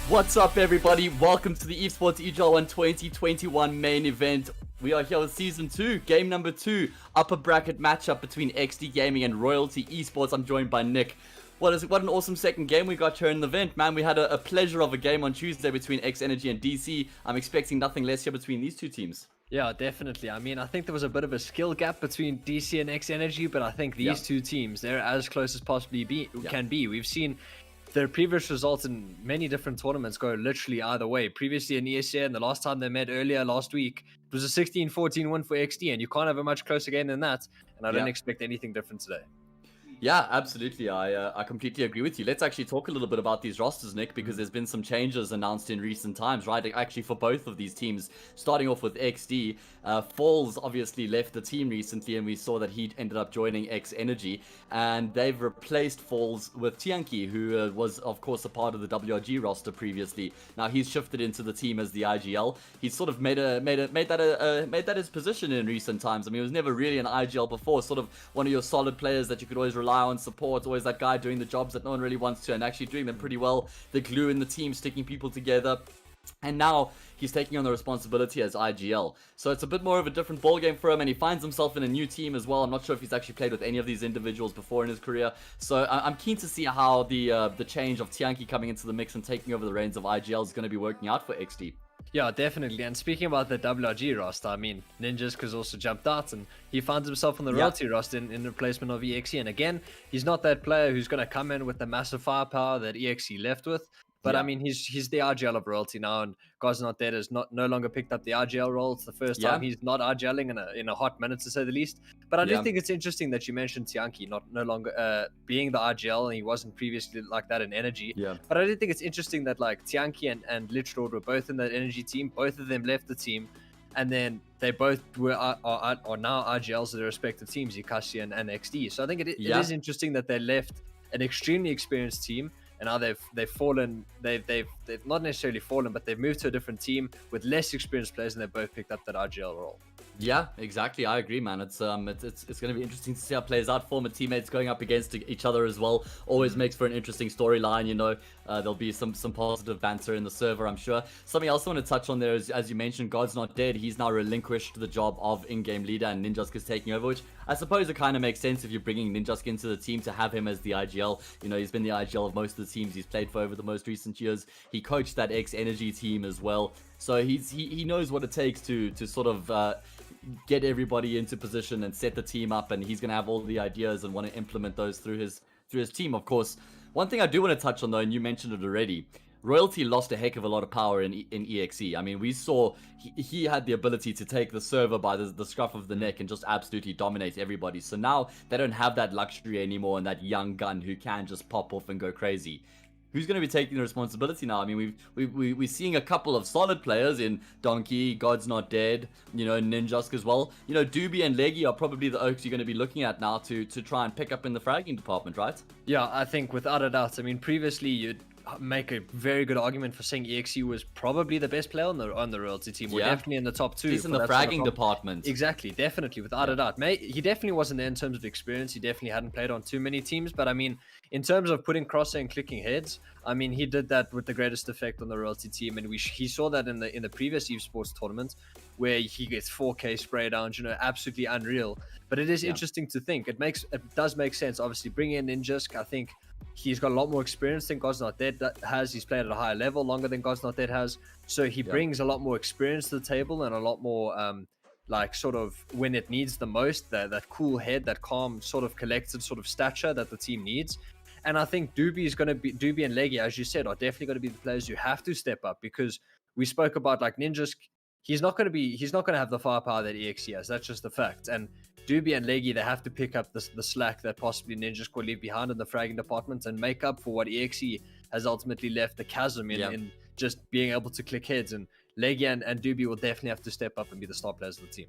What's up, everybody? Welcome to the Esports EGL 1 2021 main event. We are here with Season 2, game number 2, upper bracket matchup between Exdee Gaming and Royalty Esports. I'm joined by Nick. What an awesome second game we got here in the event, man. We had a pleasure of a game on Tuesday between X Energy and DC. I'm expecting nothing less here between these two teams. Yeah, definitely. I mean, I think there was a bit of a skill gap between DC and X Energy, but I think these two teams, they're as close as possibly can be. We've seen their previous results in many different tournaments go literally either way. Previously in ESL, and the last time they met earlier last week, it was a 16-14 win for Xdee, and you can't have a much closer game than that, and I don't expect anything different today. Yeah, absolutely. I completely agree with you. Let's actually talk a little bit about these rosters, Nick, because there's been some changes announced in recent times, right? Actually, for both of these teams, starting off with Xdee, Falls obviously left the team recently, and we saw that he ended up joining X Energy, and they've replaced Falls with Tianqi, who was, of course, a part of the WRG roster previously. Now he's shifted into the team as the IGL. He's sort of made that his position in recent times. I mean, he was never really an IGL before. Sort of one of your solid players that you could always rely on support, always that guy doing the jobs that no one really wants to, and actually doing them pretty well. The glue in the team, sticking people together. And now he's taking on the responsibility as IGL. So it's a bit more of a different ball game for him, and he finds himself in a new team as well. I'm not sure if he's actually played with any of these individuals before in his career. So I'm keen to see how the change of Tianqi coming into the mix and taking over the reins of IGL is going to be working out for Exdee. Yeah, definitely. And speaking about the WRG roster, I mean, Ninja's also jumped out and he finds himself on the Royalty roster in replacement of EXE. And again, he's not that player who's going to come in with the massive firepower that EXE left with. But I mean, he's the RGL of Royalty now, and God's Not Dead has no longer picked up the RGL role. It's the first time he's not RGLing in a hot minute, to say the least. But I do think it's interesting that you mentioned Tianqi no longer being the RGL, and he wasn't previously like that in Energy. But I do think it's interesting that like Tianqi and Lichlord were both in that Energy team. Both of them left the team, and then they both are now RGLs of their respective teams, Yukashi and Exdee. So I think it is interesting that they left an extremely experienced team. And now they've fallen. They've not necessarily fallen, but they've moved to a different team with less experienced players, and they both picked up that RGL role. Yeah, exactly. I agree, man. It's going to be interesting to see how it plays out. Former teammates going up against each other as well always makes for an interesting storyline. You know, there'll be some positive banter in the server, I'm sure. Something else I want to touch on there is, as you mentioned, God's Not Dead. He's now relinquished the job of in-game leader, and Ninjask is taking over, which I suppose it kind of makes sense if you're bringing Ninjask into the team to have him as the IGL. You know, he's been the IGL of most of the teams he's played for over the most recent years. He coached that X Energy team as well, so he knows what it takes to sort of get everybody into position and set the team up, and he's going to have all the ideas and want to implement those through his team. Of course, one thing I do want to touch on though, and you mentioned it already, Royalty lost a heck of a lot of power in EXE. I mean, we saw he had the ability to take the server by the scruff of the neck and just absolutely dominate everybody. So now they don't have that luxury anymore and that young gun who can just pop off and go crazy. Who's going to be taking the responsibility now? I mean, we're seeing a couple of solid players in Donkey, God's Not Dead, you know, Ninjask as well. You know, Doobie and Leggy are probably the oaks you're going to be looking at now to try and pick up in the fragging department, right? Yeah, I think without a doubt. I mean, previously you'd make a very good argument for saying EXE was probably the best player on the Royalty team. We're definitely in the top two. He's in the fragging department. Exactly, definitely, without a doubt. He definitely wasn't there in terms of experience. He definitely hadn't played on too many teams. But I mean, in terms of putting crosshair and clicking heads, I mean, he did that with the greatest effect on the Royalty team, and he saw that in the previous Evesports tournament, where he gets 4K spray downs, you know, absolutely unreal. But it is interesting to think. It does make sense. Obviously, bring in Ninjask. I think he's got a lot more experience than God's Not Dead has. He's played at a higher level longer than God's Not Dead has. So he brings a lot more experience to the table and a lot more like sort of when it needs the most, that cool head, that calm sort of collected sort of stature that the team needs. And I think Doobie and Leggy, as you said, are definitely going to be the players you have to step up, because we spoke about like Ninjask. He's not going to have the firepower that EXE has. That's just a fact. And Doobie and Leggy, they have to pick up the slack that possibly Ninjask will leave behind in the fragging department and make up for what EXE has ultimately left the chasm in just being able to click heads. And Leggy and Doobie will definitely have to step up and be the star players of the team.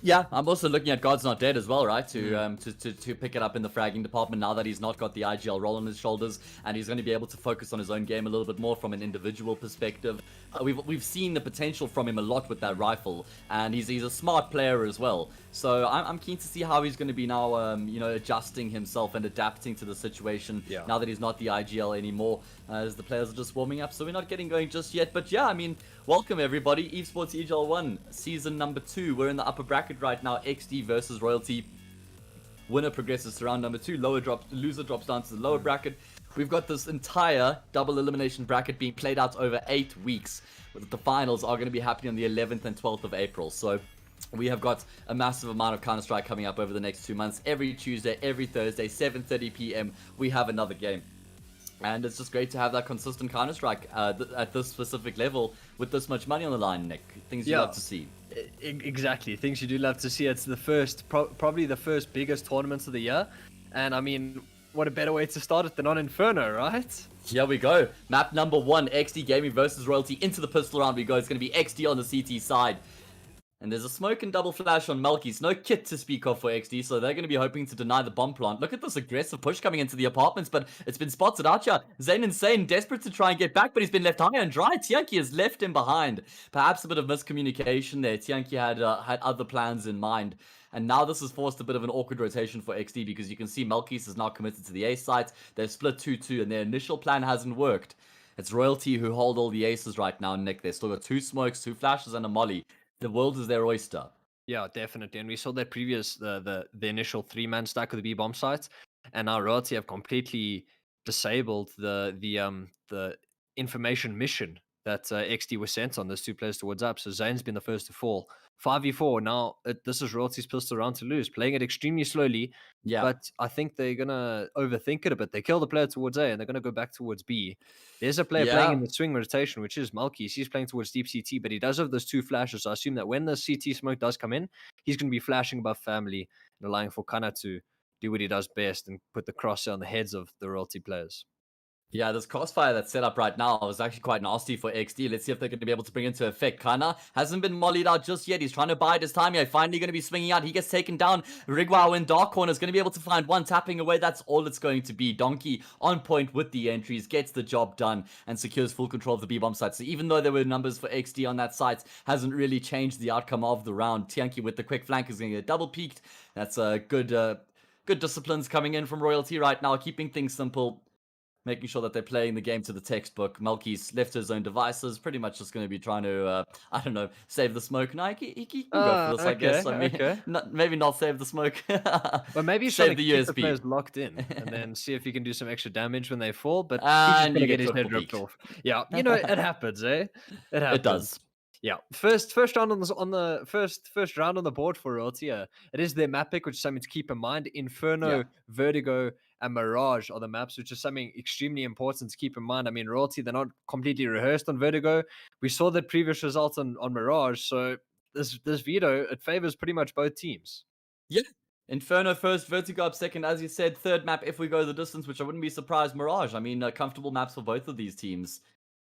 Yeah, I'm also looking at God's Not Dead as well, right? Mm. To pick it up in the fragging department now that he's not got the IGL role on his shoulders, and he's going to be able to focus on his own game a little bit more from an individual perspective. We've seen the potential from him a lot with that rifle, and he's a smart player as well. So I'm keen to see how he's going to be now, adjusting himself and adapting to the situation now that he's not the IGL anymore, as the players are just warming up. So we're not getting going just yet, but yeah, I mean, welcome everybody, Esports EGL 1 season number 2. We're in the upper bracket right now. Exdee versus Royalty. Winner progresses to round number 2. Loser drops down to the lower bracket. We've got this entire double elimination bracket being played out over 8 weeks. With the finals are going to be happening on the 11th and 12th of April. So we have got a massive amount of Counter-Strike coming up over the next 2 months. Every Tuesday, every Thursday, 7:30 p.m. we have another game. And it's just great to have that consistent Counter-Strike at this specific level with this much money on the line, Nick. Things you love to see. Exactly, things you do love to see. It's the first, probably the first biggest tournament of the year. And I mean, what a better way to start it than on Inferno, right? Here we go. Map number 1, Exdee Gaming versus Royalty. Into the pistol round we go. It's going to be Exdee on the CT side. And there's a smoke and double flash on Melky's. No kit to speak of for Exdee, so they're going to be hoping to deny the bomb plant. Look at this aggressive push coming into the apartments, but it's been spotted out here. Zayn Insane, desperate to try and get back, but he's been left high and dry. Tianqi has left him behind. Perhaps a bit of miscommunication there. Tianqi had other plans in mind. And now this has forced a bit of an awkward rotation for Exdee, because you can see Melky's is now committed to the A site. They've split 2-2, and their initial plan hasn't worked. It's Royalty who hold all the aces right now, Nick. They've still got 2 smokes, 2 flashes, and a molly. The world is their oyster. Yeah, definitely. And we saw that previous the initial 3-man stack of the B bomb sites, and now Royalty have completely disabled the information mission that XD was sent on those 2 players towards up. So Zane's been the first to fall. 5v4 now. This is Royalty's pistol round to lose, playing it extremely slowly. Yeah. But I think they're gonna overthink it a bit. They kill the player towards A, and they're gonna go back towards B. There's a player playing in the swing rotation, which is Malky. He's playing towards deep CT, but he does have those 2 flashes. So I assume that when the CT smoke does come in, he's going to be flashing above family and allowing for Kana to do what he does best and put the crosshair on the heads of the Royalty players. Yeah, this crossfire that's set up right now is actually quite nasty for Exdee. Let's see if they're going to be able to bring into effect. Kana hasn't been mollied out just yet. He's trying to bide his time here. Finally going to be swinging out. He gets taken down. Rigwao in dark corner is going to be able to find one tapping away. That's all it's going to be. Donkey on point with the entries, gets the job done, and secures full control of the B-bomb site. So even though there were numbers for Exdee on that site, hasn't really changed the outcome of the round. Tianqi with the quick flank is going to get double peaked. That's a good disciplines coming in from Royalty right now, keeping things simple. Making sure that they're playing the game to the textbook. Melky's left his own devices, pretty much just going to be trying to, save the smoke. No, he can go for this, I guess. I mean, maybe not save the smoke. Well, maybe he's trying to keep the players locked in and then see if he can do some extra damage when they fall, but he's just going to get his head ripped off. Yeah, it happens, eh? It happens. It does. Yeah, first round on the first round on the board for Royalty. It is their map pick, which is something to keep in mind. Inferno, Vertigo, and Mirage are the maps, which is something extremely important to keep in mind. I mean, Royalty, they're not completely rehearsed on Vertigo. We saw the previous results on Mirage, so this veto, it favors pretty much both teams. Yeah. Inferno first, Vertigo up second, as you said. Third map, if we go the distance, which I wouldn't be surprised, Mirage. I mean, comfortable maps for both of these teams.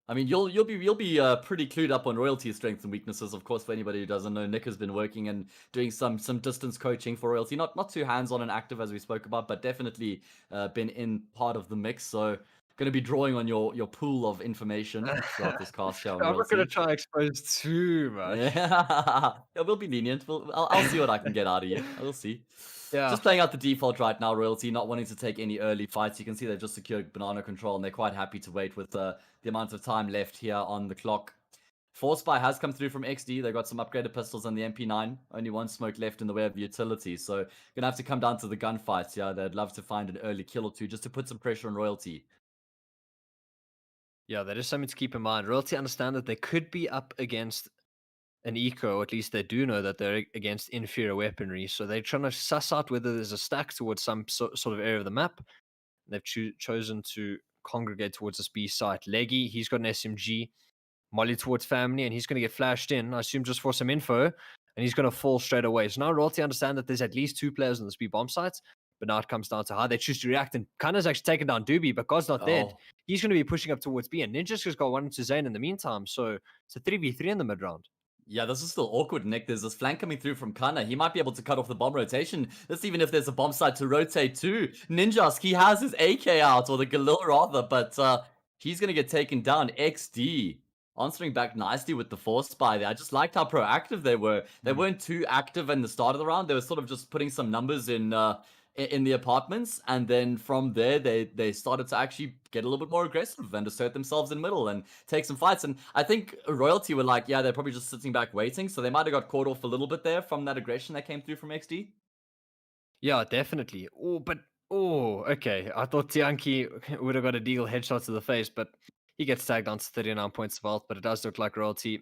I mean, you'll be pretty clued up on Royalty's strengths and weaknesses. Of course, for anybody who doesn't know, Nick has been working and doing some distance coaching for Royalty. Not too hands-on and active as we spoke about, but definitely been in part of the mix. So going to be drawing on your pool of information throughout this cast show. I'm not going to try to expose too much. Yeah, we'll be lenient. I'll see what I can get out of you. We'll see. Yeah. Just playing out the default right now, Royalty, not wanting to take any early fights. You can see they've just secured banana control, and they're quite happy to wait with the amount of time left here on the clock. Force Spy has come through from Exdee. They've got some upgraded pistols on the MP9. Only 1 smoke left in the way of utility. So going to have to come down to the gunfights. Yeah, they'd love to find an early kill or 2 just to put some pressure on Royalty. Yeah, that is something to keep in mind. Royalty understand that they could be up against an eco, or at least they do know that they're against inferior weaponry. So they're trying to suss out whether there's a stack towards some sort of area of the map. They've chosen to congregate towards this B site. Leggy, he's got an SMG. Molly towards family, and he's going to get flashed in, I assume, just for some info, and he's going to fall straight away. So now Royalty understand that there's at least 2 players on this B bomb site, but now it comes down to how they choose to react. And Kana's actually taken down Doobie, but God's not dead. He's going to be pushing up towards B, and Ninja's just got 1 to Zane in the meantime. So it's a 3v3 in the mid round. Yeah, this is still awkward, Nick. There's this flank coming through from Kana. He might be able to cut off the bomb rotation. That's even if there's a bomb site to rotate to. Ninjask, he has his AK out, or the Galil rather, but he's going to get taken down. Exdee answering back nicely with the force spy there. I just liked how proactive they were. They Mm. weren't too active in the start of the round. They were sort of just putting some numbers in the apartments, and then from there they started to actually get a little bit more aggressive and assert themselves in middle and take some fights. And I think Royalty were like, yeah, they're probably just sitting back waiting, so they might have got caught off a little bit there from that aggression that came through from XD. Yeah, definitely. Okay. I thought Tianki would have got a deal headshot to the face, but he gets tagged down to 39 points of health. But it does look like Royalty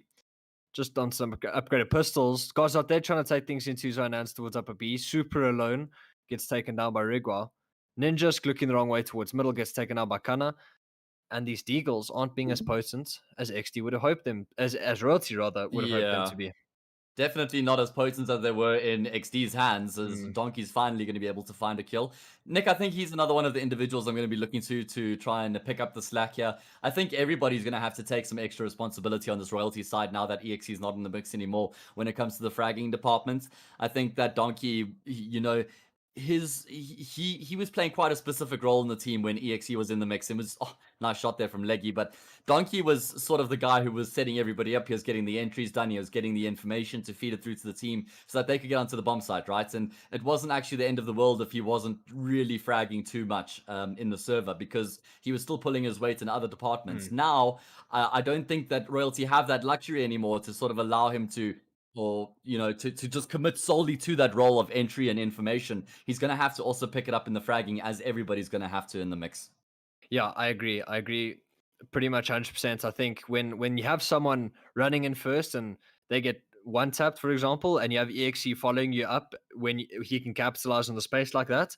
just on some upgraded pistols. Guys out there trying to take things into his own hands towards upper B. Super alone gets taken down by Rigwa. Ninja's looking the wrong way towards middle, gets taken out by Kana. And these Deagles aren't being as potent as XD would have hoped them, as Royalty rather would have hoped them Yeah. to be. Definitely not as potent as they were in XD's hands, as Mm. Donkey's finally going to be able to find a kill. Nick, I think he's another one of the individuals I'm going to be looking to try and pick up the slack here. I think everybody's going to have to take some extra responsibility on this Royalty side now that EXE is not in the mix anymore when it comes to the fragging department. I think that Donkey, he was playing quite a specific role in the team when EXE was in the mix. It was nice shot there from Leggy, but Donkey was sort of the guy who was setting everybody up. He was getting the entries done. He was getting the information to feed it through to the team so that they could get onto the bomb site, right? And it wasn't actually the end of the world if he wasn't really fragging too much in the server, because he was still pulling his weight in other departments. Mm. Now, I don't think that Royalty have that luxury anymore to sort of allow him to, or to just commit solely to that role of entry and information. He's going to have to also pick it up in the fragging, as everybody's going to have to in the mix. Yeah, I agree. I agree pretty much 100%. I think when you have someone running in first and they get one tapped, for example, and you have EXE following you up when he can capitalize on the space like that,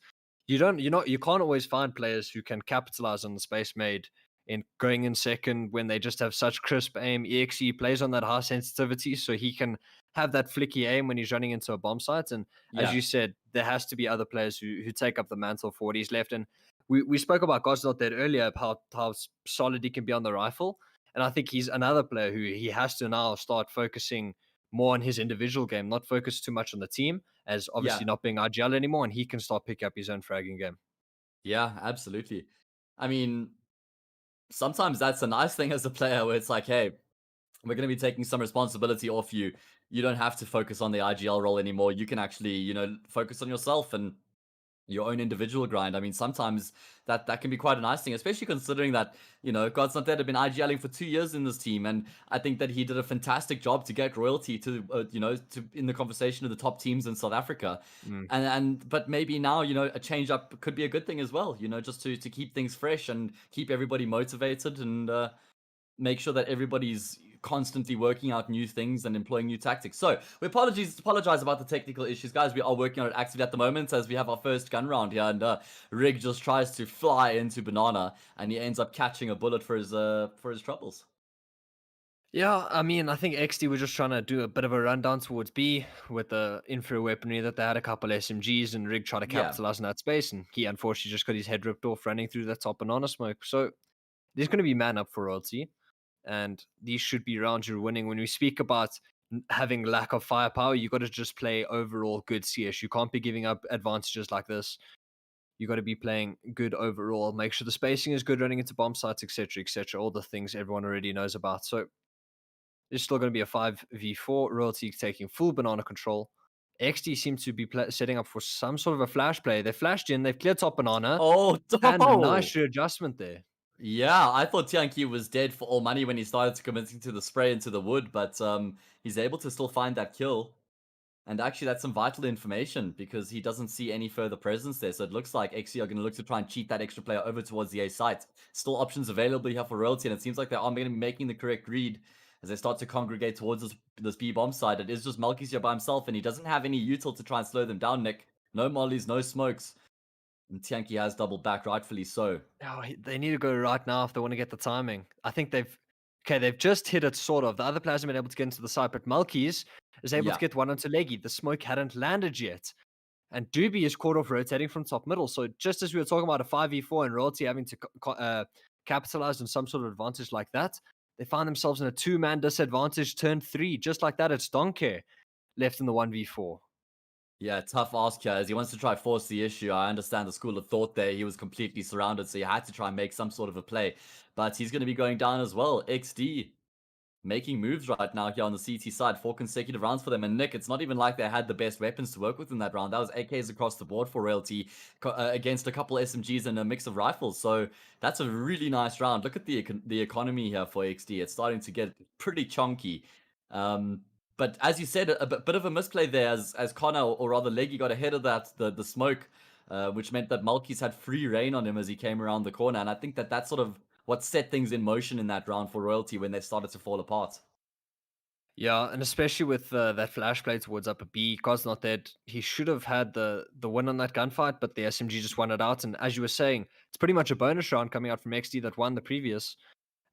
you can't always find players who can capitalize on the space made in going in second when they just have such crisp aim. EXE plays on that high sensitivity, so he can have that flicky aim when he's running into a bomb site. And as Yeah. you said, there has to be other players who take up the mantle for what he's left. And we spoke about Gosdot there earlier, how solid he can be on the rifle. And I think he's another player who he has to now start focusing more on his individual game, not focus too much on the team, as Yeah. obviously not being IGL anymore, and he can start picking up his own fragging game. Yeah, absolutely. I mean, sometimes that's a nice thing as a player where it's like, hey, we're going to be taking some responsibility off you. You don't have to focus on the IGL role anymore. You can actually, focus on yourself and your own individual grind. I mean, sometimes that can be quite a nice thing, especially considering that, God's Not Dead have been IGLing for 2 years in this team. And I think that he did a fantastic job to get Royalty to, to in the conversation of the top teams in South Africa. Mm. But maybe now, a change up could be a good thing as well, just to keep things fresh and keep everybody motivated and make sure that everybody's constantly working out new things and employing new tactics. So we apologize about the technical issues, guys. We are working on it actively at the moment as we have our first gun round here, and Rig just tries to fly into Banana, and he ends up catching a bullet for his troubles. Yeah, I mean, I think XD was just trying to do a bit of a rundown towards B with the infrared weaponry that they had, a couple SMGs, and Rig tried to Yeah, capitalize on that space, and he unfortunately just got his head ripped off running through that top banana smoke. So there's going to be man up for royalty, and these should be rounds you're winning. When we speak about having lack of firepower, you got to just play overall good CS. You can't be giving up advantages like this. You got to be playing good overall. Make sure the spacing is good, running into bomb sites, etc., etc. All the things everyone already knows about. So it's still going to be a 5v4. Royalty taking full banana control. XD seems to be setting up for some sort of a flash play. They flashed in, they've cleared top banana, oh and a nice no, readjustment there. yeah, I thought Tianqi was dead for all money when he started committing to the spray into the wood, but he's able to still find that kill. And actually, that's some vital information because he doesn't see any further presence there. So it looks like XE are going to look to try and cheat that extra player over towards the A site. Still options available here for Royalty, and it seems like they are going to be making the correct read as they start to congregate towards this B bomb side. It is just Malky's here by himself, and he doesn't have any util to try and slow them down, Nick. No mollies, no smokes. And Tianqi has doubled back, rightfully so. Oh, they need to go right now if they want to get the timing. I think they've just hit it sort of. The other players have been able to get into the site, but Malky's is able to Yeah. get one onto Leggy. The smoke hadn't landed yet. And Doobie is caught off rotating from top middle. So just as we were talking about a 5v4 and Royalty having to capitalize on some sort of advantage like that, they find themselves in a 2-man disadvantage turn 3. Just like that, it's Donkey left in the 1v4. Yeah, tough ask here as he wants to try force the issue. I understand the school of thought there. He was completely surrounded, so he had to try and make some sort of a play. But he's going to be going down as well. Exdee making moves right now here on the CT side. 4 consecutive rounds for them. And Nick, it's not even like they had the best weapons to work with in that round. That was AKs across the board for Royalty against a couple SMGs and a mix of rifles. So that's a really nice round. Look at the economy here for XD. It's starting to get pretty chunky. But as you said, a bit of a misplay there as Connor, or rather Leggy, got ahead of that, the smoke, which meant that Malkis had free reign on him as he came around the corner. And I think that that's sort of what set things in motion in that round for Royalty when they started to fall apart. Yeah, and especially with that flash play towards upper B, God's not dead. He should have had the win on that gunfight, but the SMG just won it out. And as you were saying, it's pretty much a bonus round coming out from XD that won the previous.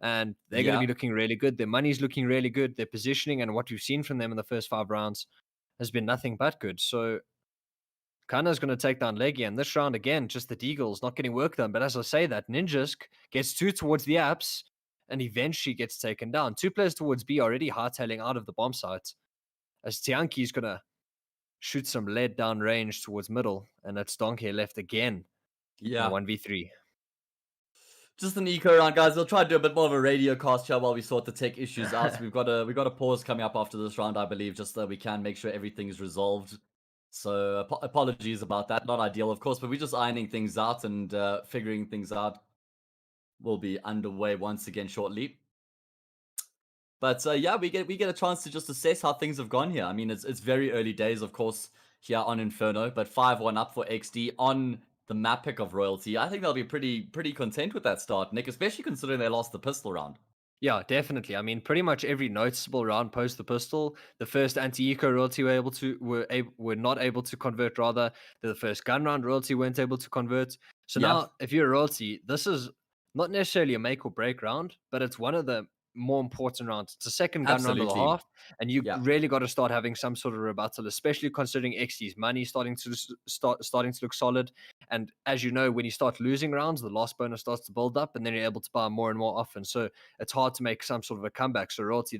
And they're going to be Yeah. looking really good. Their money's looking really good. Their positioning and what we've seen from them in the first 5 rounds has been nothing but good. So Kana's going to take down Leggy. And this round, again, just the Deagles not getting work done. But as I say that, Ninjask gets 2 towards the apps and eventually gets taken down. 2 players towards B already hardtailing out of the bomb site. As Tianki's going to shoot some lead down range towards middle. And it's Donkey left again in a Yeah. 1v3. Just an eco round, guys. We'll try to do a bit more of a radio cast here while we sort the tech issues out. So we've got a pause coming up after this round, I believe, just so we can make sure everything is resolved. So apologies about that. Not ideal, of course, but we're just ironing things out and figuring things out. Will be underway once again shortly. But yeah, we get a chance to just assess how things have gone here. I mean, it's very early days, of course, here on Inferno, but 5-1 up for XD on the map pick of Royalty. I think they'll be pretty content with that start, Nick, especially considering they lost the pistol round. Yeah, definitely. I mean, pretty much every noticeable round post the pistol, the first anti-eco royalty were not able to convert. Rather, the first gun round royalty weren't able to convert. So Yeah, now, if you're a royalty, this is not necessarily a make or break round, but it's one of the more important rounds. It's a second gun round of the absolutely. half, and you Yeah. really got to start having some sort of rebuttal, especially considering XD's money starting to look solid. And as you know, when you start losing rounds, the loss bonus starts to build up, and then you're able to buy more and more often. So it's hard to make some sort of a comeback. So royalty,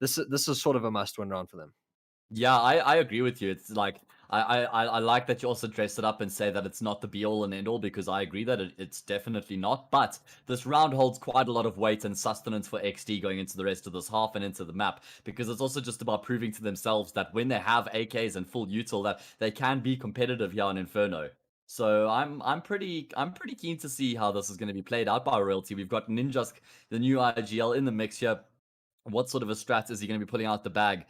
this is sort of a must-win round for them. Yeah, I agree with you. It's like I like that you also dress it up and say that it's not the be all and end all, because I agree that it's definitely not. But this round holds quite a lot of weight and sustenance for XD going into the rest of this half and into the map, because it's also just about proving to themselves that when they have AKs and full util, that they can be competitive here on Inferno. So I'm pretty keen to see how this is going to be played out by Royalty. We've got Ninjask, the new EGL, in the mix here. What sort of a strat is he going to be pulling out the bag?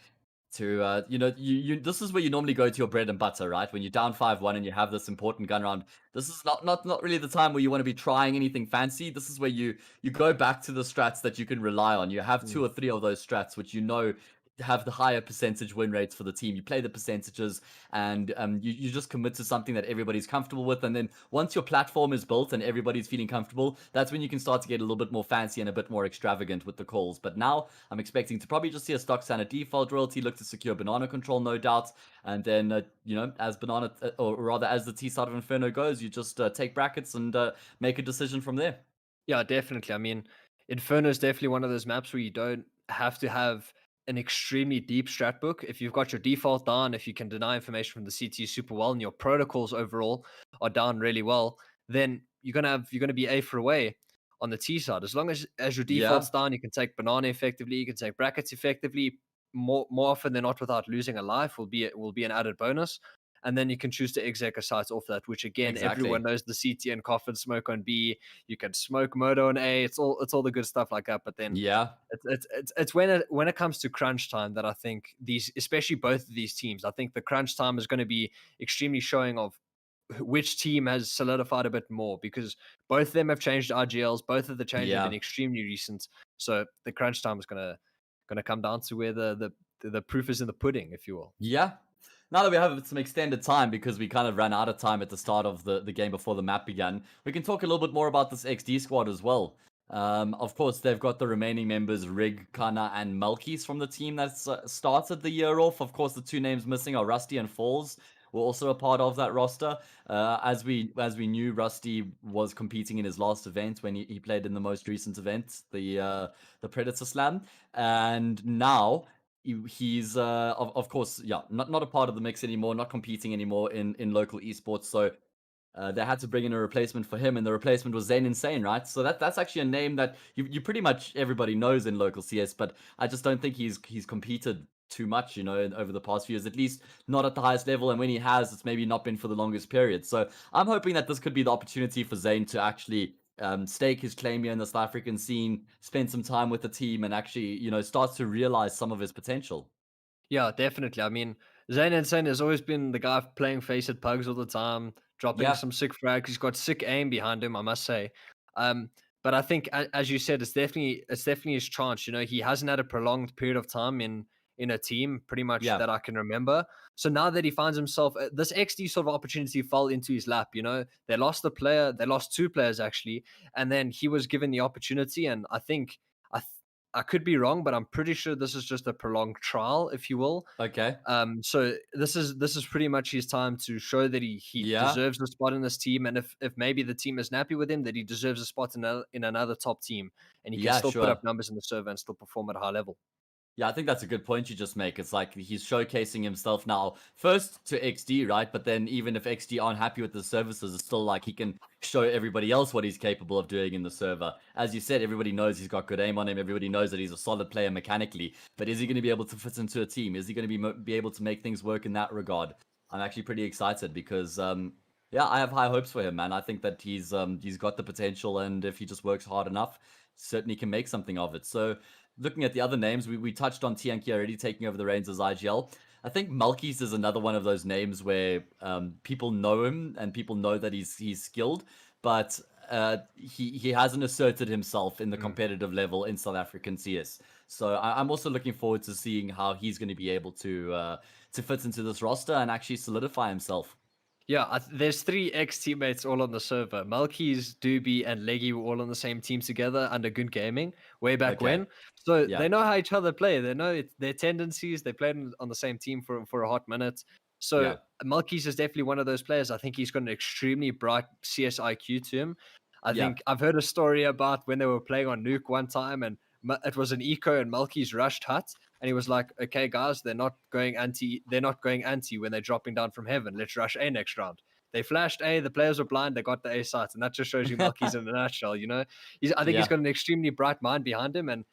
To you this is where you normally go to your bread and butter, right? When you're down 5-1 and you have this important gun round, this is not really the time where you want to be trying anything fancy. This is where you go back to the strats that you can rely on. You have 2 or 3 of those strats which you know have the higher percentage win rates for the team. You play the percentages, and you just commit to something that everybody's comfortable with. And then once your platform is built and everybody's feeling comfortable, that's when you can start to get a little bit more fancy and a bit more extravagant with the calls. But now I'm expecting to probably just see a stock standard default royalty, look to secure banana control, no doubt. And then, as banana, or rather as the T side of Inferno goes, you just take brackets and make a decision from there. Yeah, definitely. I mean, Inferno is definitely one of those maps where you don't have to have an extremely deep strat book. If you've got your default down, if you can deny information from the CT super well, and your protocols overall are down really well, then you're gonna be A for away on the T side. As long as your Yeah, default's down, you can take banana effectively, you can take brackets effectively. More often than not, without losing a life, will be an added bonus. And then you can choose to exec a site off that, which again, everyone exactly. knows the CT and coffin smoke on B. You can smoke Moto on A. It's all the good stuff like that. But then Yeah, it's when it comes to crunch time that I think these, especially both of these teams, I think the crunch time is going to be extremely showing of which team has solidified a bit more, because both of them have changed RGLs. Both of the changes have been yeah. extremely recent. So the crunch time is gonna come down to where the proof is in the pudding, if you will. Yeah. Now that we have some extended time, because we kind of ran out of time at the start of the game before the map began, we can talk a little bit more about this XD squad as well. Of course, they've got the remaining members, Rig, Kana, and Malkis from the team that's started the year off. Of course, the 2 names missing are Rusty and Falls. were also a part of that roster. As we knew, Rusty was competing in his last event when he played in the most recent event, the Predator Slam, and now he's of course, yeah, not a part of the mix anymore, not competing anymore in local esports. So they had to bring in a replacement for him, and the replacement was Zane Insane, right? So that's actually a name that you pretty much everybody knows in local CS, but I just don't think he's competed too much, over the past few years, at least not at the highest level. And when he has, it's maybe not been for the longest period. So I'm hoping that this could be the opportunity for Zane to actually stake his claim here in the South African scene, spend some time with the team, and actually, start to realize some of his potential. Yeah, definitely. I mean, Zayn Insane has always been the guy playing face at pugs all the time, dropping Yeah, some sick frags. He's got sick aim behind him, I must say. Um, but I think, as you said, it's definitely his chance. He hasn't had a prolonged period of time in a team, pretty much yeah, that I can remember. So now that he finds himself, this XD sort of opportunity fell into his lap. They lost a player, they lost two players actually, and then he was given the opportunity. And I think I I could be wrong, but I'm pretty sure this is just a prolonged trial, if you will. okay, So this is pretty much his time to show that he yeah, deserves a spot in this team, and if maybe the team isn't happy with him, that he deserves a spot in another top team, and he can yeah, still put sure. up numbers in the server and still perform at a high level. Yeah, I think that's a good point you just make. It's like he's showcasing himself now first to XD, right? But then even if XD aren't happy with the services, it's still like he can show everybody else what he's capable of doing in the server. As you said, everybody knows he's got good aim on him. Everybody knows that he's a solid player mechanically. But is he going to be able to fit into a team? Is he going to be able to make things work in that regard? I'm actually pretty excited because yeah, I have high hopes for him, man. I think that he's got the potential, and if he just works hard enough, certainly can make something of it. So looking at the other names, we touched on Tianki already taking over the reins as IGL. I think Malkis is another one of those names where people know him and people know that he's skilled, but he hasn't asserted himself in the Mm. competitive level in South African CS. So I'm also looking forward to seeing how he's going to be able to fit into this roster and actually solidify himself. Yeah, there's three ex teammates all on the server. Malkis, Doobie, and Leggy were all on the same team together under Good Gaming way back Okay. when. So Yeah. they know how each other play. They know their tendencies. They played on the same team for a hot minute. So Yeah. Malkis is definitely one of those players. I think he's got an extremely bright CS IQ to him. I Yeah. think I've heard a story about when they were playing on Nuke one time, and it was an eco, and Malkis rushed Hut, and he was like, "Okay, guys, they're not going anti. They're not going anti when they're dropping down from heaven. Let's rush A next round." They flashed A. The players were blind. They got the A sites, and that just shows you Malkis in a nutshell. I think he's Yeah. got an extremely bright mind behind him, and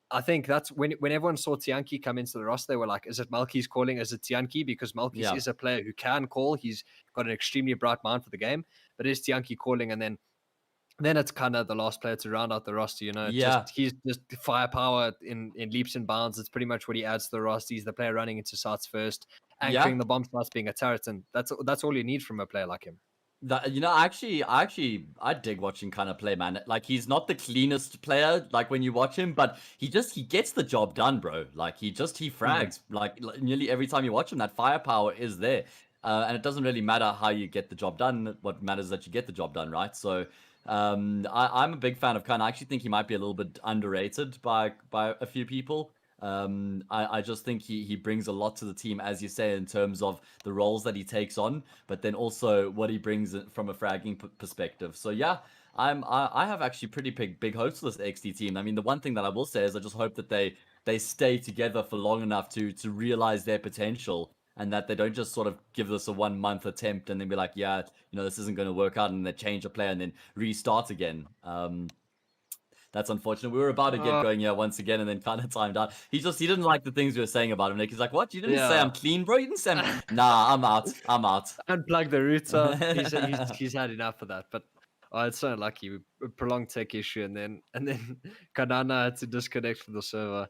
I think that's when everyone saw Tianki come into the roster, they were like, "Is it Malkis calling? Is it Tianki?" Because Malkis Yeah. is a player who can call. He's got an extremely bright mind for the game, but is Tianki calling? And then it's kind of the last player to round out the roster. Just Yeah. he's just firepower in leaps and bounds. It's pretty much what he adds to the roster. He's the player running into sites first, Yeah. anchoring the bomb sites, being a turret, and that's all you need from a player like him. That I dig watching kind of play, man. Like he's not the cleanest player, like when you watch him, but he gets the job done, bro. Like he Mm. frags nearly every time you watch him. That firepower is there, and it doesn't really matter how you get the job done. What matters is that you get the job done, right? So I'm a big fan of Khan. I actually think he might be a little bit underrated by a few people. I just think he brings a lot to the team, as you say, in terms of the roles that he takes on, but then also what he brings from a fragging perspective. So yeah, I have actually pretty big hopes for this XD team. I mean, the one thing that I will say is I just hope that they stay together for long enough to realize their potential, and that they don't just sort of give this a 1 month attempt and then be like, yeah, this isn't going to work out, and they change a player and then restart again. That's unfortunate. We were about to get Uh, going here once again, and then kind of timed out. He didn't like the things we were saying about him. Nick, he's like, "What? You didn't say I'm yeah. clean, bro. You didn't say I'm." Nah, I'm out. I'm out. Unplug the router. He's had enough of that. But it's so lucky. A prolonged tech issue, and then Kanana had to disconnect from the server,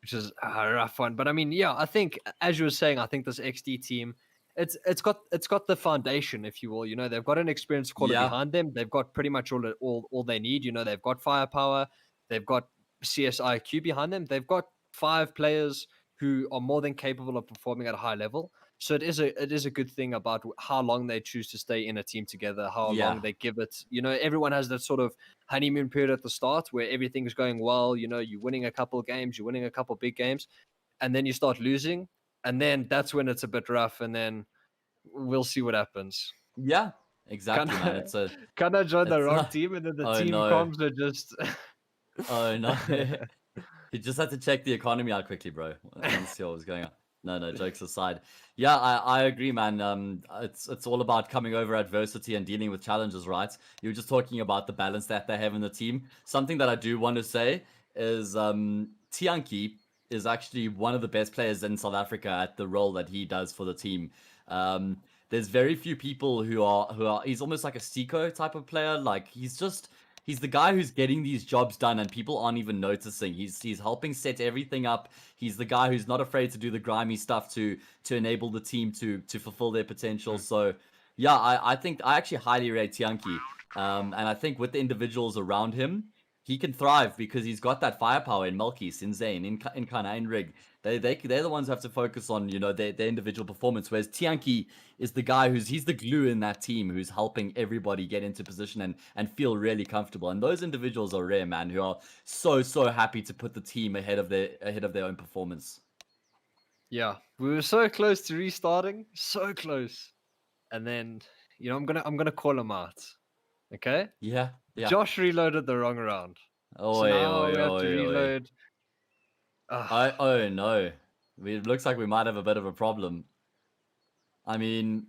which is a rough one. But I mean, yeah, I think as you were saying, I think this XD team, it's got the foundation, if you will. They've got an experienced caller Yeah, behind them. They've got pretty much all they need. They've got firepower. They've got CSIQ behind them. They've got five players who are more than capable of performing at a high level. So it is a good thing about how long they choose to stay in a team together, how long yeah, they give it. Everyone has that sort of honeymoon period at the start where everything's going well. You're winning a couple of games, you're winning a couple of big games, and then you start losing, and then that's when it's a bit rough. And then we'll see what happens. Yeah, exactly, man. It's a, Can I join the it's wrong not. team and then the Oh team no. comms are just Oh no. You just had to check the economy out quickly, bro. And see what was going on. No, jokes aside. Yeah, I agree, man. It's all about coming over adversity and dealing with challenges, right? You were just talking about the balance that they have in the team. Something that I do want to say is Tianki is actually one of the best players in South Africa at the role that he does for the team. There's very few people who are he's almost like a Seco type of player. Like he's the guy who's getting these jobs done and people aren't even noticing. He's helping set everything up. He's the guy who's not afraid to do the grimy stuff to enable the team to fulfill their potential. So yeah, I think I actually highly rate Tianki. And I think with the individuals around him, he can thrive because he's got that firepower in Melkis, in Zane, in Kana, in Rig. They're the ones who have to focus on, you know, their individual performance. Whereas Tianki is the guy he's the glue in that team who's helping everybody get into position and feel really comfortable. And those individuals are rare, man, who are so happy to put the team ahead of their own performance. Yeah, we were so close to restarting, so close. And then, you know, I'm gonna call him out. Okay? Yeah. Josh reloaded the wrong round. Oh, So now we have to oi. reload. Oh no. It looks like we might have a bit of a problem. I mean,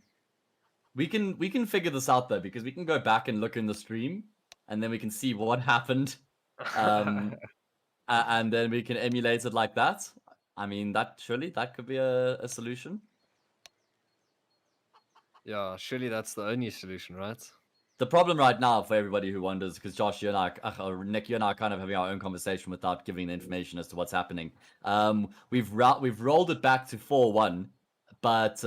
we can figure this out though, because we can go back and look in the stream and then we can see what happened. And then we can emulate it like that. I mean, that could be a solution. Yeah, surely that's the only solution, right? The problem right now for everybody who wonders, because Josh, you and I, Nick, you and I are kind of having our own conversation without giving the information as to what's happening. We've rolled it back to 4-1, but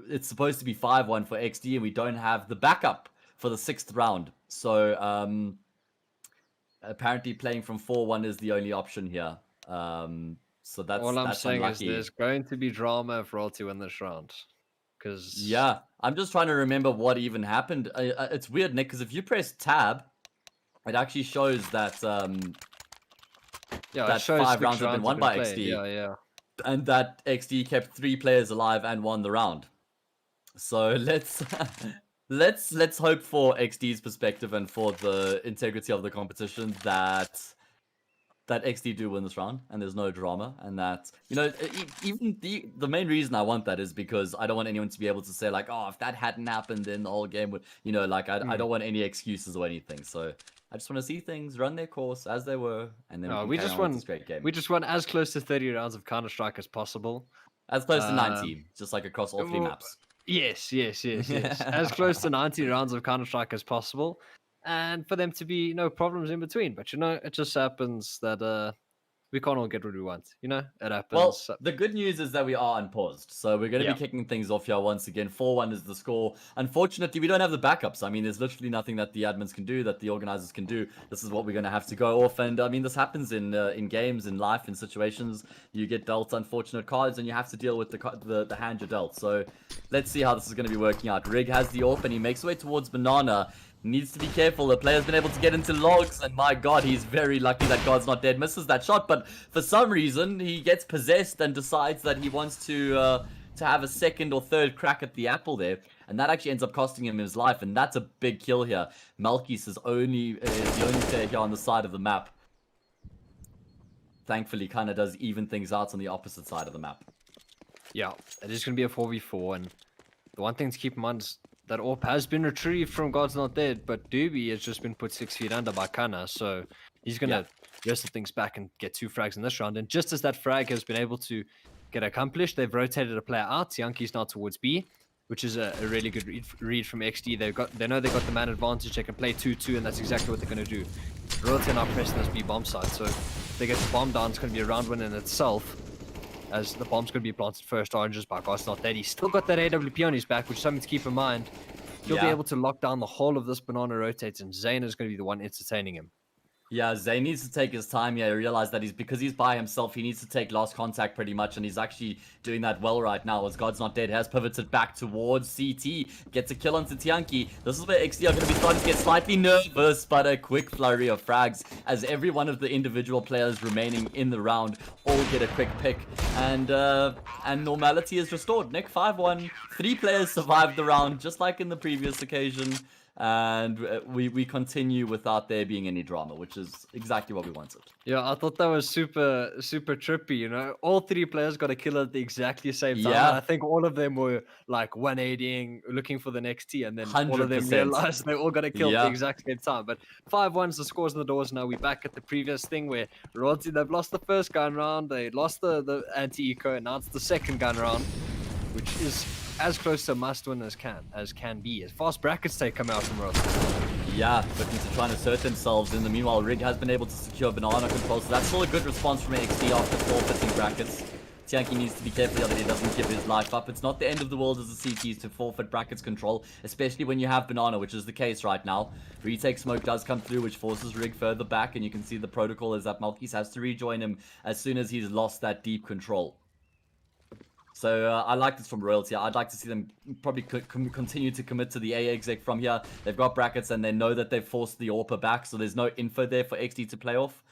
it's supposed to be 5-1 for Exdee, and we don't have the backup for the 6th round. So apparently playing from 4-1 is the only option here. So that's saying unlucky. is there's going to be drama if Royalty win this round. Yeah, I'm just trying to remember what even happened. It's weird, Nick, because if you press tab, it actually shows that that 5 rounds have been won by Exdee. Yeah. And that Exdee kept 3 players alive and won the round. So let's let's hope for Exdee's perspective and for the integrity of the competition that Exdee do win this round and there's no drama, and that, you know, even the main reason I want that is because I don't want anyone to be able to say like, oh, if that hadn't happened then the whole game would, you know, like I don't want any excuses or anything. So I just want to see things run their course as they were, and then we just won this great game. We just won as close to 30 rounds of Counter-Strike as possible. As close to 90, just like across all 3 maps. Yes. As close to 90 rounds of Counter-Strike as possible. And for them to be no problems in between. But, you know, it just happens that we can't all get what we want. You know, it happens. Well, the good news is that we are unpaused. So we're going to be kicking things off here once again. 4-1 is the score. Unfortunately, we don't have the backups. I mean, there's literally nothing that the admins can do, that the organizers can do. This is what we're going to have to go off. And I mean, this happens in games, in life, in situations. You get dealt unfortunate cards and you have to deal with the hand you're dealt. So let's see how this is going to be working out. Rig has the AWP and he makes way towards Banana. Needs to be careful. The player's been able to get into logs, and my god, he's very lucky that God's not dead. Misses that shot, but for some reason, he gets possessed and decides that he wants to have a second or third crack at the apple there, and that actually ends up costing him his life, and that's a big kill here. Malkis is the only player here on the side of the map. Thankfully, kind of does even things out on the opposite side of the map. Yeah, it is going to be a 4v4, and the one thing to keep in mind is that AWP has been retrieved from God's Not Dead, but Doobie has just been put 6 feet under by Kana, so he's going to wrestle things back and get 2 frags in this round. And just as that frag has been able to get accomplished, they've rotated a player out. Tianki's now towards B, which is a really good read from Exdee. They know they've got the man advantage. They can play 2-2, and that's exactly what they're going to do. Royalty are now pressing this B bomb side, so if they get the bomb down, it's going to be a round win in itself, as the bomb's going to be planted first. Oranges by God's Not Dead. He's still got that AWP on his back, which is something to keep in mind. He'll be able to lock down the whole of this banana rotate, and Zane is going to be the one entertaining him. Yeah, Zay needs to take his time here. Realize that because he's by himself, he needs to take last contact pretty much, and he's actually doing that well right now. As God's Not Dead has pivoted back towards CT, gets a kill onto Tianki. This is where Exdee are going to be starting to get slightly nervous, but a quick flurry of frags as every one of the individual players remaining in the round all get a quick pick, and normality is restored. Nick 5-1, 3 players survived the round, just like in the previous occasion. And we continue without there being any drama, which is exactly what we wanted. Yeah, I thought that was super trippy. You know, all 3 players got a kill at the exactly same time. Yeah. And I think all of them were like 180ing, looking for the next T, and then all of them 100%. realized they all got a kill at Yeah. the exact same time. But 5-1's the scores in the doors. Now we're back at the previous thing where Royalty, they've lost the first gun round, they lost the anti-eco, and now it's the second gun round, which is as close to a must-win as can be. As fast brackets take come out from Royalty. Yeah, looking to try and assert themselves. In the meanwhile, Rig has been able to secure banana control, so that's still a good response from Exdee after forfeiting brackets. Tianki needs to be careful that he doesn't give his life up. It's not the end of the world as the CTs to forfeit brackets control, especially when you have banana, which is the case right now. Retake smoke does come through, which forces Rig further back, and you can see the protocol is that Malkis has to rejoin him as soon as he's lost that deep control. So I like this from Royalty. I'd like to see them probably continue to commit to the A exec from here. They've got brackets and they know that they've forced the AWPer back, so there's no info there for Exdee to play off.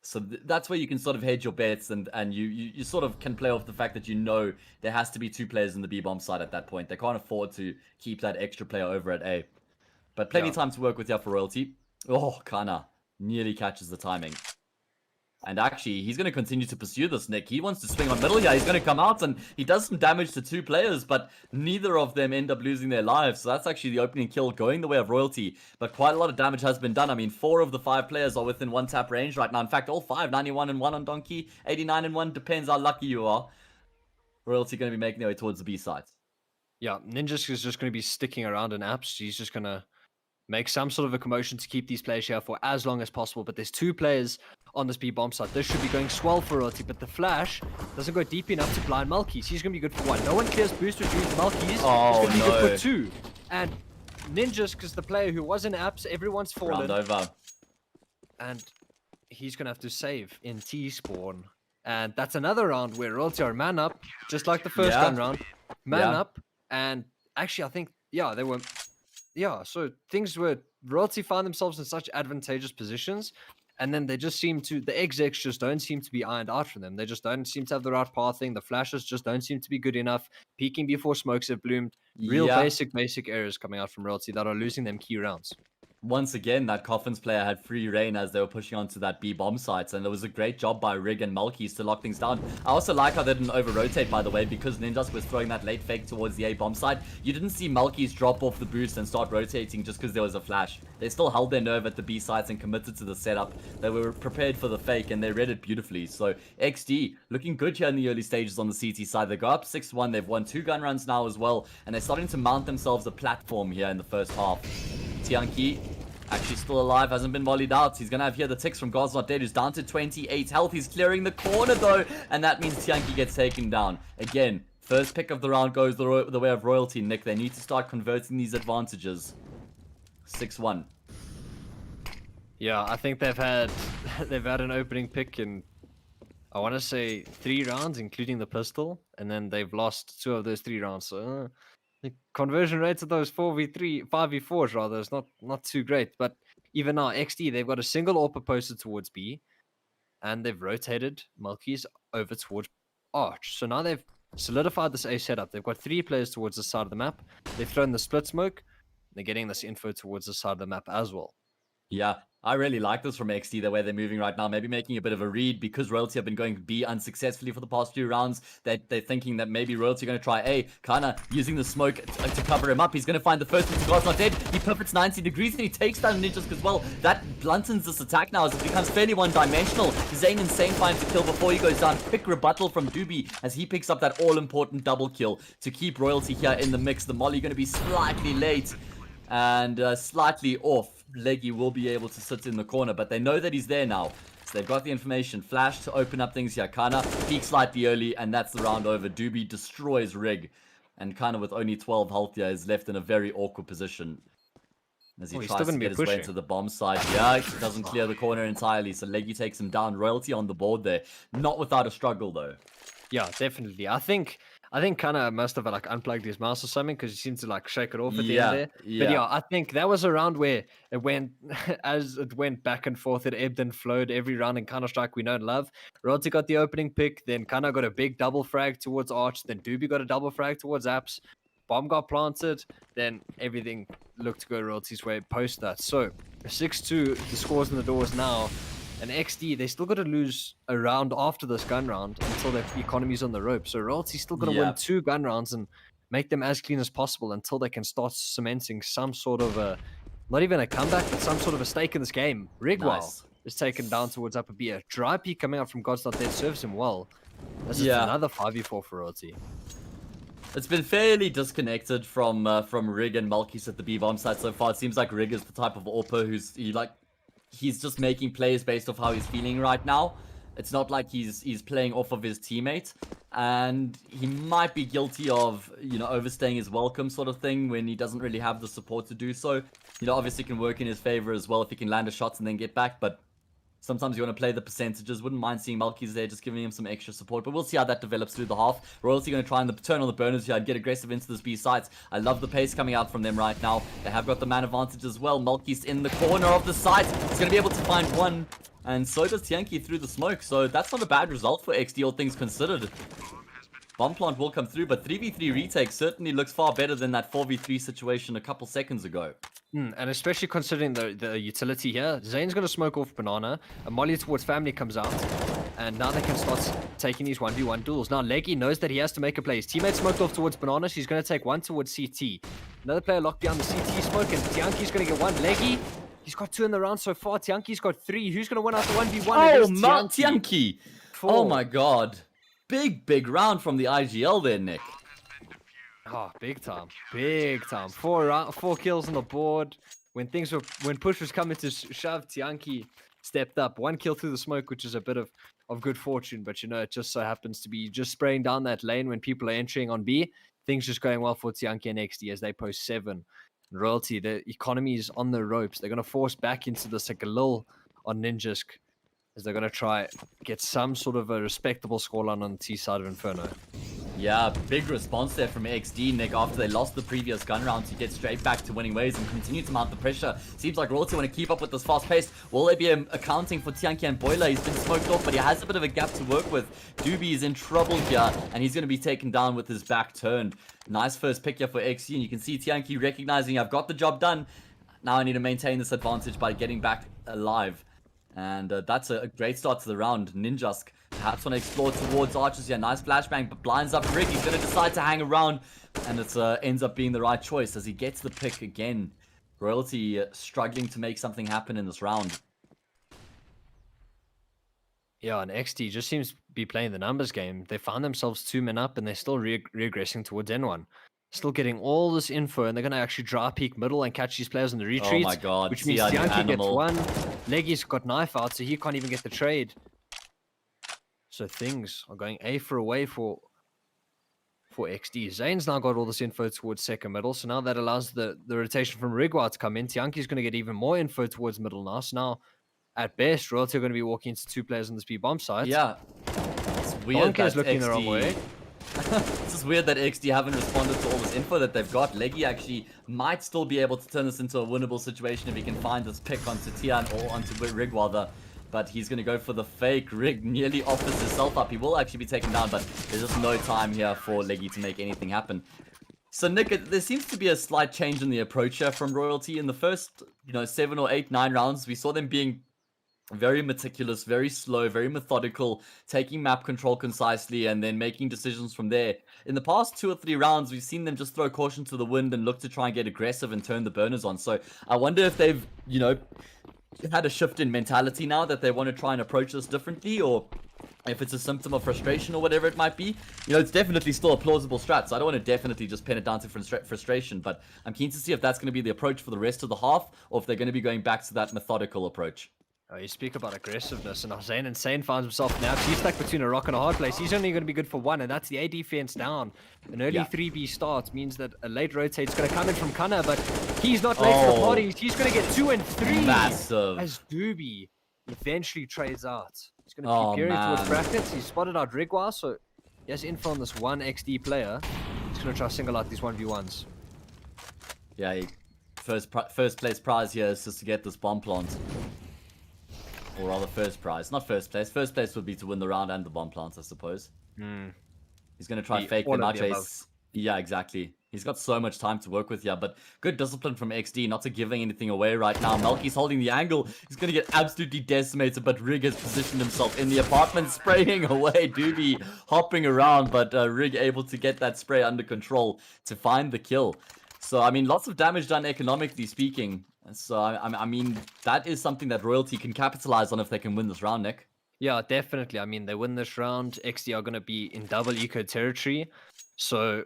So that's where you can sort of hedge your bets, and you sort of can play off the fact that you know there has to be 2 players in the B-bomb side at that point. They can't afford to keep that extra player over at A. But plenty of time to work with here for Royalty. Oh, Kana nearly catches the timing. And actually, he's going to continue to pursue this, Nick. He wants to swing on middle here. He's going to come out, and he does some damage to 2 players, but neither of them end up losing their lives. So that's actually the opening kill going the way of Royalty. But quite a lot of damage has been done. I mean, 4 of the 5 players are within 1 tap range right now. In fact, all 5, 91 and 1 on Donkey, 89 and 1. Depends how lucky you are. Royalty going to be making their way towards the B side. Yeah, Ninjas is just going to be sticking around in apps. He's just going to make some sort of a commotion to keep these players here for as long as possible. But there's 2 players on this B bomb site. This should be going swell for Royalty, but the flash doesn't go deep enough to blind Malkis. He's going to be good for 1. No one clears boost with Malkis. Oh, he's going to be no. good for 2. And Ninjas, because the player who was in apps, everyone's fallen. Round over. And he's going to have to save in T-spawn. And that's another round where Royalty are man up, just like the first gun round. Man up. And actually, I think, yeah, they were... Yeah, so things were... Royalty found themselves in such advantageous positions, and then they just seem to... The execs just don't seem to be ironed out for them. They just don't seem to have the right pathing. The flashes just don't seem to be good enough. Peeking before smokes have bloomed. Real basic errors coming out from Royalty that are losing them key rounds. Once again, that Coffins player had free reign as they were pushing onto that B bomb sites, and it was a great job by Rig and Malkis to lock things down. I also like how they didn't over-rotate, by the way, because Ninjas was throwing that late fake towards the A bomb site. You didn't see Malkis drop off the boost and start rotating just because there was a flash. They still held their nerve at the B sites and committed to the setup. They were prepared for the fake, and they read it beautifully. So Exdee looking good here in the early stages on the CT side. They go up 6-1. They've won 2 gun runs now as well, and they're starting to mount themselves a platform here in the first half. Tianki actually still alive, hasn't been volleyed out. He's going to have here the ticks from God's Not Dead, who's down to 28 health. He's clearing the corner, though, and that means Tianki gets taken down. Again, first pick of the round goes the way of Royalty, Nick. They need to start converting these advantages. 6-1. Yeah, I think they've had an opening pick in, I want to say 3 rounds, including the pistol, and then they've lost 2 of those 3 rounds. So the conversion rates of those 5v4s rather is not too great. But even now, Exdee, they've got a single AWPer posted towards B, and they've rotated Malkis over towards Arch. So now they've solidified this A setup. They've got 3 players towards the side of the map. They've thrown the split smoke. They're getting this info towards the side of the map as well. Yeah, I really like this from Exdee, the way they're moving right now. Maybe making a bit of a read because Royalty have been going B unsuccessfully for the past few rounds. They're thinking that maybe Royalty are going to try A. Kinda using the smoke to cover him up. He's going to find the first one. God's Not Dead. He pivots 90 degrees and he takes down Ninjas as well. That bluntens this attack now as it becomes fairly one-dimensional. Zane Insane finds a kill before he goes down. Quick rebuttal from Doobie as he picks up that all-important double kill to keep Royalty here in the mix. The molly going to be slightly late and slightly off. Leggy will be able to sit in the corner, but they know that he's there now. So they've got the information. Flash to open up things here. Kana peaks slightly early, and that's the round over. Doobie destroys Rig. And Kana with only 12 health here is left in a very awkward position. as he he's tries still to gonna be get his way pushing. into the bomb side. Yeah, he doesn't clear the corner entirely, so Leggy takes him down. Royalty on the board there. Not without a struggle, though. Yeah, definitely. I think kind of must have like unplugged his mouse or something because he seemed to like shake it off at the end Yeah, there. But yeah. yeah, I think that was a round where it went as it went back and forth. It ebbed and flowed every round in Counter Strike we know and love. Royalty got the opening pick, then kind of got a big double frag towards Arch. Then Doobie got a double frag towards Apps. Bomb got planted. Then everything looked to go Royalty's way post that. So 6-2, the scores in the doors now. And Exdee, they still got to lose a round after this gun round until their economy's on the rope. So Royalty's still got to win 2 gun rounds and make them as clean as possible until they can start cementing some sort of a, not even a comeback, but some sort of a stake in this game. Rigwell is taken down towards upper B. A dry peek coming out from God's Not Dead serves him well. This is another 5v4 for Royalty. It's been fairly disconnected from Rig and Malkis at the B bomb side so far. It seems like Rig is the type of AWPer who's he's just making plays based off how he's feeling right now. It's not like he's playing off of his teammate, and he might be guilty of overstaying his welcome sort of thing when he doesn't really have the support to do so. Obviously can work in his favor as well if he can land a shot and then get back, but sometimes you want to play the percentages. Wouldn't mind seeing Malkis there, just giving him some extra support. But we'll see how that develops through the half. Royalty going to try and turn on the burners here and get aggressive into this B sites. I love the pace coming out from them right now. They have got the man advantage as well. Malkis in the corner of the site. He's going to be able to find one. And so does Tianki through the smoke. So that's not a bad result for Exdee, all things considered. Bomb plant will come through, but 3v3 retake certainly looks far better than that 4v3 situation a couple seconds ago. And especially considering the utility here, Zane's going to smoke off Banana, a molly towards Family comes out, and now they can start taking these 1v1 duels. Now Leggy knows that he has to make a play. His teammate smoked off towards Banana, she's going to take one towards CT. Another player locked behind the CT smoke, and Tianki's going to get one. Leggy, he's got 2 in the round so far. Tianki's got 3. Who's going to win out the 1v1? Oh, Tianki! Oh my god. Big round from the EGL there, Nick. Oh, big time. 4 kills on the board. When push was coming to shove, Tianki stepped up. 1 kill through the smoke, which is a bit of good fortune, but it just so happens to be just spraying down that lane when people are entering on B. Things just going well for Tianki and Exdee as they post 7. Royalty, the economy is on the ropes. They're going to force back into this like a little on Ninjisk as they're going to try get some sort of a respectable scoreline on the T side of Inferno. Yeah, big response there from Exdee, Nick, after they lost the previous gun round to get straight back to winning ways and continue to mount the pressure. Seems like Royalty want to keep up with this fast pace. Will they be accounting for Tianki and Boiler? He's been smoked off, but he has a bit of a gap to work with. Doobie is in trouble here, and he's going to be taken down with his back turned. Nice first pick here for Exdee, and you can see Tianki recognizing, I've got the job done. Now I need to maintain this advantage by getting back alive. And that's a great start to the round. Ninjask perhaps want to explore towards Archers here. Nice flashbang, but blinds up Rick. He's going to decide to hang around, and it ends up being the right choice as he gets the pick again. Royalty struggling to make something happen in this round. Yeah, and Exdee just seems to be playing the numbers game. They found themselves 2 men up, and they're still regressing towards N1. Still getting all this info, and they're going to actually dry peek middle and catch these players in the retreat. Oh my god, which means Tianki gets 1. Leggy's got knife out, so he can't even get the trade. So things are going A for away for Exdee. Zane's now got all this info towards second middle, so now that allows the rotation from Rigwa to come in. Tianki's going to get even more info towards middle now. So now, at best, Royalty are going to be walking into 2 players on this B bomb site. Yeah, it's weird that looking Exdee... the wrong way. It's just weird that Exdee haven't responded to all this info that they've got. Leggy actually might still be able to turn this into a winnable situation if he can find this pick onto Tian or onto Rig rather. But he's going to go for the fake. Rig nearly offers himself up. He will actually be taken down, but there's just no time here for Leggy to make anything happen. So Nick, there seems to be a slight change in the approach here from Royalty. In the first, 7 or 8, 9 rounds, we saw them being very meticulous, very slow, very methodical, taking map control concisely and then making decisions from there. In the past 2 or 3 rounds, we've seen them just throw caution to the wind and look to try and get aggressive and turn the burners on. So I wonder if they've, had a shift in mentality now that they want to try and approach this differently, or if it's a symptom of frustration or whatever it might be. It's definitely still a plausible strat, so I don't want to definitely just pin it down to frustration, but I'm keen to see if that's going to be the approach for the rest of the half, or if they're going to be going back to that methodical approach. Oh, you speak about aggressiveness, and Zane Insane finds himself now. He's stuck between a rock and a hard place. He's only going to be good for one, and that's the A defense down. An early Yeah. 3B start means that a late rotate's going to come in from Kana, but he's not late to the party. He's going to get 2 and 3. Massive. As Doobie eventually trades out. He's going to Oh, keep gearing towards man. brackets. He's spotted out Rigwa, so he has info on this one Exdee player. He's going to try to single out these 1v1s. Yeah, first place prize here is just to get this bomb plant. Or rather, first prize. Not first place. First place would be to win the round and the bomb plants, I suppose. He's going to try and fake them out. Yeah, exactly. He's got so much time to work with here, but good discipline from Exdee, not to giving anything away right now. Melky's holding the angle. He's going to get absolutely decimated, but Rig has positioned himself in the apartment, spraying away. Doobie hopping around, but Rig able to get that spray under control to find the kill. So, I mean, lots of damage done economically speaking. So, I mean, that is something that Royalty can capitalize on if they can win this round, Nick. Yeah, definitely. I mean, they win this round. Exdee are going to be in double eco territory. So,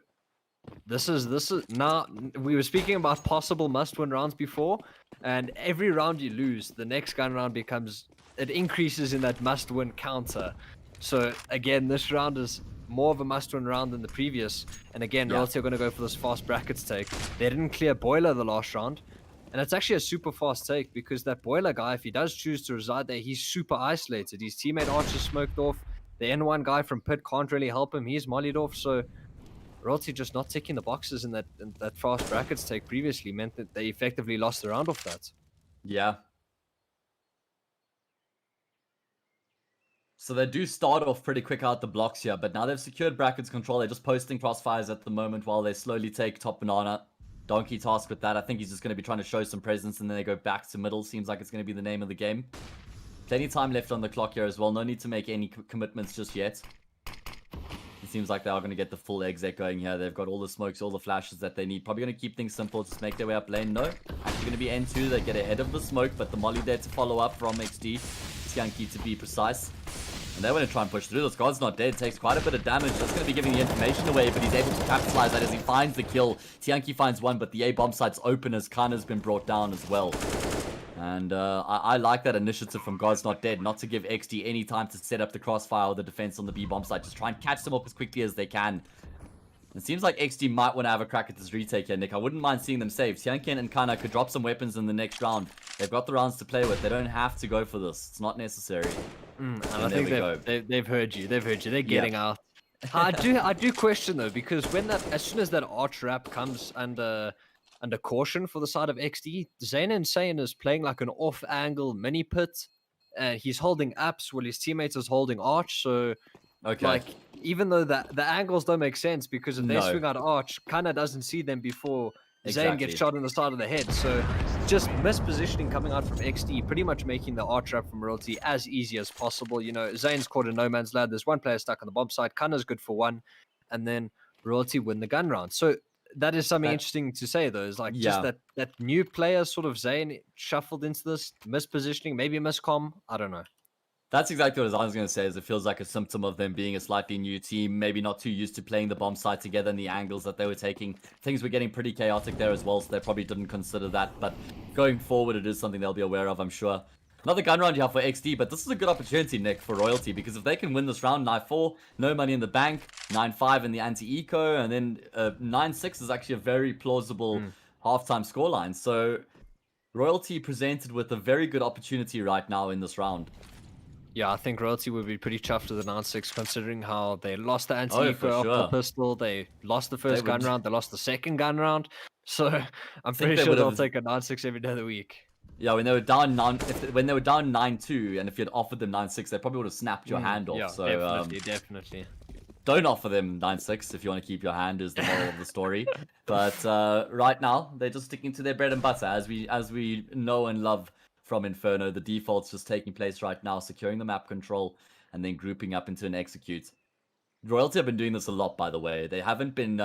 this is now, we were speaking about possible must-win rounds before, and every round you lose, the next gun round it increases in that must-win counter. So, again, this round is more of a must-win round than the previous. And again, Royalty are going to go for this fast brackets take. They didn't clear Boiler the last round. And it's actually a super fast take because that Boiler guy, if he does choose to reside there, he's super isolated. His teammate Archer smoked off. The N1 guy from Pit can't really help him. He's mollied off. So Royalty just not ticking the boxes in that fast brackets take previously meant that they effectively lost the round off that. Yeah. So they do start off pretty quick out the blocks here, but now they've secured brackets control. They're just posting crossfires at the moment while they slowly take top banana. Donkey task with that. I think he's just going to be trying to show some presence, and then they go back to middle. Seems like it's going to be the name of the game. Plenty of time left on the clock here as well. No need to make any commitments just yet. It seems like they are going to get the full exec going here. They've got all the smokes, all the flashes that they need. Probably going to keep things simple, just make their way up lane. No, actually going to be N2. They get ahead of the smoke, but the molly there to follow up from Exdee. Tianki to be precise. And they want to try and push through. This God's not dead. Takes quite a bit of damage. That's going to be giving the information away, but he's able to capitalize that as he finds the kill. Tianki finds one, but the A bomb site's open as Kana's been brought down as well. And I like that initiative from God's Not Dead, not to give Exdee any time to set up the crossfire or the defense on the B bomb site. Just try and catch them up as quickly as they can. It seems like Exdee might want to have a crack at this retake here, Nick. I wouldn't mind seeing them save. Tianki and Kana could drop some weapons in the next round. They've got the rounds to play with. They don't have to go for this. It's not necessary. And I think they've heard you. They've heard you. They're getting out. I do question though, because as soon as that arch wrap comes under caution for the side of Exdee, Zane Insane is playing like an off-angle mini pit. He's holding apps while his teammates is holding arch. So, like, even though the angles don't make sense because if they swing out arch, Kana doesn't see them before Zane gets shot in the side of the head. So, just mispositioning coming out from Exdee, pretty much making the arch wrap from Royalty as easy as possible. You know, Zane's caught in no man's land. There's one player stuck on the bomb side. Kana's good for one, and then Royalty win the gun round. So that is something interesting to say, though. Is like just that new player, sort of Zane, shuffled into this mispositioning, maybe miscom. I don't know. That's exactly what I was going to say, is it feels like a symptom of them being a slightly new team, maybe not too used to playing the bomb site together and the angles that they were taking. Things were getting pretty chaotic there as well, so they probably didn't consider that. But going forward, it is something they'll be aware of, I'm sure. Another gun round here for Exdee, but this is a good opportunity, Nick, for Royalty, because if they can win this round, 9-4, no money in the bank, 9-5 in the anti-eco, and then 9-6 is actually a very plausible halftime scoreline. So Royalty presented with a very good opportunity right now in this round. Yeah, I think Royalty would be pretty chuffed with the 9-6, considering how they lost the anti-eco off the pistol, they lost the first gun round, they lost the second gun round. So I'm pretty sure they'll take a 9-6 every day of the week. Yeah, when they were down 9-2, and if you'd offered them 9-6, they probably would have snapped your hand off. Yeah, so definitely. Don't offer them 9-6 if you want to keep your hand, is the moral of the story. But right now, they're just sticking to their bread and butter, as we know and love from Inferno. The default's just taking place right now, securing the map control, and then grouping up into an execute. Royalty have been doing this a lot, by the way. They haven't been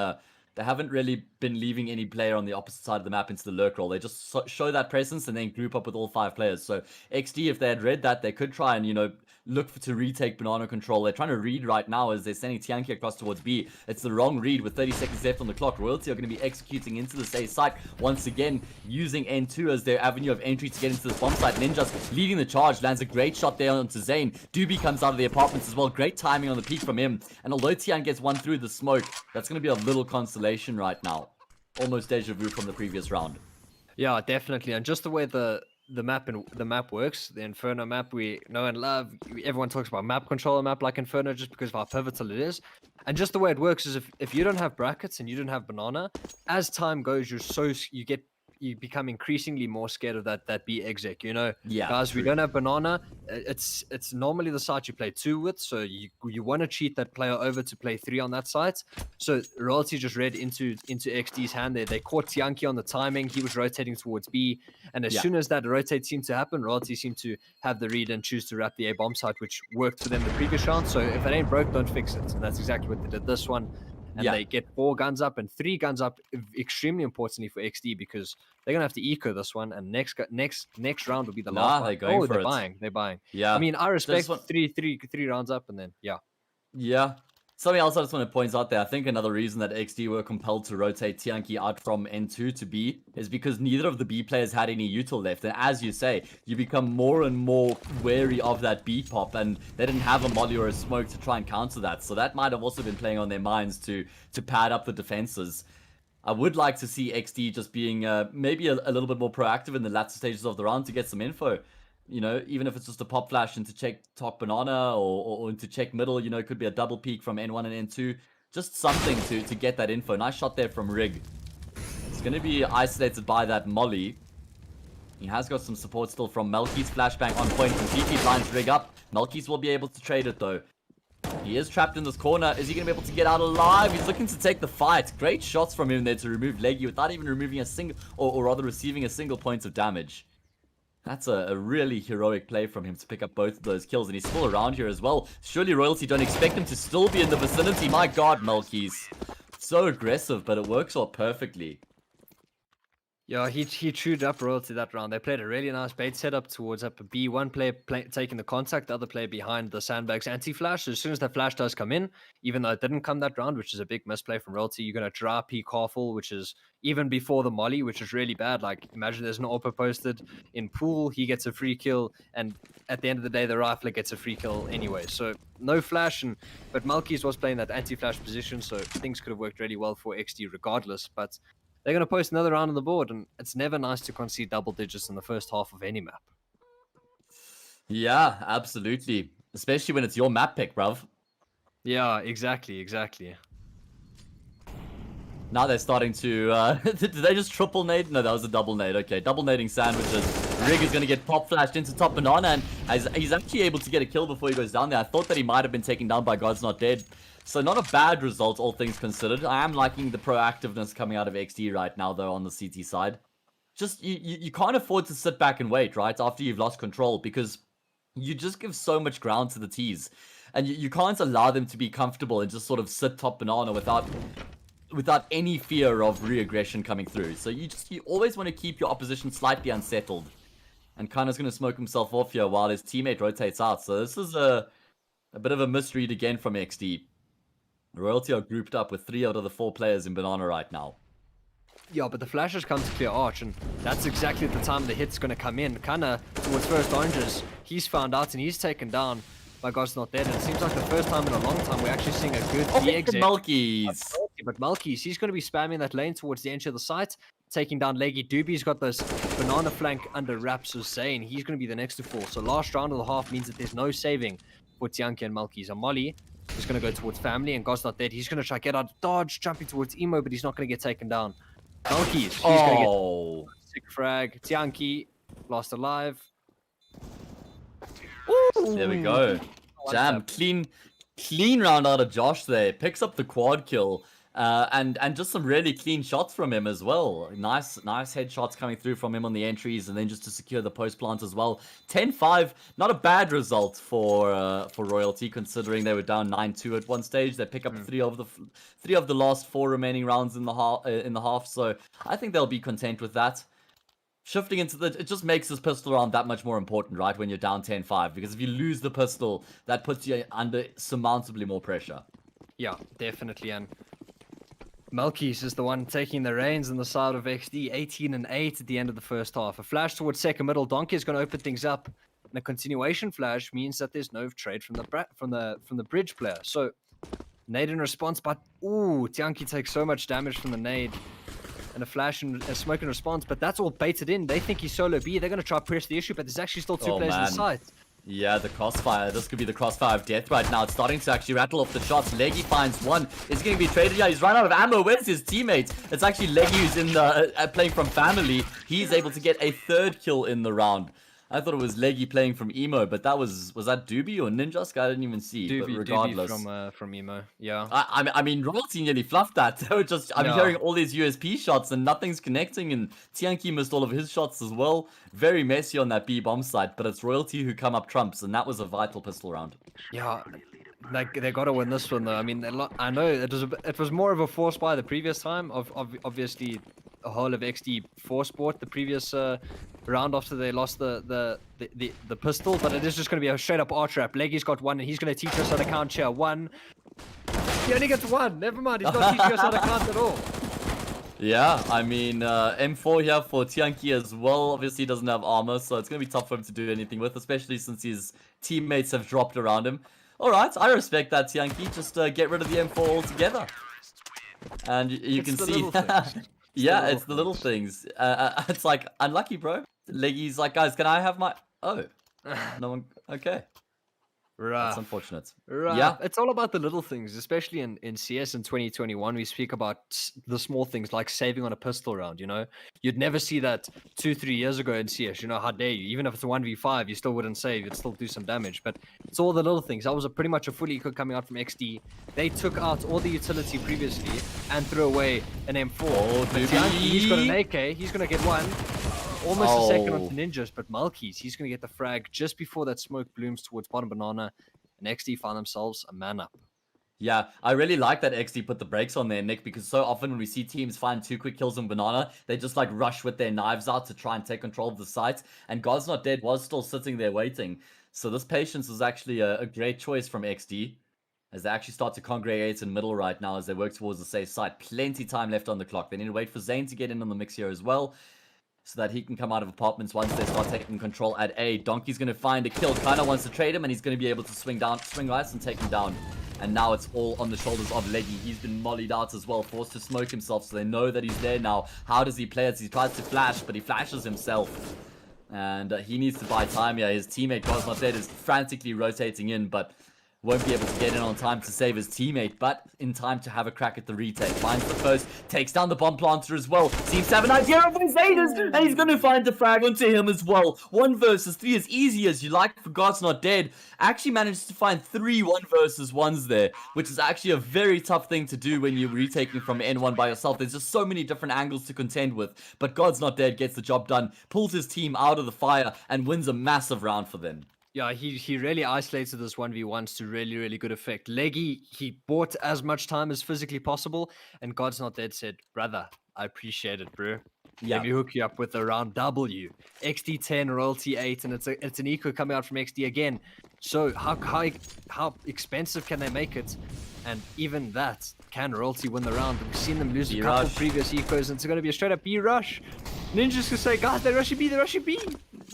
they haven't really been leaving any player on the opposite side of the map into the lurk role. They just show that presence and then group up with all 5 players. So Exdee, if they had read that, they could try and, you know, look to retake banana control. They're trying to read right now as they're sending Tianqi across towards B. It's the wrong read with 30 seconds left on the clock. Royalty are going to be executing into the A site once again, using N2 as their avenue of entry to get into the bomb site. Ninja's leading the charge, lands a great shot there onto Zane. Doobie comes out of the apartments as well. Great timing on the peak from him. And although Tian gets one through the smoke, that's going to be a little consolation right now. Almost deja vu from the previous round. Yeah, definitely. And just the way the map works, the Inferno map we know and love. Everyone talks about map control, a map like Inferno, just because of how pivotal it is. And just the way it works is if you don't have brackets and you don't have banana, as time goes, you become increasingly more scared of that B exec. You know, Yeah, guys, true. we don't have banana. It's normally the site you play 2 with, so you want to cheat that player over to play 3 on that site. So Royalty just read into Exdee's hand there. They caught Tianqi on the timing. He was rotating towards B, and as soon as that rotate seemed to happen, Royalty seemed to have the read and choose to wrap the A bomb site, which worked for them the previous round. So if it ain't broke, don't fix it. And that's exactly what they did this one. And they get 4 guns up and 3 guns up, extremely importantly for Exdee, because they're gonna have to eco this one. And next round will be the last. They're going for they're it. buying. They're buying. Yeah. I mean, I respect three rounds up, and then Yeah. Something else I just want to point out there, I think another reason that Exdee were compelled to rotate Tianqi out from N2 to B is because neither of the B players had any util left. And as you say, you become more and more wary of that B pop, and they didn't have a molly or a smoke to try and counter that. So that might have also been playing on their minds to pad up the defenses. I would like to see Exdee just being maybe a little bit more proactive in the latter stages of the round to get some info. You know, even if it's just a pop flash into check top banana or into check middle, you know, it could be a double peek from N1 and N2. Just something to get that info. Nice shot there from Rig. It's going to be isolated by that molly. He has got some support still from Melky's flashbang on point. Completely blinds Rig up. Melky's will be able to trade it though. He is trapped in this corner. Is he going to be able to get out alive? He's looking to take the fight. Great shots from him there to remove Leggy without even removing a single, or rather receiving a single point of damage. That's a really heroic play from him to pick up both of those kills, and he's still around here as well. Surely Royalty don't expect him to still be in the vicinity. My god, Melky's so aggressive, but it works out perfectly. Yeah, he chewed up Royalty that round. They played a really nice bait setup towards up a B. One player taking the contact, the other player behind the sandbags anti-flash. So as soon as that flash does come in, even though it didn't come that round, which is a big misplay from Royalty, you're going to draw P Carful, which is even before the molly, which is really bad. Like, imagine there's an AWP posted in pool, he gets a free kill, and at the end of the day, the rifler gets a free kill anyway. So no flash, but Malkis was playing that anti-flash position, so things could have worked really well for Exdee regardless, but they're going to post another round on the board, and it's never nice to concede double digits in the first half of any map. Yeah, absolutely. Especially when it's your map pick, bruv. Yeah, exactly. Now they're starting to... did they just triple nade? No, that was a double nade. Okay, double nading sandwiches. Rig is going to get pop flashed into top banana, and he's actually able to get a kill before he goes down there. I thought that he might have been taken down by God's Not Dead. So not a bad result, all things considered. I am liking the proactiveness coming out of Exdee right now, though, on the CT side. Just, you can't afford to sit back and wait, right, after you've lost control, because you just give so much ground to the T's. And you can't allow them to be comfortable and just sort of sit top banana without any fear of re-aggression coming through. So you always want to keep your opposition slightly unsettled. And Kana's going to smoke himself off here while his teammate rotates out. So this is a bit of a misread again from Exdee. Royalty are grouped up with 3 out of the 4 players in banana right now. Yeah, but the flashes come to clear arch, and that's exactly the time the hit's going to come in. Kana, towards first oranges, he's found out and he's taken down by God's Not Dead. And it seems like the first time in a long time we're actually seeing a good exit. Malkis. But Malkis, he's going to be spamming that lane towards the entry of the site, taking down Leggy. Doobie's got this banana flank under wraps of Zane. He's going to be the next to fall. So last round of the half means that there's no saving for Tianqi and Malkis. And Molly is going to go towards family, and God's Not Dead. He's going to try to get out of dodge, jumping towards Emo, but he's not going to get taken down. Malkis, he's going to get sick frag. Tianqi, lost alive. Ooh. There we go. Jam, clean round out of Josh there. Picks up the quad kill. And just some really clean shots from him as well. Nice headshots coming through from him on the entries, and then just to secure the post plant as well. 10-5, not a bad result for Royalty, considering they were down 9-2 at one stage. They pick up three of the last 4 remaining rounds in the half. So I think they'll be content with that. Shifting into it just makes this pistol round that much more important, right? When you're down 10-5, because if you lose the pistol, that puts you under surmountably more pressure. Yeah, definitely. And Malkies is the one taking the reins on the side of Exdee, 18 and 8 at the end of the first half. A flash towards second middle. Donkey is going to open things up, and a continuation flash means that there's no trade from the bridge player. So nade in response, but Tianki takes so much damage from the nade, and a flash and a smoke in response. But that's all baited in. They think he's solo B. They're going to try to press the issue, but there's actually still 2 players in the site. Yeah, the crossfire. This could be the crossfire of death right now. It's starting to actually rattle off the shots. Leggy finds one. Is going to be traded. Yeah, he's run out of ammo. Where's his teammate? It's actually Leggy who's in the playing from family. He's able to get a 3rd kill in the round. I thought it was Leggy playing from Emo, but that was that Doobie or Ninjask? I didn't even see. But regardless, Doobie from Emo. Yeah. I mean, Royalty nearly fluffed that. They were just, I'm hearing all these USP shots and nothing's connecting, and Tianki missed all of his shots as well. Very messy on that B bomb site, but it's Royalty who come up trumps, and that was a vital pistol round. Yeah. Like, they got to win this one though. I mean, I know it was more of a force buy the previous time. Obviously, a whole of Exdee for sport the previous round after they lost the pistol, but it is just going to be a straight up R trap. Leggy's got 1, and he's going to teach us how to count here. 1. He only gets 1. Never mind. He's not teaching us how to count at all. Yeah, I mean, M4 here for Tianki as well. Obviously, he doesn't have armor, so it's going to be tough for him to do anything with, especially since his teammates have dropped around him. Alright, I respect that, Tianki. Just get rid of the M4 altogether. And you can see... yeah, it's the little things. It's like, unlucky, bro. Leggy's like, guys, can I have my... Oh. No one... Okay. Right. That's unfortunate. Right. Yeah. It's all about the little things, especially in CS in 2021. We speak about the small things like saving on a pistol round, you know? You'd never see that 2-3 years ago in CS, you know, how dare you? Even if it's a 1v5, you still wouldn't save, you'd still do some damage. But it's all the little things. That was pretty much a full eco coming out from Exdee. They took out all the utility previously and threw away an M4. Oh, he's got an AK, he's going to get 1. Almost a second onto Ninjas, but Malkies, he's going to get the frag just before that smoke blooms towards bottom banana, and Exdee find themselves a man up. Yeah, I really like that Exdee put the brakes on there, Nick, because so often when we see teams find 2 quick kills on banana, they just like rush with their knives out to try and take control of the site, and God's Not Dead was still sitting there waiting. So this patience is actually a great choice from Exdee, as they actually start to congregate in middle right now as they work towards the safe site. Plenty time left on the clock. They need to wait for Zane to get in on the mix here as well, so that he can come out of apartments once they start taking control at A. Donkey's going to find a kill. Kinda wants to trade him, and he's going to be able to swing ice and take him down. And now it's all on the shoulders of Leggy. He's been mollied out as well, forced to smoke himself, so they know that he's there now. How does he play it? He tries to flash, but he flashes himself. And he needs to buy time here. His teammate, God's Not Dead, is frantically rotating in, but won't be able to get in on time to save his teammate, but in time to have a crack at the retake. Finds the first, takes down the bomb planter as well. Seems to have an idea of his haters, and he's going to find the frag onto him as well. 1 versus 3, as easy as you like for God's Not Dead. Actually manages to find 3 1 versus 1s there, which is actually a very tough thing to do when you're retaking from N1 by yourself. There's just so many different angles to contend with, but God's Not Dead gets the job done, pulls his team out of the fire, and wins a massive round for them. Yeah, he really isolated this 1v1s to really, really good effect. Leggy, he bought as much time as physically possible, and God's Not Dead said, brother, I appreciate it, bro. Yeah. Let me hook you up with a round W. Exdee 10, Royalty 8, and it's an eco coming out from Exdee again. So how expensive can they make it? And even that, can Royalty win the round? We've seen them lose a couple previous ecos, and it's going to be a straight up B rush. Ninja's going to say, guys, they're rushing B.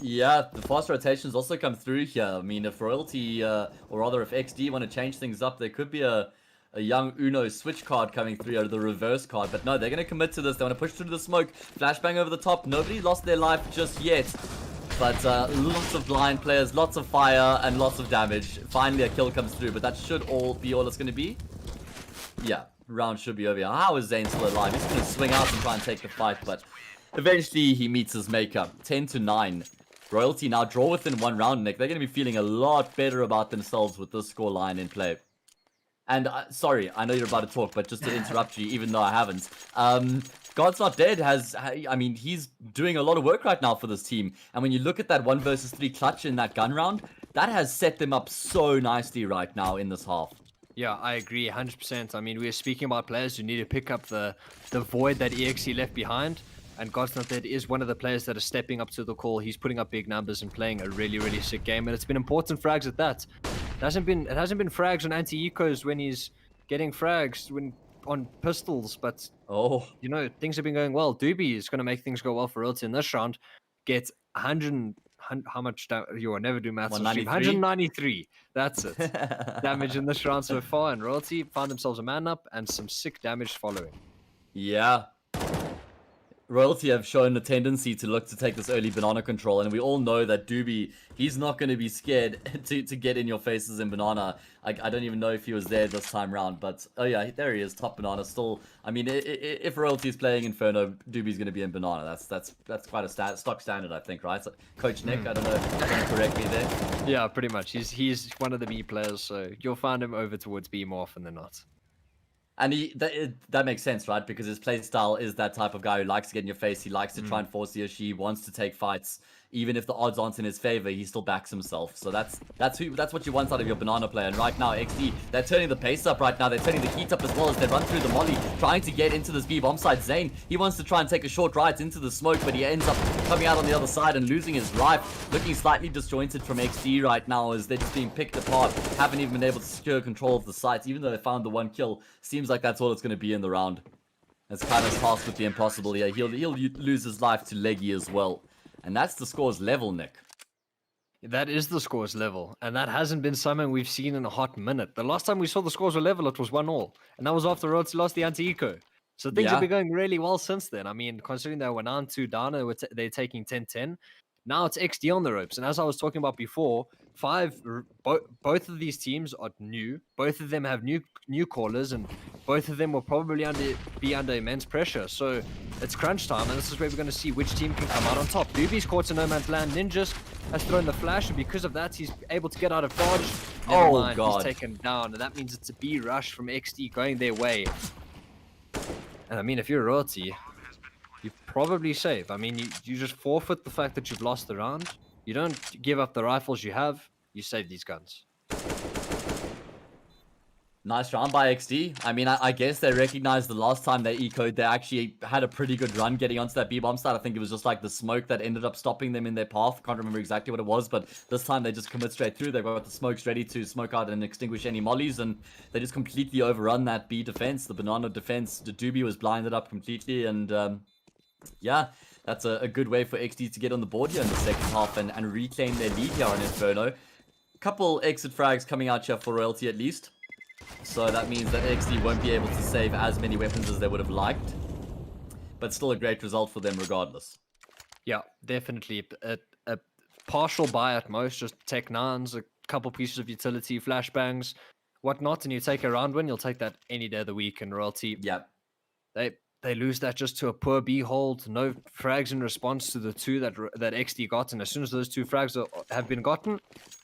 Yeah, the fast rotations also come through here. I mean, if Royalty, or rather if Exdee want to change things up, there could be a young Uno switch card coming through, or the reverse card. But no, they're going to commit to this. They want to push through the smoke. Flashbang over the top. Nobody lost their life just yet. But lots of blind players, lots of fire, and lots of damage. Finally, a kill comes through, but that should be all it's going to be. Yeah, round should be over here. How is Zane still alive? He's going to swing out and try and take the fight, but eventually he meets his maker. 10-9. Royalty now draw within 1 round, Nick. They're going to be feeling a lot better about themselves with this scoreline in play. And sorry, I know you're about to talk, but just to interrupt you, even though I haven't. God's Not Dead I mean, he's doing a lot of work right now for this team. And when you look at that 1 versus 3 clutch in that gun round, that has set them up so nicely right now in this half. Yeah, I agree 100%. I mean, we are speaking about players who need to pick up the void that EXE left behind. And God's Not Dead is one of the players that are stepping up to the call. He's putting up big numbers and playing a really, really sick game. And it's been important frags at that. It hasn't been frags on anti-ecos when he's getting frags on pistols, but you know, things have been going well. Doobie is going to make things go well for Royalty in this round. Gets 100, how much you will never do maths on stream. 193. That's it. Damage in this round so far, and Royalty found themselves a man up and some sick damage following. Yeah. Royalty have shown a tendency to look to take this early banana control, and we all know that Doobie, he's not going to be scared to get in your faces in banana. I don't even know if he was there this time round, but oh yeah, there he is, top banana still. I mean, if Royalty is playing Inferno, Doobie's going to be in banana. That's quite a stock standard, I think, right? So, Coach Nick, I don't know if I'm correctly there. Yeah, pretty much. He's one of the B players, so you'll find him over towards B more often than not. And that makes sense, right? Because his play style is that type of guy who likes to get in your face. He likes to try and force the issue. He wants to take fights. Even if the odds aren't in his favor, he still backs himself. So that's what you want out of your banana player. And right now, Exdee, they're turning the pace up right now. They're turning the heat up as well as they run through the molly, trying to get into this B bomb side. Zane, he wants to try and take a short right into the smoke, but he ends up coming out on the other side and losing his life. Looking slightly disjointed from Exdee right now as they're just being picked apart. Haven't even been able to secure control of the sites, even though they found the 1 kill. Seems like that's all it's going to be in the round. It's kind of tasked with the impossible here. He'll lose his life to Leggy as well. And that's the score's level, Nick. That is the scores level, and that hasn't been something we've seen in a hot minute. The last time we saw the scores were level, it was 1-1, and that was after Royalty lost the anti-eco. So things have been going really well since then. I mean, considering they were 9-2 down, they're taking 10-10. Now it's Exdee on the ropes, and as I was talking about before, both of these teams are new. Both of them have new callers, and both of them will probably be under immense pressure. So it's crunch time, and this is where we're going to see which team can come out on top. Doobie's caught in no man's land. Ninjas has thrown the flash, and because of that, he's able to get out of dodge. Never mind, God. He's taken down, and that means it's a B rush from Exdee going their way. And I mean, if you're Royalty, you're probably safe. I mean, you just forfeit the fact that you've lost the round. You don't give up the rifles you have. You save these guns. Nice round by Exdee. I mean, I guess they recognized the last time they ecoed, they actually had a pretty good run getting onto that B-bomb site. I think it was just like the smoke that ended up stopping them in their path. Can't remember exactly what it was, but this time they just commit straight through. They've got the smokes ready to smoke out and extinguish any mollies, and they just completely overrun that B defense. The banana defense, the Doobie was blinded up completely, and yeah, that's a good way for Exdee to get on the board here in the second half and reclaim their lead here on Inferno. Couple exit frags coming out here for Royalty at least. So that means that Exdee won't be able to save as many weapons as they would have liked. But still a great result for them regardless. Yeah, definitely. A partial buy at most, just tech nines, a couple pieces of utility, flashbangs, whatnot, and you take a round win, you'll take that any day of the week. And Royalty, yeah, they lose that just to a poor B hold. No frags in response to the 2 that Exdee got. And as soon as those 2 frags have been gotten,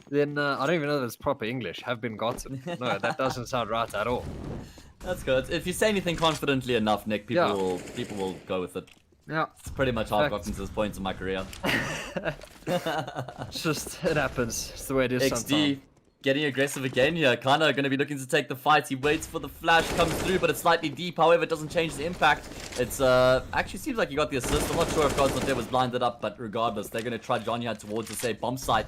then I don't even know if it's proper English. Have been gotten. No, that doesn't sound right at all. That's good. If you say anything confidently enough, Nick, people will go with it. Yeah. It's pretty much how I've gotten to this point in my career. It's just, it happens. It's the way it is sometimes. Exdee getting aggressive again here. Kana going to be looking to take the fight. He waits for the flash, comes through, but it's slightly deep. However, it doesn't change the impact. It's actually seems like he got the assist. I'm not sure if God's Not Dead was blinded up, but regardless, they're going to trudge on here towards the safe bomb site.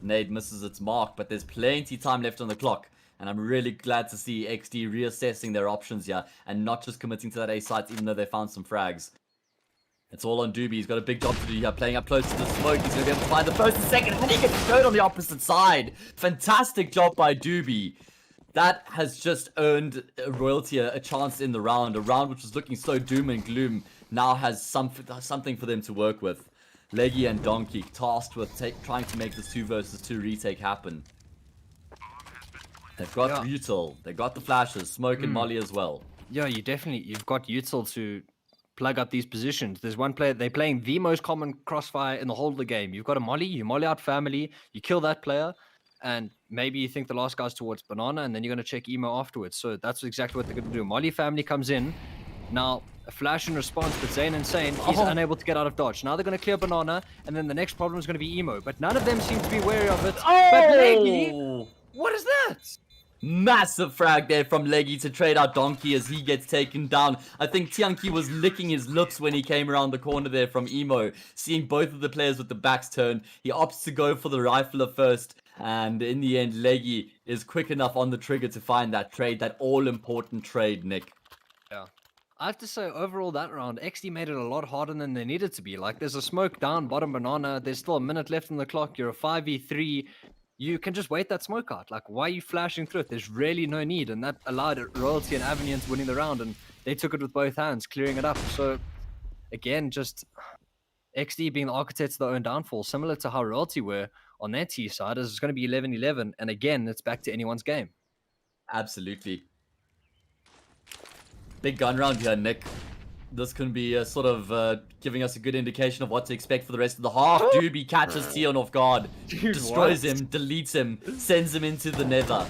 Nade misses its mark, but there's plenty time left on the clock. And I'm really glad to see Exdee reassessing their options here and not just committing to that A site, even though they found some frags. It's all on Doobie. He's got a big job to do here, playing up close to the smoke. He's going to be able to find the first and second, and he gets third on the opposite side. Fantastic job by Doobie. That has just earned Royalty a chance in the round. A round which was looking so doom and gloom now has something for them to work with. Leggy and Donkey tasked with trying to make this 2 versus 2 retake happen. They've got Util. They've got the flashes, Smoke and Molly as well. Yeah, you've got Util to plug up these positions. There's one player, they're playing the most common crossfire in the whole of the game. You've got a Molly, you Molly out family, you kill that player, and maybe you think the last guy's towards banana, and then you're going to check emo afterwards. So that's exactly what they're going to do. Molly family comes in. Now, a flash in response, but Zayn Insane, he's unable to get out of dodge. Now they're going to clear banana, and then the next problem is going to be emo. But none of them seem to be wary of it. But Leggy, what is that? Massive frag there from Leggy to trade out Donkey as he gets taken down. I think Tianki was licking his lips when he came around the corner there from Emo. Seeing both of the players with the backs turned, he opts to go for the rifler first. And in the end, Leggy is quick enough on the trigger to find that trade, that all-important trade, Nick. Yeah. I have to say, overall, that round, Exdee made it a lot harder than they needed to be. Like, there's a smoke down, bottom banana. There's still a minute left on the clock. You're a 5v3. You can just wait that smoke out. Like, why are you flashing through it? There's really no need. And that allowed Royalty and Avenians winning the round. And they took it with both hands, clearing it up. So, again, just Exdee being the architects of their own downfall, similar to how Royalty were on their T side, is it's going to be 11-11. And again, it's back to anyone's game. Absolutely. Big gun round here, Nick. This can be sort of giving us a good indication of what to expect for the rest of the half. Doobie catches Tion off guard, destroys him, deletes him, sends him into the nether.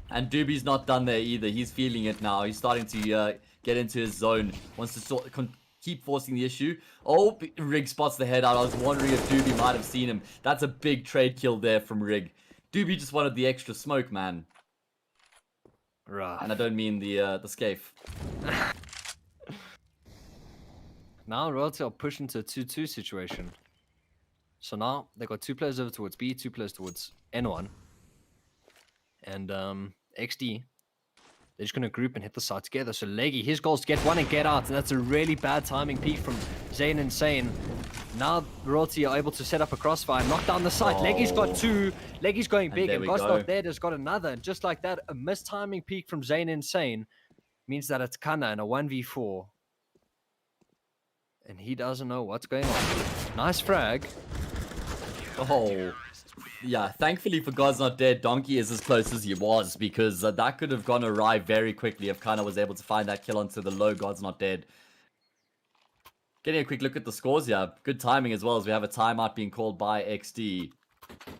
And Doobie's not done there either. He's feeling it now. He's starting to get into his zone. Wants to keep forcing the issue. Oh, Rig spots the head out. I was wondering if Doobie might have seen him. That's a big trade kill there from Rig. Doobie just wanted the extra smoke, man. Right. And I don't mean the scaf. Now Royalty are pushing to a 2-2 situation. So now they got 2 players over towards B, 2 players towards N1. And Exdee, they're just going to group and hit the side together. So Leggy, his goal is to get one and get out. And that's a really bad timing peek from Zayn Insane. Now Royalty are able to set up a crossfire and knock down the site. Leggy's got 2. Leggy's going big, and God's not there. There's got another. And just like that, a missed timing peek from Zayn Insane means that it's Kana in a 1v4. And he doesn't know what's going on. Nice frag. Oh. Yeah, thankfully for God's Not Dead, Donkey is as close as he was, because that could have gone awry very quickly if Kana was able to find that kill onto the low God's Not Dead. Getting a quick look at the scores here. Good timing as well, as we have a timeout being called by Exdee.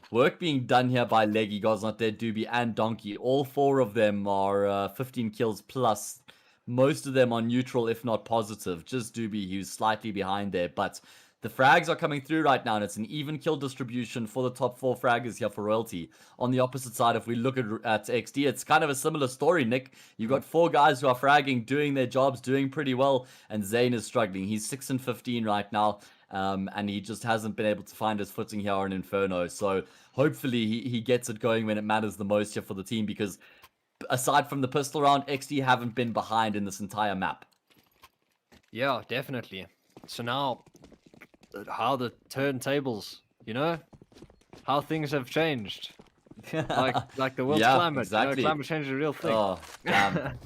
Work being done here by Leggy, God's Not Dead, Doobie, and Donkey. All 4 of them are 15 kills plus. Most of them are neutral, if not positive. Just Doobie, who's slightly behind there. But the frags are coming through right now, and it's an even kill distribution for the top 4 fraggers here for Royalty. On the opposite side, if we look at Exdee, it's kind of a similar story, Nick. You've got 4 guys who are fragging, doing their jobs, doing pretty well, and Zayn is struggling. He's 6 and 15 right now, and he just hasn't been able to find his footing here on Inferno. So hopefully he gets it going when it matters the most here for the team, because aside from the pistol round, Exdee haven't been behind in this entire map. Yeah, definitely. So now, how the turntables, you know? How things have changed. like the world's climate. Exactly. You know, climate change is a real thing. Oh, damn.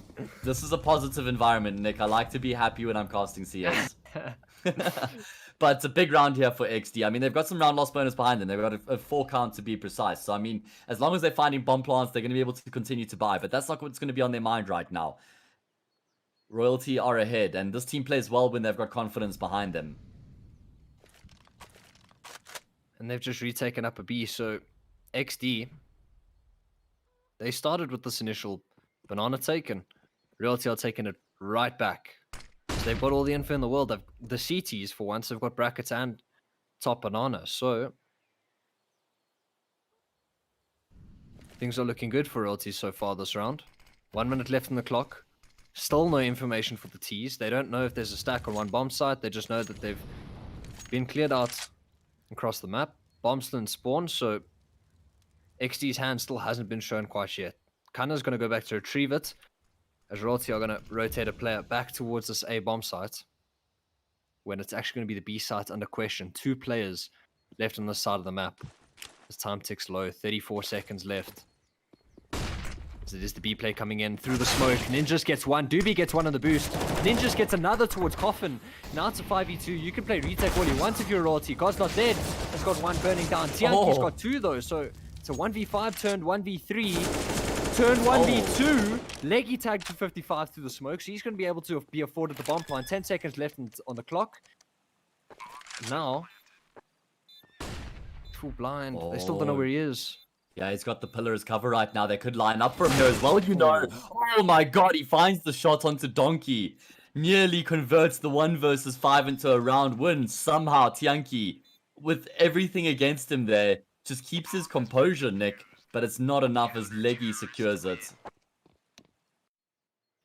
This is a positive environment, Nick. I like to be happy when I'm casting CS. But it's a big round here for Exdee. I mean, they've got some round loss bonus behind them. They've got a 4 count to be precise. So, I mean, as long as they're finding bomb plants, they're going to be able to continue to buy. But that's not what's going to be on their mind right now. Royalty are ahead, and this team plays well when they've got confidence behind them. And they've just retaken up a B. So, Exdee, they started with this initial banana take, and Royalty are taking it right back. They've got all the info in the world. The CTs, for once, have got brackets and top banana. So, things are looking good for Royalty so far this round. 1 minute left on the clock. Still no information for the Ts. They don't know if there's a stack on one bomb site. They just know that they've been cleared out across the map. Bombs still in spawn, so Exdee's hand still hasn't been shown quite yet. Kana's going to go back to retrieve it, as Royalty are going to rotate a player back towards this A bomb site, when it's actually going to be the B site under question. 2 players left on this side of the map. As time ticks low, 34 seconds left. So it is the B play coming in through the smoke. Ninjas gets 1. Doobie gets 1 on the boost. Ninjas gets another towards Coffin. Now it's a 5v2. You can play retake all you want if you're Royalty. God's Not Dead has got 1 burning down. Tianki's got 2 though. So it's a 1v5 turned 1v3. Turn 1v2. Leggy tagged to 55 through the smoke. So he's going to be able to be afforded the bomb plant. 10 seconds left on the clock. Now, full blind. They still don't know where he is. Yeah, he's got the pillars cover right now. They could line up for him here as well, you know. Oh my god, he finds the shot onto Donkey. Nearly converts the 1 versus 5 into a round win. Somehow, Tianki, with everything against him there, just keeps his composure, Nick. But it's not enough as Leggy secures it.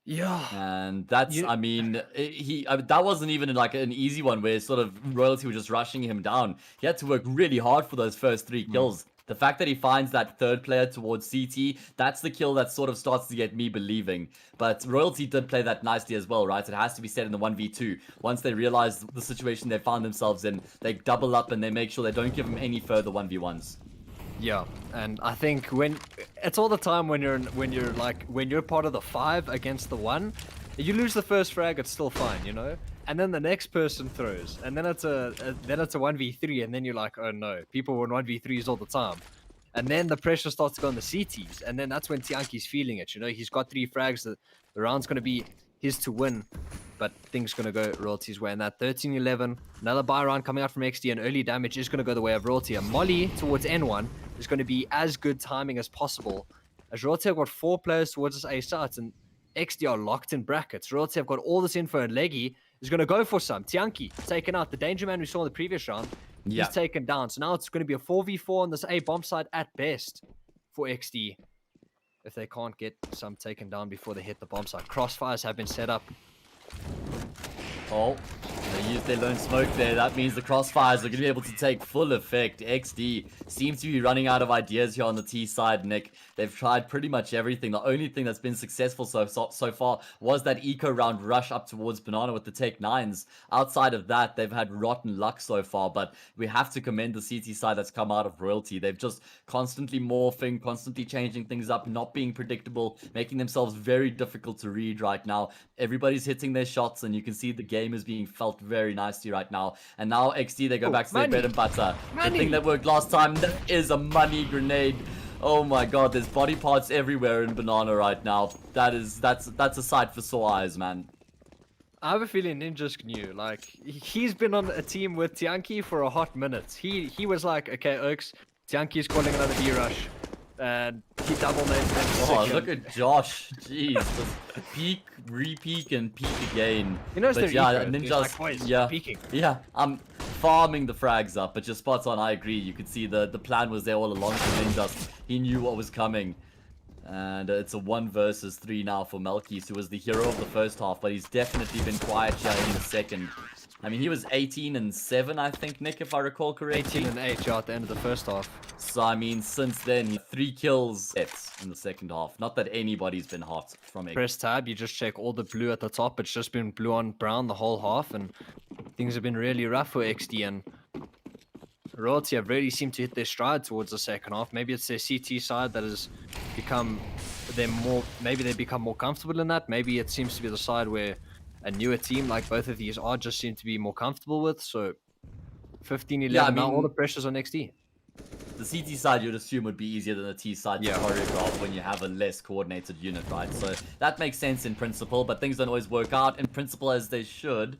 Yeah. And that's, I mean, that wasn't even like an easy one where sort of Royalty was just rushing him down. He had to work really hard for those first 3 kills. The fact that he finds that third player towards CT, that's the kill that sort of starts to get me believing. But Royalty did play that nicely as well, right? It has to be said in the 1v2. Once they realize the situation they found themselves in, they double up and they make sure they don't give him any further 1v1s. Yeah, and I think when it's all the time when you're part of the 5 against the 1, you lose the first frag, it's still fine, you know. And then the next person throws, and then it's a 1v3, and then you're like, oh no, people were in 1v3s all the time. And then the pressure starts to go on the CTs, and then that's when Tianki's feeling it, you know. He's got 3 frags, the round's gonna be his to win, but things gonna go Royalty's way. And that 13-11, another buy round coming out from Exdee, and early damage is gonna go the way of Royalty. A molly towards N1 is going to be as good timing as possible. As Royalty have got 4 players towards this A site, and Exdee are locked in brackets. Royalty have got all this info, and Leggy is going to go for some. Tianki taken out. The danger man we saw in the previous round, he's taken down. So now it's going to be a 4v4 on this A bomb side at best for Exdee, if they can't get some taken down before they hit the bomb site. Crossfires have been set up. Oh, they used their lone smoke there. That means the crossfires are going to be able to take full effect. Exdee seems to be running out of ideas here on the T side, Nick. They've tried pretty much everything. The only thing that's been successful so far was that eco round rush up towards Banana with the Tech 9s. Outside of that, they've had rotten luck so far, but we have to commend the CT side that's come out of Royalty. They've just constantly morphing, constantly changing things up, not being predictable, making themselves very difficult to read right now. Everybody's hitting their shots, and you can see the game is being felt very nicely right now. And now Exdee, they go back to their bread and butter. The thing that worked last time, that is a money grenade. Oh my god, there's body parts everywhere in Banana right now. That's a sight for sore eyes, man. I have a feeling Ninja's new. Like, he's been on a team with Tianki for a hot minute. He was like, okay, Oaks, Tianki's calling another B rush. And he double named him. Oh, look at Josh. Jeez. Just peek, re-peek, and peek again. You know, but yeah, Ninja's like, peeking. Yeah, I'm farming the frags up, but just spots on, I agree. You could see the plan was there all along for Ninjas. He knew what was coming. And it's a 1 versus 3 now for Melkis, who was the hero of the first half, but he's definitely been quiet here in the second. I mean, he was 18-7, I think, Nick, if I recall correctly. 18-8 at the end of the first half. So, I mean, since then, 3 kills in the second half. Not that anybody's been hot from it. Press tab, you just check all the blue at the top. It's just been blue on brown the whole half, and things have been really rough for Exdee, and Royalty have really seemed to hit their stride towards the second half. Maybe it's their CT side that has become maybe they become more comfortable in that. Maybe it seems to be the side where a newer team like both of these are just seem to be more comfortable with. So 15-11, yeah, I mean, now all the pressure's on Exdee. The CT side you'd assume would be easier than the T side to choreograph when you have a less coordinated unit, right? So that makes sense in principle, but things don't always work out in principle as they should.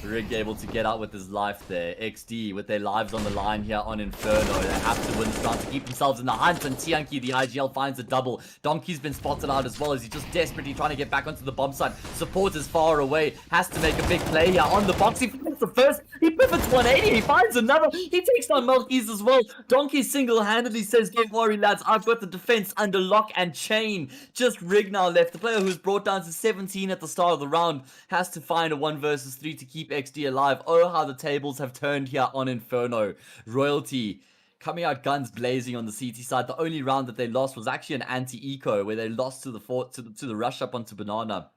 Rig able to get out with his life there. Exdee with their lives on the line here on Inferno. They have to win this round to keep themselves in the hunt. And Tianki, the IGL, finds a double. Donkey's been spotted out as well as he's just desperately trying to get back onto the bomb site. Support is far away. Has to make a big play here on the box. He finds the first. He pivots 180. He finds another. He takes down Melkis as well. Donkey single-handedly says, don't worry, lads. I've got the defense under lock and chain. Just Rig now left. The player who's brought down to 17 at the start of the round has to find a 1 versus 3 to keep Exdee alive. Oh, how the tables have turned here on Inferno. Royalty coming out guns blazing on the CT side. The only round that they lost was actually an anti-eco where they lost to the rush up onto Banana.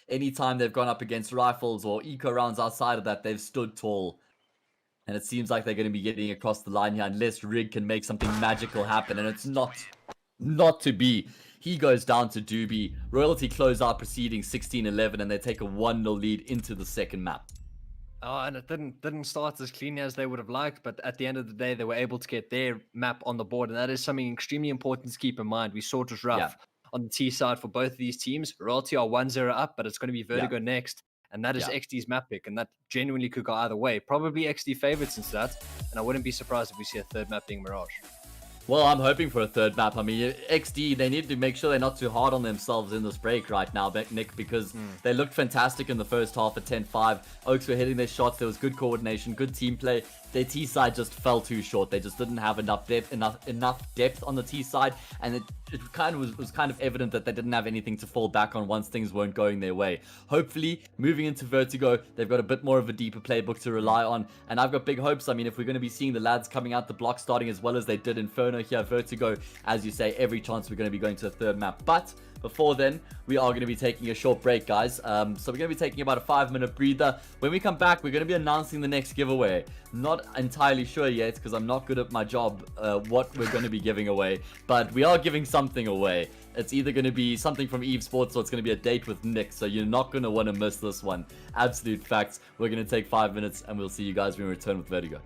Anytime they've gone up against rifles or eco rounds outside of that, they've stood tall. And it seems like they're going to be getting across the line here unless Rig can make something magical happen. And it's not to be. He goes down to Doobie. Royalty close out proceeding 16-11 and they take a 1-0 lead into the second map. Oh, and it didn't start as clean as they would have liked, but at the end of the day, they were able to get their map on the board, and that is something extremely important to keep in mind. We saw it was rough on the T side for both of these teams. Royalty are 1-0 up, but it's going to be Vertigo next, and that is Exdee's map pick, and that genuinely could go either way. Probably Exdee favorites since that, and I wouldn't be surprised if we see a third map being Mirage. Well, I'm hoping for a third map. I mean, Exdee, they need to make sure they're not too hard on themselves in this break right now, Nick, because they looked fantastic in the first half at 10-5. Oaks were hitting their shots. There was good coordination, good team play. Their T side just fell too short. They just didn't have enough depth on the T side, and it kind of was kind of evident that they didn't have anything to fall back on once things weren't going their way. Hopefully, moving into Vertigo, they've got a bit more of a deeper playbook to rely on, and I've got big hopes. I mean, if we're going to be seeing the lads coming out the block starting as well as they did Inferno here, Vertigo, as you say, every chance we're going to be going to a third map. But before then, we are going to be taking a short break, guys. So we're going to be taking about a 5-minute breather. When we come back, we're going to be announcing the next giveaway. Not entirely sure yet, because I'm not good at my job, what we're going to be giving away. But we are giving something away. It's either going to be something from Evesports or it's going to be a date with Niix. So you're not going to want to miss this one. Absolute facts. We're going to take 5 minutes, and we'll see you guys when we return with Vertigo.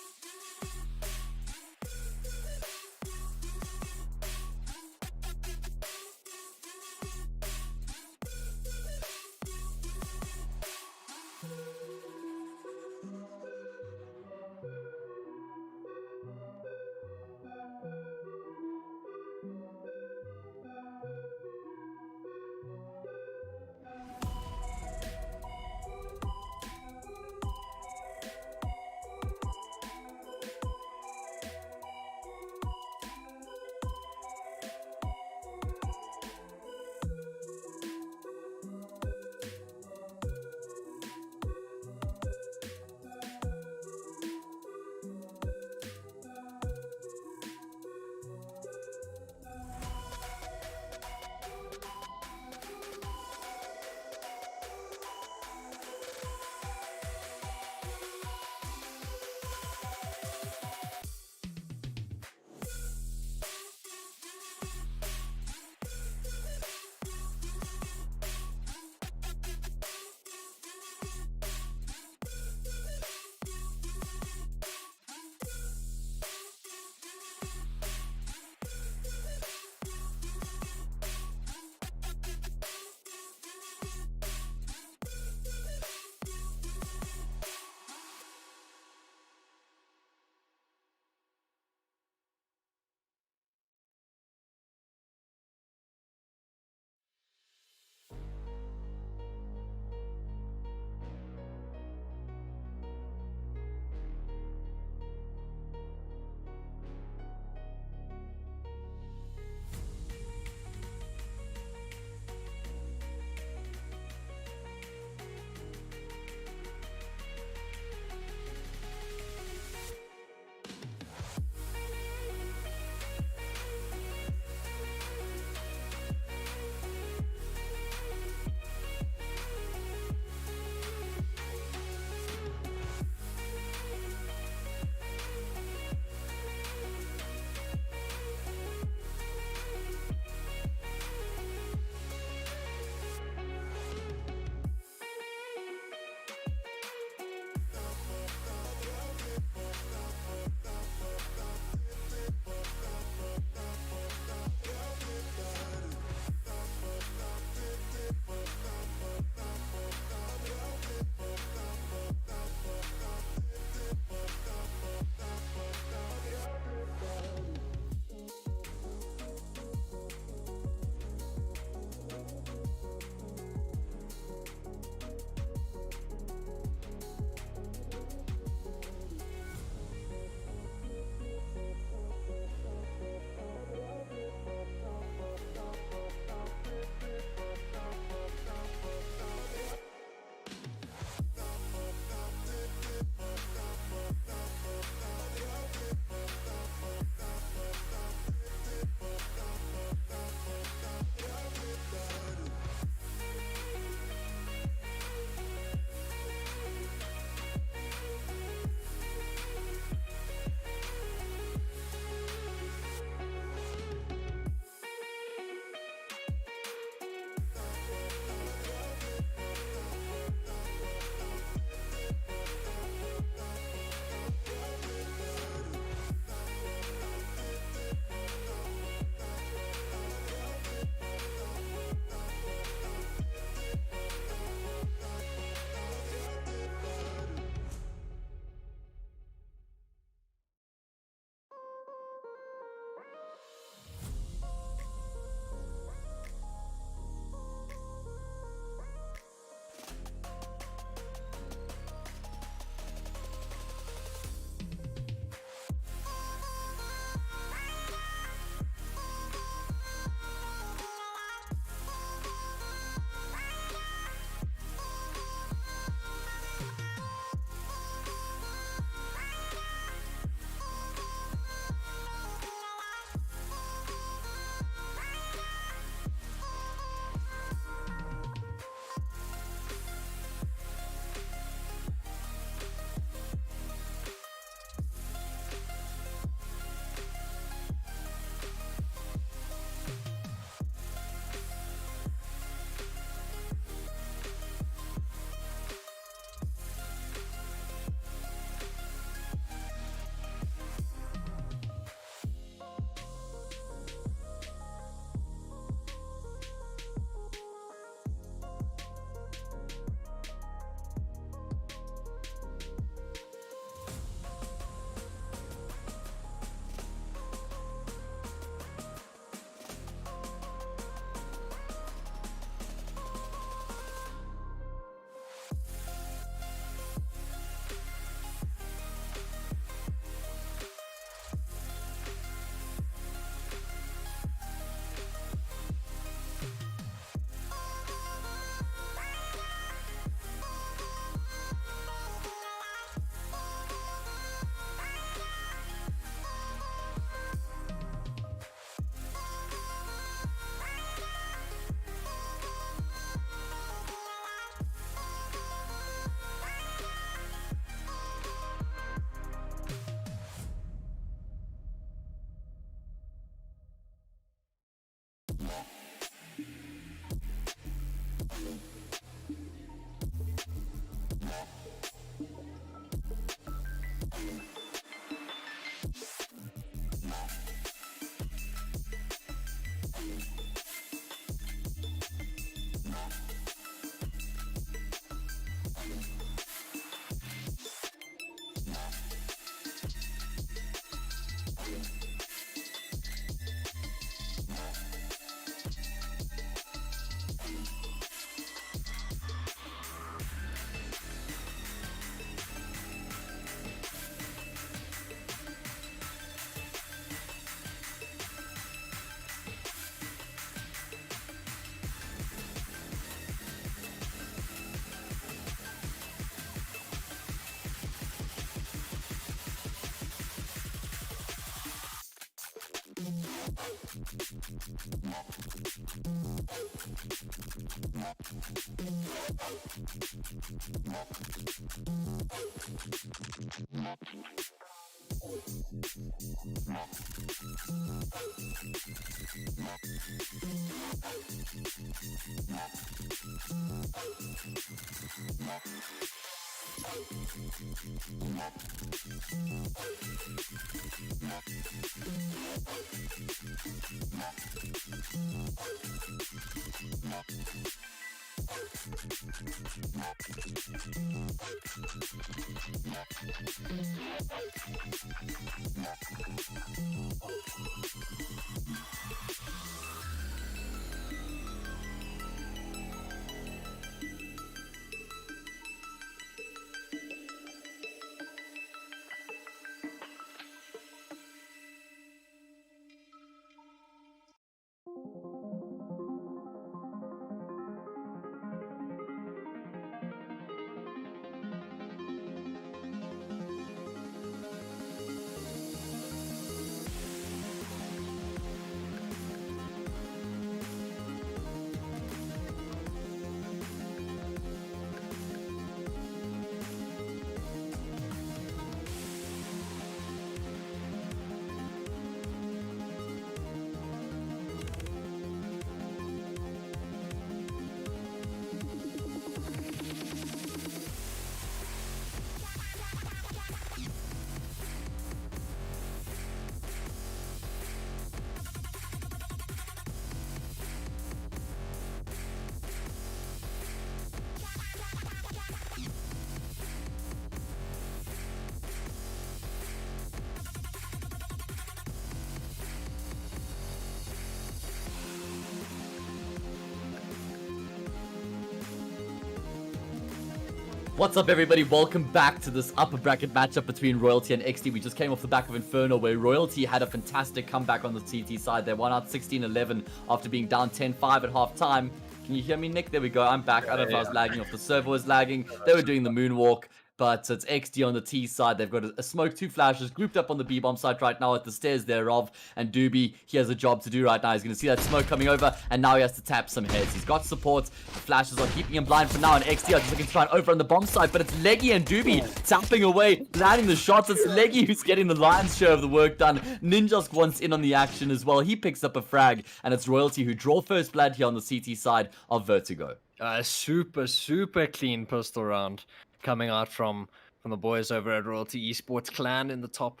What's up, everybody? Welcome back to this upper bracket matchup between Royalty and Exdee. We just came off the back of Inferno, where Royalty had a fantastic comeback on the CT side. They won out 16-11 after being down 10-5 at half time. Can you hear me, Nick? There we go. I'm back. I don't know if I was lagging, off the server was lagging. They were doing the moonwalk. But it's Exdee on the T side. They've got a smoke, 2 flashes, grouped up on the B bomb side right now at the stairs thereof. And Doobie, he has a job to do right now. He's going to see that smoke coming over, and now he has to tap some heads. He's got support. The flashes are keeping him blind for now, and Exdee are just looking to try and over on the bomb side. But it's Leggy and Doobie tapping away, landing the shots. It's Leggy who's getting the lion's share of the work done. Ninja Squant's in on the action as well. He picks up a frag, and it's Royalty who draw first blood here on the CT side of Vertigo. Super clean pistol round coming out from the boys over at Royalty Esports clan in the top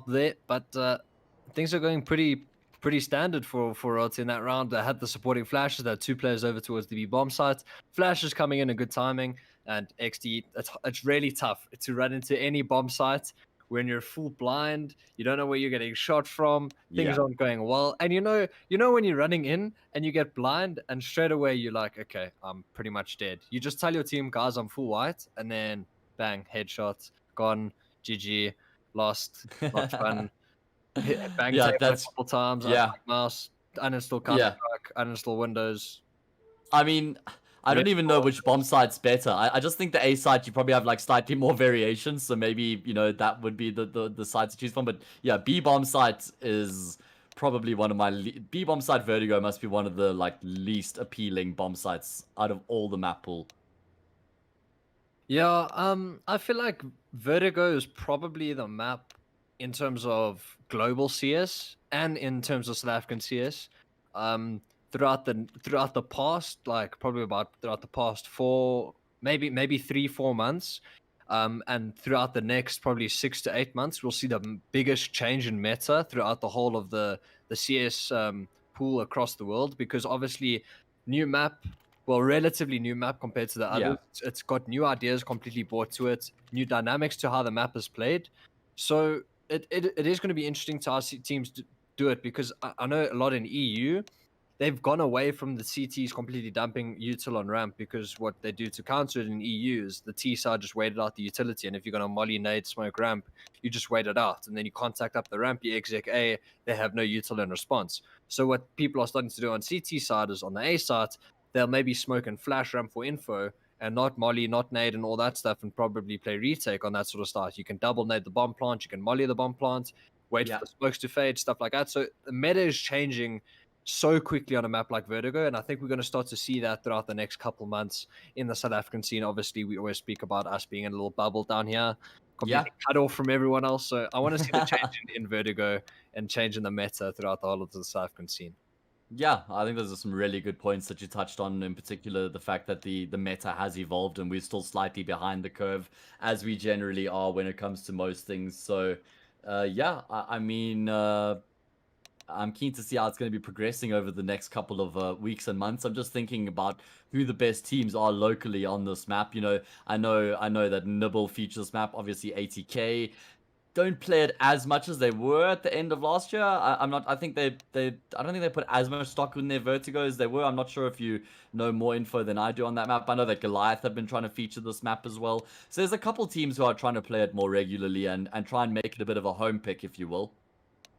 there. But things are going pretty standard for Royalty in that round. They had the supporting flashes. They had 2 players over towards the B bomb site. Flashes coming in good timing, and Exdee, it's really tough to run into any bomb site when you're full blind. You don't know where you're getting shot from. Things aren't going well, and you know when you're running in and you get blind, and straight away you're like, okay, I'm pretty much dead. You just tell your team, guys, I'm full white, and then bang, headshot, gone, GG, lost, not fun. Bang, Yeah, that's a couple times. Yeah, mouse, uninstall Counter-Strike, uninstall Windows. I mean, I don't even know which bomb site's better. I just think the A site, you probably have like slightly more variations, so maybe, you know, that would be the site to choose from. But yeah, B bomb site is probably one of my B bomb site. Vertigo must be one of the like least appealing bomb sites out of all the map pool. Yeah, I feel like Vertigo is probably the map in terms of global CS and in terms of South African CS. Throughout the past, like probably about throughout the past 4, maybe 3-4 months, and throughout the next probably 6 to 8 months, we'll see the biggest change in meta throughout the whole of the CS pool across the world, because obviously new map. Well, relatively new map compared to the others. It's got new ideas completely brought to it, new dynamics to how the map is played. So it is going to be interesting to see teams do it, because I know a lot in EU, they've gone away from the CTs completely dumping util on ramp, because what they do to counter it in EU is the T side just waited out the utility, and if you're going to molly, nade, smoke ramp, you just wait it out, and then you contact up the ramp, you exec A, they have no util in response. So what people are starting to do on CT side is on the A side, they'll maybe smoke and flash ramp for info, and not molly, not nade, and all that stuff, and probably play retake on that sort of start. You can double nade the bomb plant, you can molly the bomb plant, wait Yeah. for the smokes to fade, stuff like that. So the meta is changing so quickly on a map like Vertigo, and I think we're going to start to see that throughout the next couple months in the South African scene. Obviously, we always speak about us being in a little bubble down here, Yeah. completely cut off from everyone else. So I want to see the change in Vertigo and change in the meta throughout the whole of the South African scene. Yeah, I think those are some really good points that you touched on, in particular the fact that the meta has evolved and we're still slightly behind the curve, as we generally are when it comes to most things. So, yeah, I mean, I'm keen to see how it's going to be progressing over the next couple of weeks and months. I'm just thinking about who the best teams are locally on this map. You know, I know that Nibble features this map, obviously ATK don't play it as much as they were at the end of last year. I'm not. I think I don't think they put as much stock in their Vertigo as they were. I'm not sure if you know more info than I do on that map. I know that Goliath have been trying to feature this map as well. So there's a couple teams who are trying to play it more regularly and try and make it a bit of a home pick, if you will.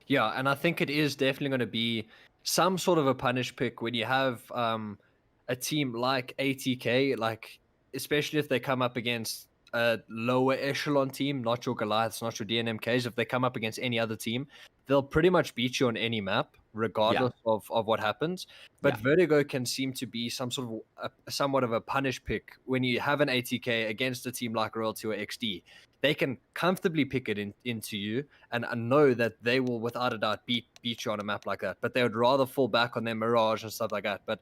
Yeah, and I think it is definitely going to be some sort of a punish pick when you have a team like ATK, like especially if they come up against a lower echelon team, not your Goliaths, not your DNMKs. If they come up against any other team, they'll pretty much beat you on any map, Yeah, regardless of what happens. But yeah, Vertigo can seem to be some sort of somewhat of a punish pick when you have an ATK against a team like Royalty or XD. They can comfortably pick it into you and know that they will, without a doubt, beat you on a map like that. But they would rather fall back on their Mirage and stuff like that. But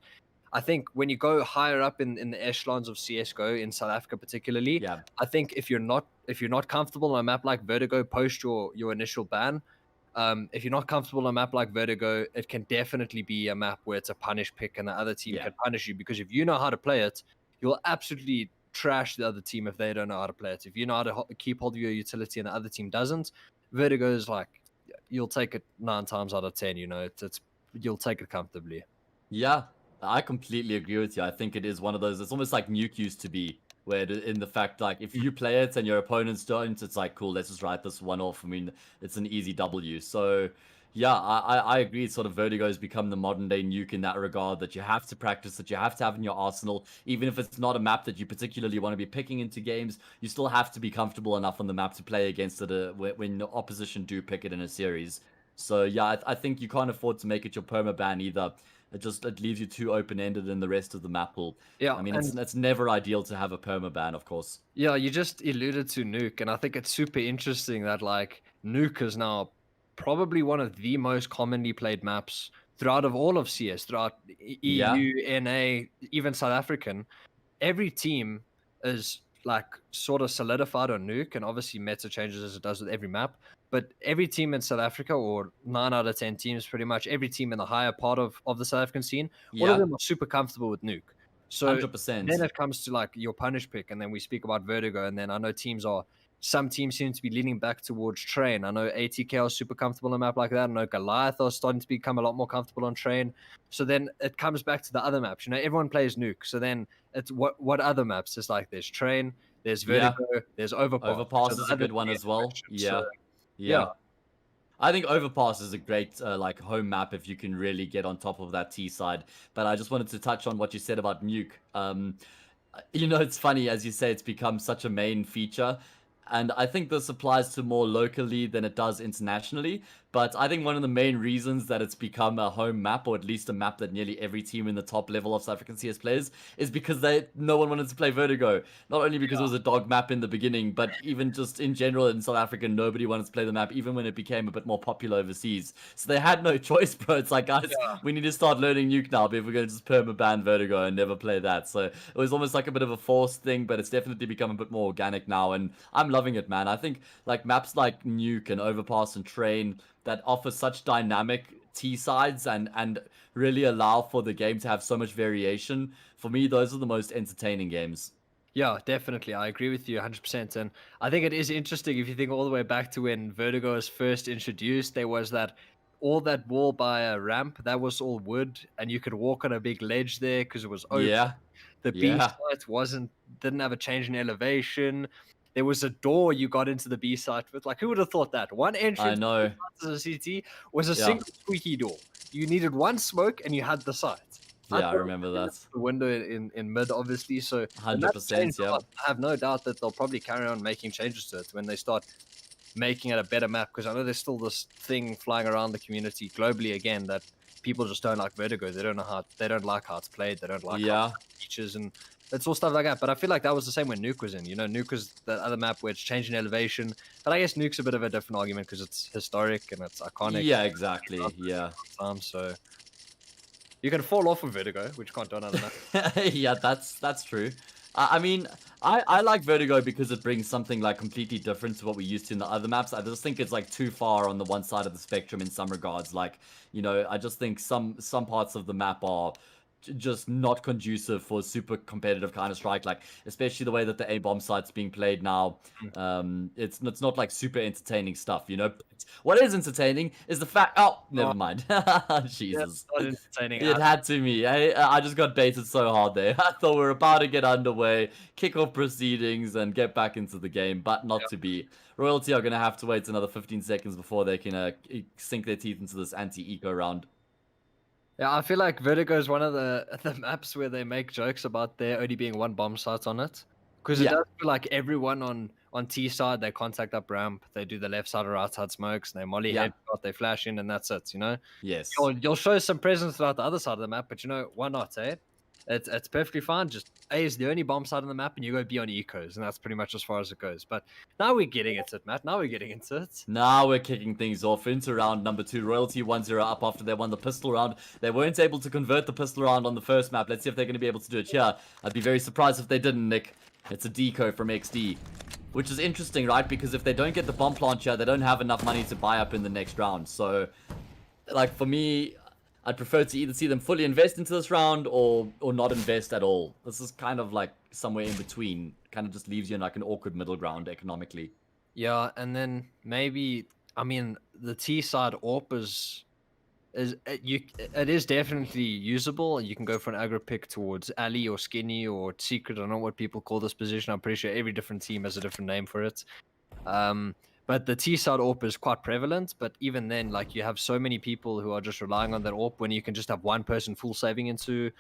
I think when you go higher up in the echelons of CSGO in South Africa, particularly, yeah. I think if you're not comfortable on a map like Vertigo, post your initial ban. If you're not comfortable on a map like Vertigo, it can definitely be a map where it's a punish pick and the other team Yeah. can punish you, because if you know how to play it, you'll absolutely trash the other team if they don't know how to play it. If you know how to keep hold of your utility and the other team doesn't, Vertigo is like, you'll take it 9 times out of 10. It's you'll take it comfortably. Yeah, I completely agree with you. I think it is one of those. It's almost like Nuke used to be, where in the fact like if you play it and your opponents don't, it's like cool. Let's just write this one off. I mean, it's an easy W. So yeah, I agree. It's sort of Vertigo has become the modern day Nuke in that regard. That you have to practice, that you have to have in your arsenal, even if it's not a map that you particularly want to be picking into games. You still have to be comfortable enough on the map to play against it when the opposition do pick it in a series. So yeah, I think you can't afford to make it your perma ban either. It leaves you too open ended in the rest of the map pool. Yeah, I mean, and it's never ideal to have a perma ban, of course. yeah, you just alluded to Nuke, and I think it's super interesting that like Nuke is now probably one of the most commonly played maps throughout of all of CS, throughout Yeah, EU, NA, even South African. Every team is like sort of solidified on Nuke, and obviously meta changes as it does with every map. But every team in South Africa, or 9 out of 10 teams, pretty much every team in the higher part of the South African scene, all of yeah, them are super comfortable with Nuke. So then 100%. it comes to like your punish pick, and then we speak about Vertigo, and then I know some teams seem to be leaning back towards Train. I know ATK are super comfortable on a map like that. I know Goliath are starting to become a lot more comfortable on Train. So then it comes back to the other maps. Everyone plays Nuke. So then it's what other maps? It's like there's Train, there's Yeah, Vertigo, there's Overpass, which are Overpass the is a other good one three as well. factions. So Yeah, yeah, yeah. I think Overpass is a great like home map if you can really get on top of that T side. But I just wanted to touch on what you said about Nuke. It's funny, as you say, it's become such a main feature. And I think this applies to more locally than it does internationally. But I think one of the main reasons that it's become a home map, or at least a map that nearly every team in the top level of South African CS plays, is because no one wanted to play Vertigo. Not only because it was a dog map in the beginning, but even just in general in South Africa, nobody wanted to play the map, even when it became a bit more popular overseas. So they had no choice, bro. It's like, guys, yeah. we need to start learning Nuke now, but if we're going to just perma-ban Vertigo and never play that. So it was almost like a bit of a forced thing, but it's definitely become a bit more organic now, and I'm loving it, man. I think like maps like Nuke and Overpass and Train that offer such dynamic T sides and really allow for the game to have so much variation. For me, those are the most entertaining games. Yeah, definitely. I agree with you 100%. And I think it is interesting if you think all the way back to when Vertigo was first introduced, there was that all that wall by a ramp, that was all wood, and you could walk on a big ledge there because it was open. Yeah, The B yeah, site didn't have a change in elevation. There was a door you got into the B site with. Like, who would have thought that? One I entrance know. as a CT was a Yeah, single squeaky door. You needed one smoke and you had the site. I yeah, I thought remember that. the window in mid, obviously. So when that's 100%, changed a yeah. lot, I have no doubt that they'll probably carry on making changes to it when they start making it a better map, because I know there's still this thing flying around the community globally again that people just don't like Vertigo. They don't know how they don't like how it's played. They don't like how Yeah. features and it's all stuff like that. But I feel like that was the same when Nuke was in. You know, Nuke was the other map where it's changing elevation. But I guess Nuke's a bit of a different argument because it's historic and it's iconic. Yeah, exactly. Yeah. So you can fall off of Vertigo, which you can't do on other maps. Yeah, that's true. I mean, I like Vertigo because it brings something like completely different to what we used to in the other maps. I just think it's like too far on the one side of the spectrum in some regards. Like, you know, I just think some parts of the map are just not conducive for super competitive Counter-Strike, like especially the way that the A bomb site's being played now. It's not like super entertaining stuff, you know. What is entertaining is the fact. Oh, never mind. Jesus, Not entertaining. it had to me. I just got baited so hard there. I thought we were about to get underway, kick off proceedings, and get back into the game, but not to be. Royalty are gonna have to wait another 15 seconds before they can sink their teeth into this anti-eco round. Yeah, I feel like Vertigo is one of the maps where they make jokes about there only being one bomb site on it. Because it does feel like everyone on T side, they contact up ramp, they do the left side or right side smokes, they molly headshot, they flash in, and that's it, you know? Yes. You'll show some presence throughout the other side of the map, but you know, why not, eh? It's perfectly fine. Just A is the only bomb side on the map, and you go B on ecos, and that's pretty much as far as it goes. But now we're getting into it, Matt. Now we're getting into it. Now we're kicking things off into round number 2. Royalty 1-0 up after they won the pistol round. They weren't able to convert the pistol round on the first map. Let's see if they're going to be able to do it here. I'd be very surprised if they didn't, Nick. It's a deco from Exdee. Which is interesting, right? Because if they don't get the bomb plant here, they don't have enough money to buy up in the next round. So, like, for me, I'd prefer to either see them fully invest into this round or not invest at all. This is kind of like somewhere in between. Kind of just leaves you in like an awkward middle ground economically. Yeah, and then maybe I mean the T side AWP it is definitely usable. You can go for an aggro pick towards alley or skinny or secret. I don't know what people call this position. I'm pretty sure every different team has a different name for it. But the T side AWP is quite prevalent. But even then, like you have so many people who are just relying on that AWP when you can just have one person full saving into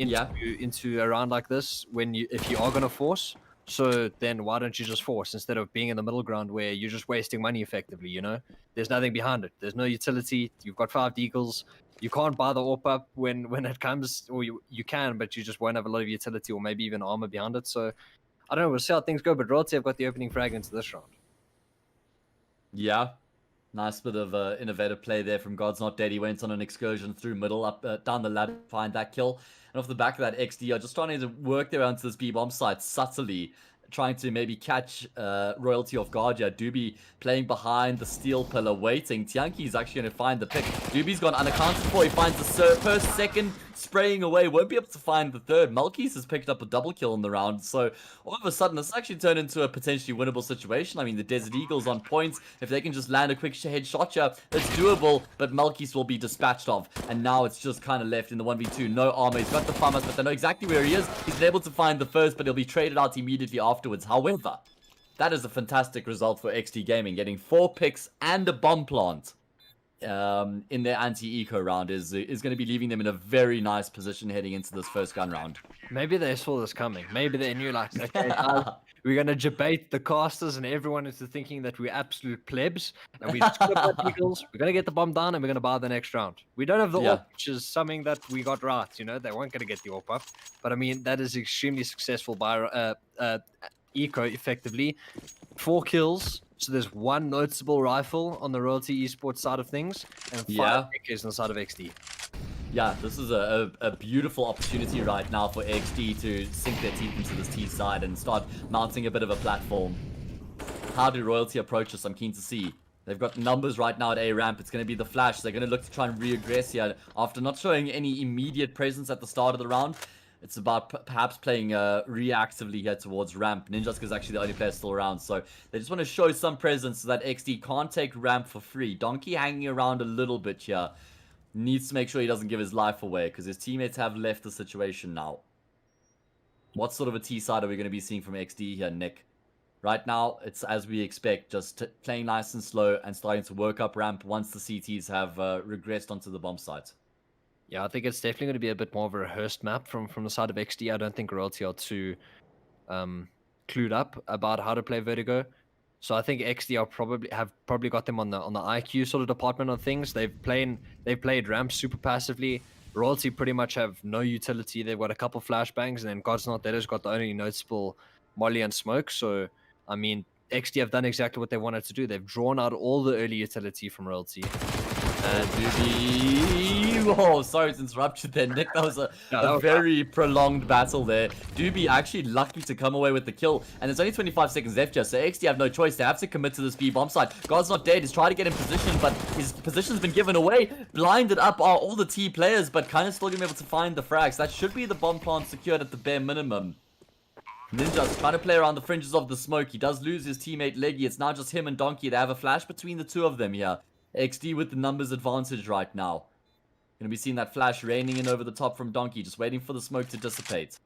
a round like this if you are gonna force. So then why don't you just force instead of being in the middle ground where you're just wasting money effectively, you know? There's nothing behind it. There's no utility. You've got 5 deagles. You can't buy the AWP up when it comes, or you can, but you just won't have a lot of utility or maybe even armor behind it. So I don't know, we'll see how things go, but Royalty have got the opening frag into this round. Yeah. Nice bit of innovative play there from God's Not Dead. He went on an excursion through middle, up down the ladder to find that kill. And off the back of that, Exdee are just trying to work their way onto this B-bomb site subtly, trying to maybe catch Royalty off guard. Yeah, Doobie playing behind the steel pillar, waiting. Tianki's actually going to find the pick. Doobie's gone unaccounted for. He finds the first, second, spraying away. Won't be able to find the third. Malkis has picked up a double kill in the round. So all of a sudden, this actually turned into a potentially winnable situation. I mean, the Desert Eagles on points. If they can just land a quick headshot here, it's doable. But Malkis will be dispatched of. And now it's just kind of left in the 1v2. No armor. He's got the farmers, but they know exactly where he is. He's been able to find the first, but he'll be traded out immediately afterwards. However, that is a fantastic result for XT Gaming. Getting 4 picks and a bomb plant in their anti-eco round is going to be leaving them in a very nice position heading into this first gun round. Maybe they saw this coming. Maybe they knew, like, okay, we're going to debate the casters and everyone into thinking that we're absolute plebs. And we just got eagles. We're going to get the bomb down and we're going to buy the next round. We don't have the AWP, which is something that we got right. You know, they weren't going to get the AWP up. But I mean, that is extremely successful by eco effectively. 4 kills. So there's 1 noticeable rifle on the Royalty Esports side of things, and 5 AKs on the side of Exdee. Yeah, this is a beautiful opportunity right now for Exdee to sink their teeth into this T side and start mounting a bit of a platform. How do Royalty approach this? I'm keen to see. They've got numbers right now at A ramp. It's going to be the flash. They're going to look to try and reaggress here after not showing any immediate presence at the start of the round. It's about perhaps playing reactively here towards ramp. Ninjask is actually the only player still around, so they just want to show some presence so that Exdee can't take ramp for free. Donkey hanging around a little bit here. Needs to make sure he doesn't give his life away because his teammates have left the situation now. What sort of a T side are we going to be seeing from Exdee here, Nick? Right now, it's as we expect, just playing nice and slow and starting to work up ramp once the CTs have regressed onto the bomb site. Yeah, I think it's definitely going to be a bit more of a rehearsed map from the side of Exdee. I don't think Royalty are too clued up about how to play Vertigo. So I think XD have probably got them on the IQ sort of department on things. They've played ramp super passively. Royalty pretty much have no utility. They've got a couple flashbangs, and then God's Not Dead has got the only noticeable molly and smoke. So I mean, XD have done exactly what they wanted to do. They've drawn out all the early utility from Royalty. And Doobie, oh, sorry to interrupt you there, Nick. That was a very prolonged battle there. Doobie actually lucky to come away with the kill, and there's only 25 seconds left just, so XD have no choice. They have to commit to this B bomb site. God's Not Dead is trying to get in position, but his position's been given away. Blinded up are all the T players, but kind of still gonna be able to find the frags. That should be the bomb plant secured at the bare minimum. Ninja's trying to play around the fringes of the smoke. He does lose his teammate Leggy. It's now just him and Donkey. They have a flash between the two of them here. Exdee with the numbers advantage right now. Gonna be seeing that flash raining in over the top from Donkey, just waiting for the smoke to dissipate.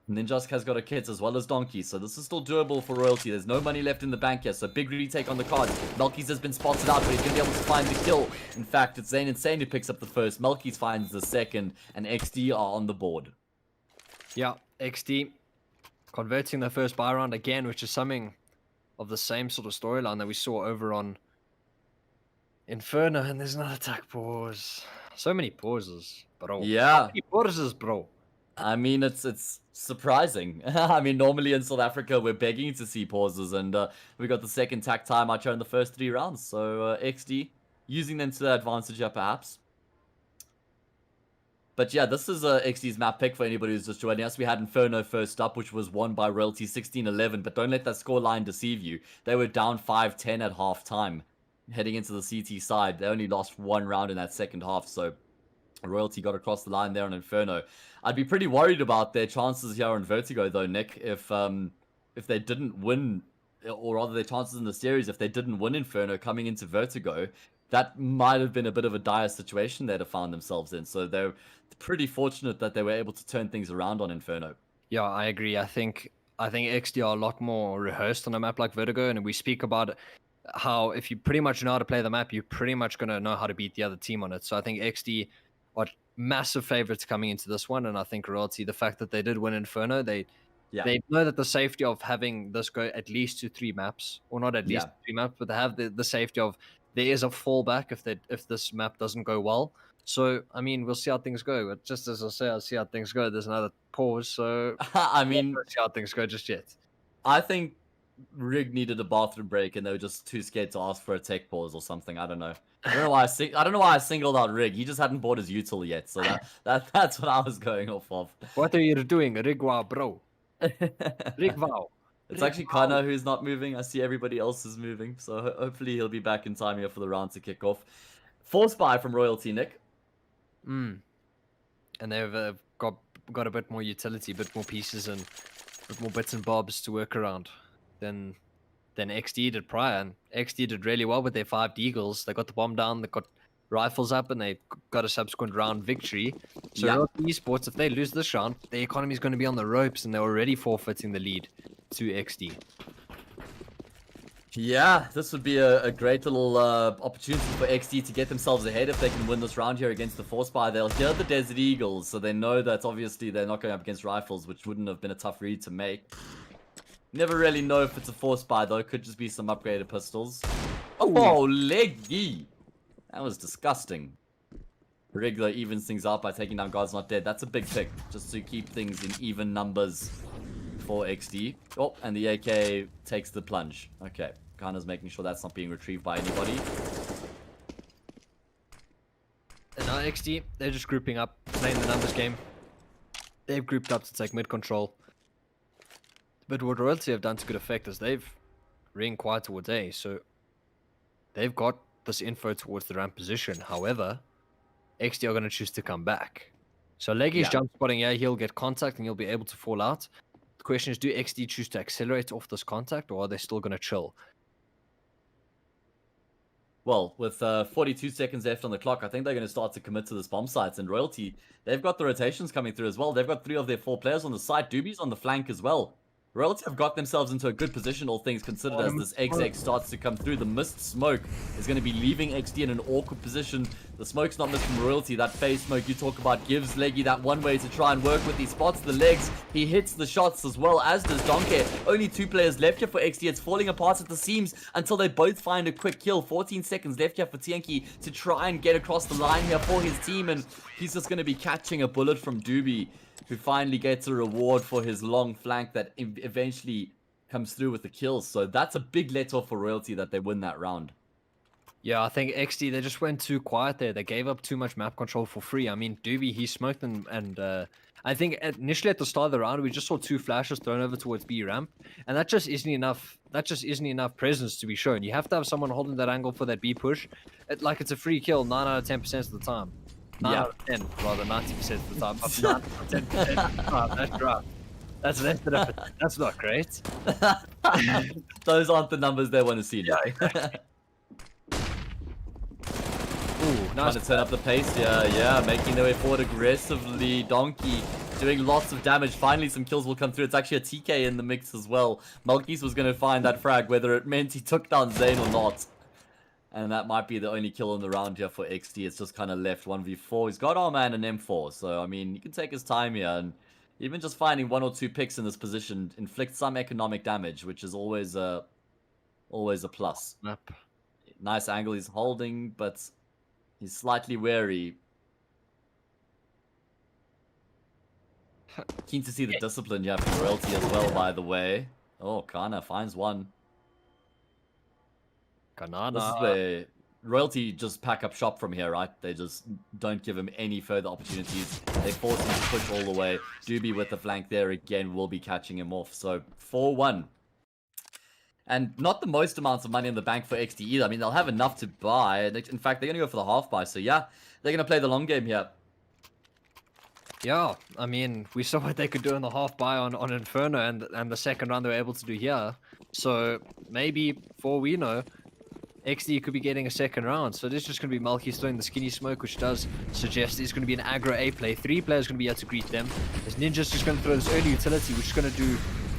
Ninja's has got a kit as well as Donkey, so this is still doable for Royalty. There's no money left in the bank yet, so big retake on the cards. Melky's has been spotted out, but he's gonna be able to find the kill. In fact, it's Zane Insane who picks up the first. Melky's finds the second, and XD are on the board. Yeah, XD converting the first buy round again, which is something of the same sort of storyline that we saw over on Inferno, and there's another attack pause. So many pauses, bro. Yeah. How many pauses, bro? I mean, it's surprising. I mean, normally in South Africa, we're begging to see pauses, and we got the second tack timeout here in the first 3 rounds. So XD using them to their advantage here, perhaps. But yeah, this is XD's map pick for anybody who's just joining us. We had Inferno first up, which was won by Royalty 16-11, but don't let that scoreline deceive you. They were down 5-10 at halftime. Heading into the CT side, they only lost 1 round in that second half, so Royalty got across the line there on Inferno. I'd be pretty worried about their chances here on Vertigo, though, Nick, if they didn't win, or rather their chances in the series, if they didn't win Inferno coming into Vertigo, that might have been a bit of a dire situation they'd have found themselves in. So they're pretty fortunate that they were able to turn things around on Inferno. Yeah, I agree. I think XD are a lot more rehearsed on a map like Vertigo, and we speak about how if you pretty much know how to play the map, you're pretty much going to know how to beat the other team on it. So I think XD are massive favorites coming into this one, and I think Royalty, the fact that they did win Inferno, they know that the safety of having this go at least to 3 maps, or not at least 3 maps, but they have the safety of there is a fallback if this map doesn't go well. So I mean, we'll see how things go. But just as I say, I'll see how things go. There's another pause, so I mean, we'll see how things go just yet. I think Rig needed a bathroom break, and they were just too scared to ask for a tech pause or something. I don't know. I don't know why I singled out Rig. He just hadn't bought his util yet, so that's what I was going off of. What are you doing, Rigwa, bro? Rigwao. It's actually Kana who's not moving. I see everybody else is moving, so hopefully he'll be back in time here for the round to kick off. Force buy from Royalty, Nick. And they've got a bit more utility, a bit more pieces, and a bit more bits and bobs to work around than XD did prior. And XD did really well with their 5 Deagles. They got the bomb down, they got rifles up, and they got a subsequent round victory. So Esports, if they lose this round, the economy is going to be on the ropes, and they're already forfeiting the lead to XD. Yeah, this would be a great little opportunity for XD to get themselves ahead if they can win this round here against the Force Buy. They'll hear the Desert Eagles, so they know that obviously they're not going up against rifles, which wouldn't have been a tough read to make. Never really know if it's a Force Buy, though. Could just be some upgraded pistols. Oh, Leggy! That was disgusting. Rig, though, evens things out by taking down God's Not Dead. That's a big pick, just to keep things in even numbers for XD. Oh, and the AK takes the plunge. Okay, Kana's making sure that's not being retrieved by anybody. And now XD, they're just grouping up, playing the numbers game. They've grouped up to take mid control. But what Royalty have done to good effect is they've ring quiet towards A, so they've got this info towards the ramp position. However, XD are going to choose to come back. So Leggy's jump spotting here, he'll get contact and he'll be able to fall out. The question is, do XD choose to accelerate off this contact, or are they still going to chill? Well, with 42 seconds left on the clock, I think they're going to start to commit to this bomb sites. And Royalty, they've got the rotations coming through as well. They've got 3 of their 4 players on the site. Doobie's on the flank as well. Royalty have got themselves into a good position, all things considered, as this XX starts to come through. The mist smoke is going to be leaving Exdee in an awkward position. The smoke's not missed from Royalty. That phase smoke you talk about gives Leggy that one way to try and work with. He spots the legs. He hits the shots as well, as does Donkey. Only 2 players left here for Exdee. It's falling apart at the seams until they both find a quick kill. 14 seconds left here for Tianki to try and get across the line here for his team, and he's just going to be catching a bullet from Doobie, who finally gets a reward for his long flank that eventually comes through with the kills. So that's a big let-off for Royalty that they win that round. Yeah, I think Exdee, they just went too quiet there. They gave up too much map control for free. I mean, Doobie, he smoked them, and I think initially at the start of the round, we just saw 2 flashes thrown over towards B ramp, and that just isn't enough. That just isn't enough presence to be shown. You have to have someone holding that angle for that B push. It's a free kill 9 out of 10% of the time. 9 out of 10, rather 90% of the time. But 9 out of 10% of the time, that's right. That's less than that's not great. Those aren't the numbers they want to see now. Ooh, nice. Trying to turn up the pace here, yeah, making their way forward aggressively. Donkey doing lots of damage. Finally, some kills will come through. It's actually a TK in the mix as well. Malkis was going to find that frag, whether it meant he took down Zane or not. And that might be the only kill in the round here for Exdee. It's just kind of left 1v4. He's got armor and an M4, so I mean, he can take his time here. And even just finding 1 or 2 picks in this position inflicts some economic damage, which is always a plus. Map. Nice angle he's holding, but he's slightly wary. Keen to see the discipline you have for Royalty as well, by the way. Oh, Kana finds one. Kanana. This is where Royalty just pack up shop from here, right? They just don't give him any further opportunities. They force him to push all the way. Doobie with the flank there again will be catching him off. So 4-1. And not the most amounts of money in the bank for Exdee either. I mean, they'll have enough to buy. In fact, they're going to go for the half buy. So yeah, they're going to play the long game here. Yeah, I mean, we saw what they could do in the half buy on Inferno, and the second round they were able to do here. So maybe, for we know, Exdee could be getting a second round. So this is just going to be Malkis throwing the skinny smoke, which does suggest it's going to be an aggro A play. 3 players going to be able to greet them. As Ninja's just going to throw this early utility, which is going to do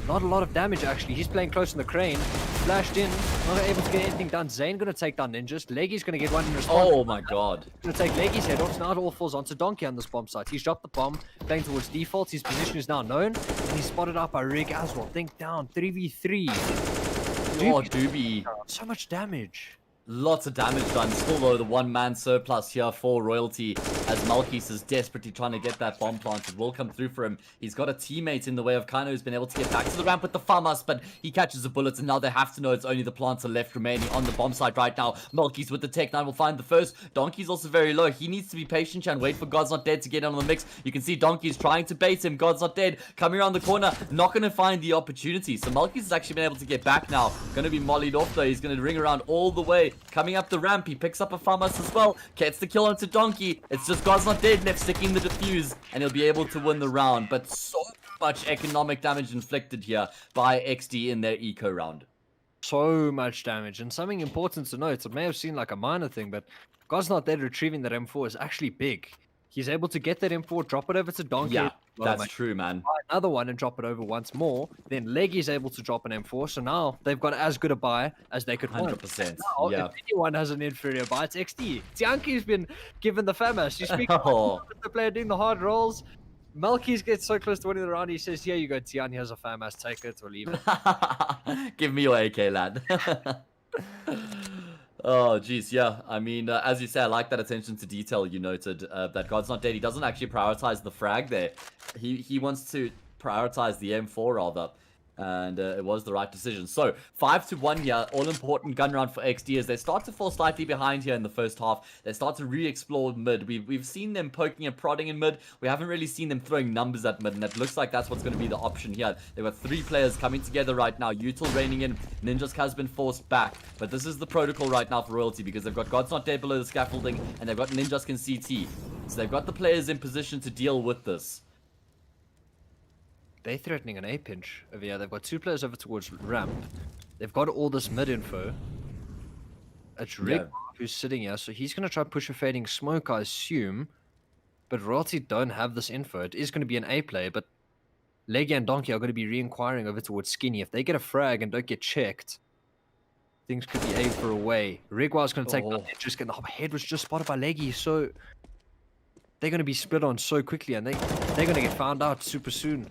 not a lot of damage, actually. He's playing close on the crane. Flashed in, not able to get anything done. Zane going to take down Ninjas. Leggy's going to get one in response. Oh my god. Going to take Leggy's head off. So now it all falls onto Donkey on this bomb site. He's dropped the bomb, playing towards default. His position is now known. And he's spotted out by Rig as well. Think down, 3v3. Oh, Doobie. So much damage. Lots of damage done. Still though, the 1-man surplus here for Royalty, as Malkis is desperately trying to get that bomb planted. Will come through for him. He's got a teammate in the way of Kano, who's been able to get back to the ramp with the FAMAS, but he catches the bullets, and now they have to know it's only the planter left remaining on the bomb site right now. Malkis with the Tech 9 will find the first. Donkey's also very low. He needs to be patient and wait for God's Not Dead to get on the mix. You can see Donkey's trying to bait him. God's Not Dead coming around the corner, not going to find the opportunity. So Malkis has actually been able to get back now. Going to be mollied off though. He's going to ring around all the way. Coming up the ramp, he picks up a FAMAS as well. Gets the kill onto Donkey. It's just God's Not Dead left sticking the defuse, and he'll be able to win the round. But so much economic damage inflicted here by Exdee in their eco round. So much damage. And something important to note, it may have seemed like a minor thing, but God's Not Dead retrieving that M4 is actually big. He's able to get that M4, drop it over to Donkey. Yeah, that's true, man. Buy another one and drop it over once more. Then Leggy's able to drop an M4. So now they've got as good a buy as they could 100%. Now, yeah. If anyone has an inferior buy, it's Exdee. Tianki's been given the FAMAS. You speak Oh. the player doing the hard rolls. Malkis gets so close to winning the round, he says, here you go, Tian, here's a FAMAS. Take it or leave it. Give me your AK, lad. Oh, geez, yeah. I mean, as you say, I like that attention to detail you noted. That God's Not Dead. He doesn't actually prioritize the frag there. He wants to prioritize the M4, rather. And it was the right decision. So 5-1 here, all important gun round for Exdee as they start to fall slightly behind here in the first half. They start to re-explore mid. We've seen them poking and prodding in mid. We haven't really seen them throwing numbers at mid, and it looks like that's what's going to be the option here. They've got 3 players coming together right now. Util reigning in. Ninjas has been forced back, but this is the protocol right now for Royalty, because they've got God's Not Dead below the scaffolding, and they've got Ninjas can CT. So they've got the players in position to deal with this. They're threatening an A pinch over here. They've got 2 players over towards ramp. They've got all this mid info. It's Rig who's sitting here, so he's going to try push a fading smoke, I assume. But Royalty don't have this info. It is going to be an A play, but Leggy and Donkey are going to be re-inquiring over towards Skinny. If they get a frag and don't get checked, things could be A for away. Rigwa's going to take down Oh. just get the head was just spotted by Leggy, so they're going to be split on so quickly, and they're going to get found out super soon.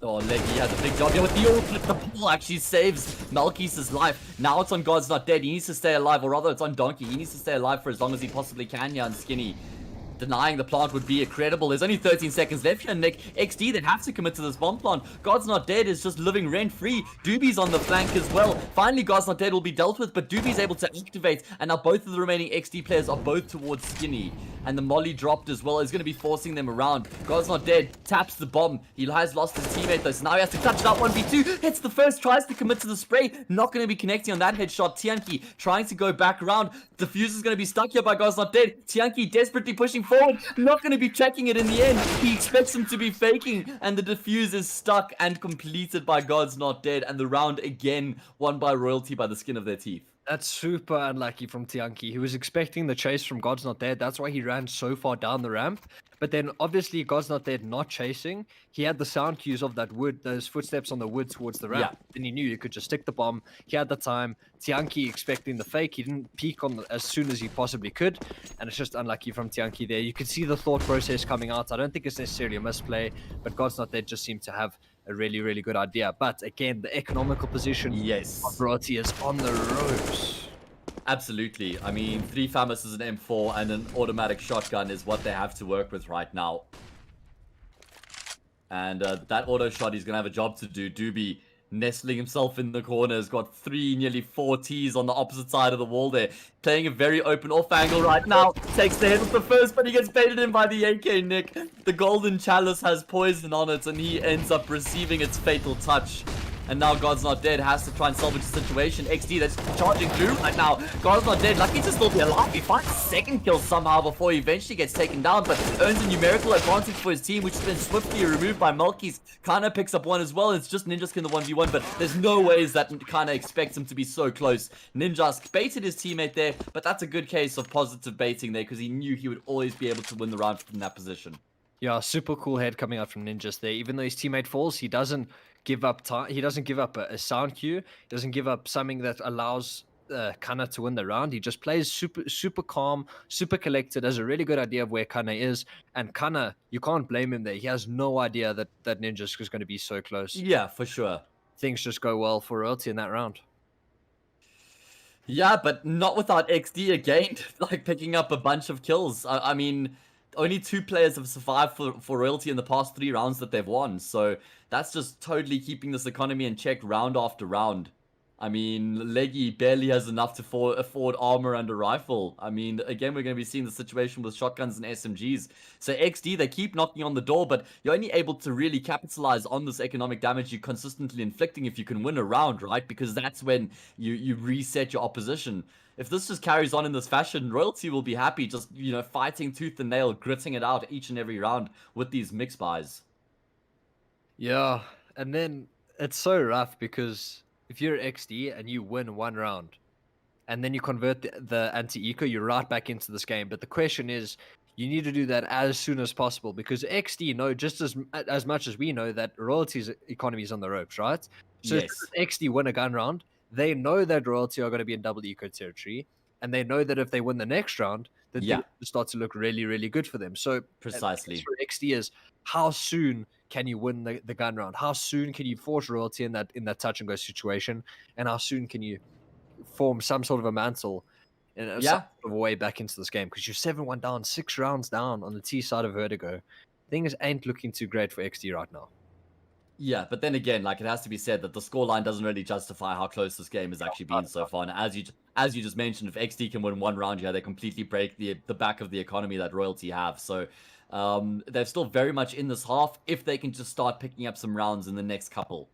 Oh, Leggy has a big job here with the ult. The pull actually saves Malkis' life. Now it's on God's Not Dead. He needs to stay alive, or rather it's on Donkey. He needs to stay alive for as long as he possibly can here, and Skinny denying the plant would be incredible. There's only 13 seconds left here, Nick. Exdee, they'd have to commit to this bomb plant. God's Not Dead is just living rent-free. Doobie's on the flank as well. Finally, God's Not Dead will be dealt with, but Doobie's able to activate, and now both of the remaining Exdee players are both towards Skinny. And the molly dropped as well is going to be forcing them around. God's Not Dead taps the bomb. He has lost his teammate though, so now he has to clutch it out 1v2. Hits the first, tries to commit to the spray. Not going to be connecting on that headshot. Tianki trying to go back around. Diffuse is going to be stuck here by God's Not Dead. Tianki desperately pushing forward. Not going to be checking it in the end. He expects him to be faking, and the diffuse is stuck and completed by God's Not Dead. And the round again won by Royalty by the skin of their teeth. That's super unlucky from Tianki. He was expecting the chase from God's Not Dead. That's why he ran so far down the ramp. But then, obviously, God's Not Dead not chasing. He had the sound cues of that wood, those footsteps on the wood towards the ramp. Yeah. Then he knew you could just stick the bomb. He had the time. Tianki expecting the fake. He didn't peek on as soon as he possibly could. And it's just unlucky from Tianki there. You could see the thought process coming out. I don't think it's necessarily a misplay, but God's Not Dead just seemed to have a really, really good idea. But again, the economical position of Royalty is on the ropes. Absolutely. I mean, 3 FAMAS is an M4 and an automatic shotgun is what they have to work with right now. And that auto shot, he's going to have a job to do. Doobie nestling himself in the corner, has got 3, nearly 4 Ts on the opposite side of the wall there. Playing a very open off angle right now. Takes the hit with the first, but he gets baited in by the AK, Nick. The golden chalice has poison on it, and he ends up receiving its fatal touch. And now God's Not Dead has to try and salvage the situation. Exdee, that's charging through right now. God's Not Dead, lucky to still be alive. He finds a second kill somehow before he eventually gets taken down, but earns a numerical advantage for his team, which has been swiftly removed by Malkis. Kana picks up one as well. It's just Ninja's in the 1v1, but there's no ways that Kana expects him to be so close. Ninja's baited his teammate there, but that's a good case of positive baiting there because he knew he would always be able to win the round from that position. Yeah, super cool head coming out from Ninjas there. Even though his teammate falls, he doesn't give up time. He doesn't give up a sound cue. He doesn't give up something that allows Kana to win the round. He just plays super calm, super collected, has a really good idea of where Kana is. And Kana, you can't blame him there. He has no idea that Ninjas is going to be so close. Yeah, for sure. Things just go well for Royalty in that round. Yeah, but not without Exdee again, like picking up a bunch of kills. I mean, only 2 players have survived for Royalty in the past 3 rounds that they've won. So that's just totally keeping this economy in check round after round. I mean, Leggy barely has enough to afford armor and a rifle. I mean, again, we're going to be seeing the situation with shotguns and SMGs. So Exdee, they keep knocking on the door, but you're only able to really capitalize on this economic damage you're consistently inflicting if you can win a round, right? Because that's when you reset your opposition. If this just carries on in this fashion, Royalty will be happy just, you know, fighting tooth and nail, gritting it out each and every round with these mix buys. Yeah, and then it's so rough because if you're Exdee and you win 1 round and then you convert the anti-eco, you're right back into this game. But the question is, you need to do that as soon as possible because XD know just as much as we know that Royalty's economy is on the ropes, right? So Yes. if XD win a gun round, they know that Royalty are going to be in double eco territory, and they know that if they win the next round, that things start to look really, really good for them. So Precisely. for XD is how soon can you win the gun round? How soon can you force Royalty in that touch and go situation? And how soon can you form some sort of a mantle in some sort of a way back into this game? Because you're 7-1 down, 6 rounds down on the T side of Vertigo. Things ain't looking too great for XD right now. Yeah, but then again, like, it has to be said that the scoreline doesn't really justify how close this game has actually been so far. And as you just mentioned, if XD can win 1 round here, they completely break the back of the economy that Royalty have. So they're still very much in this half if they can just start picking up some rounds in the next couple.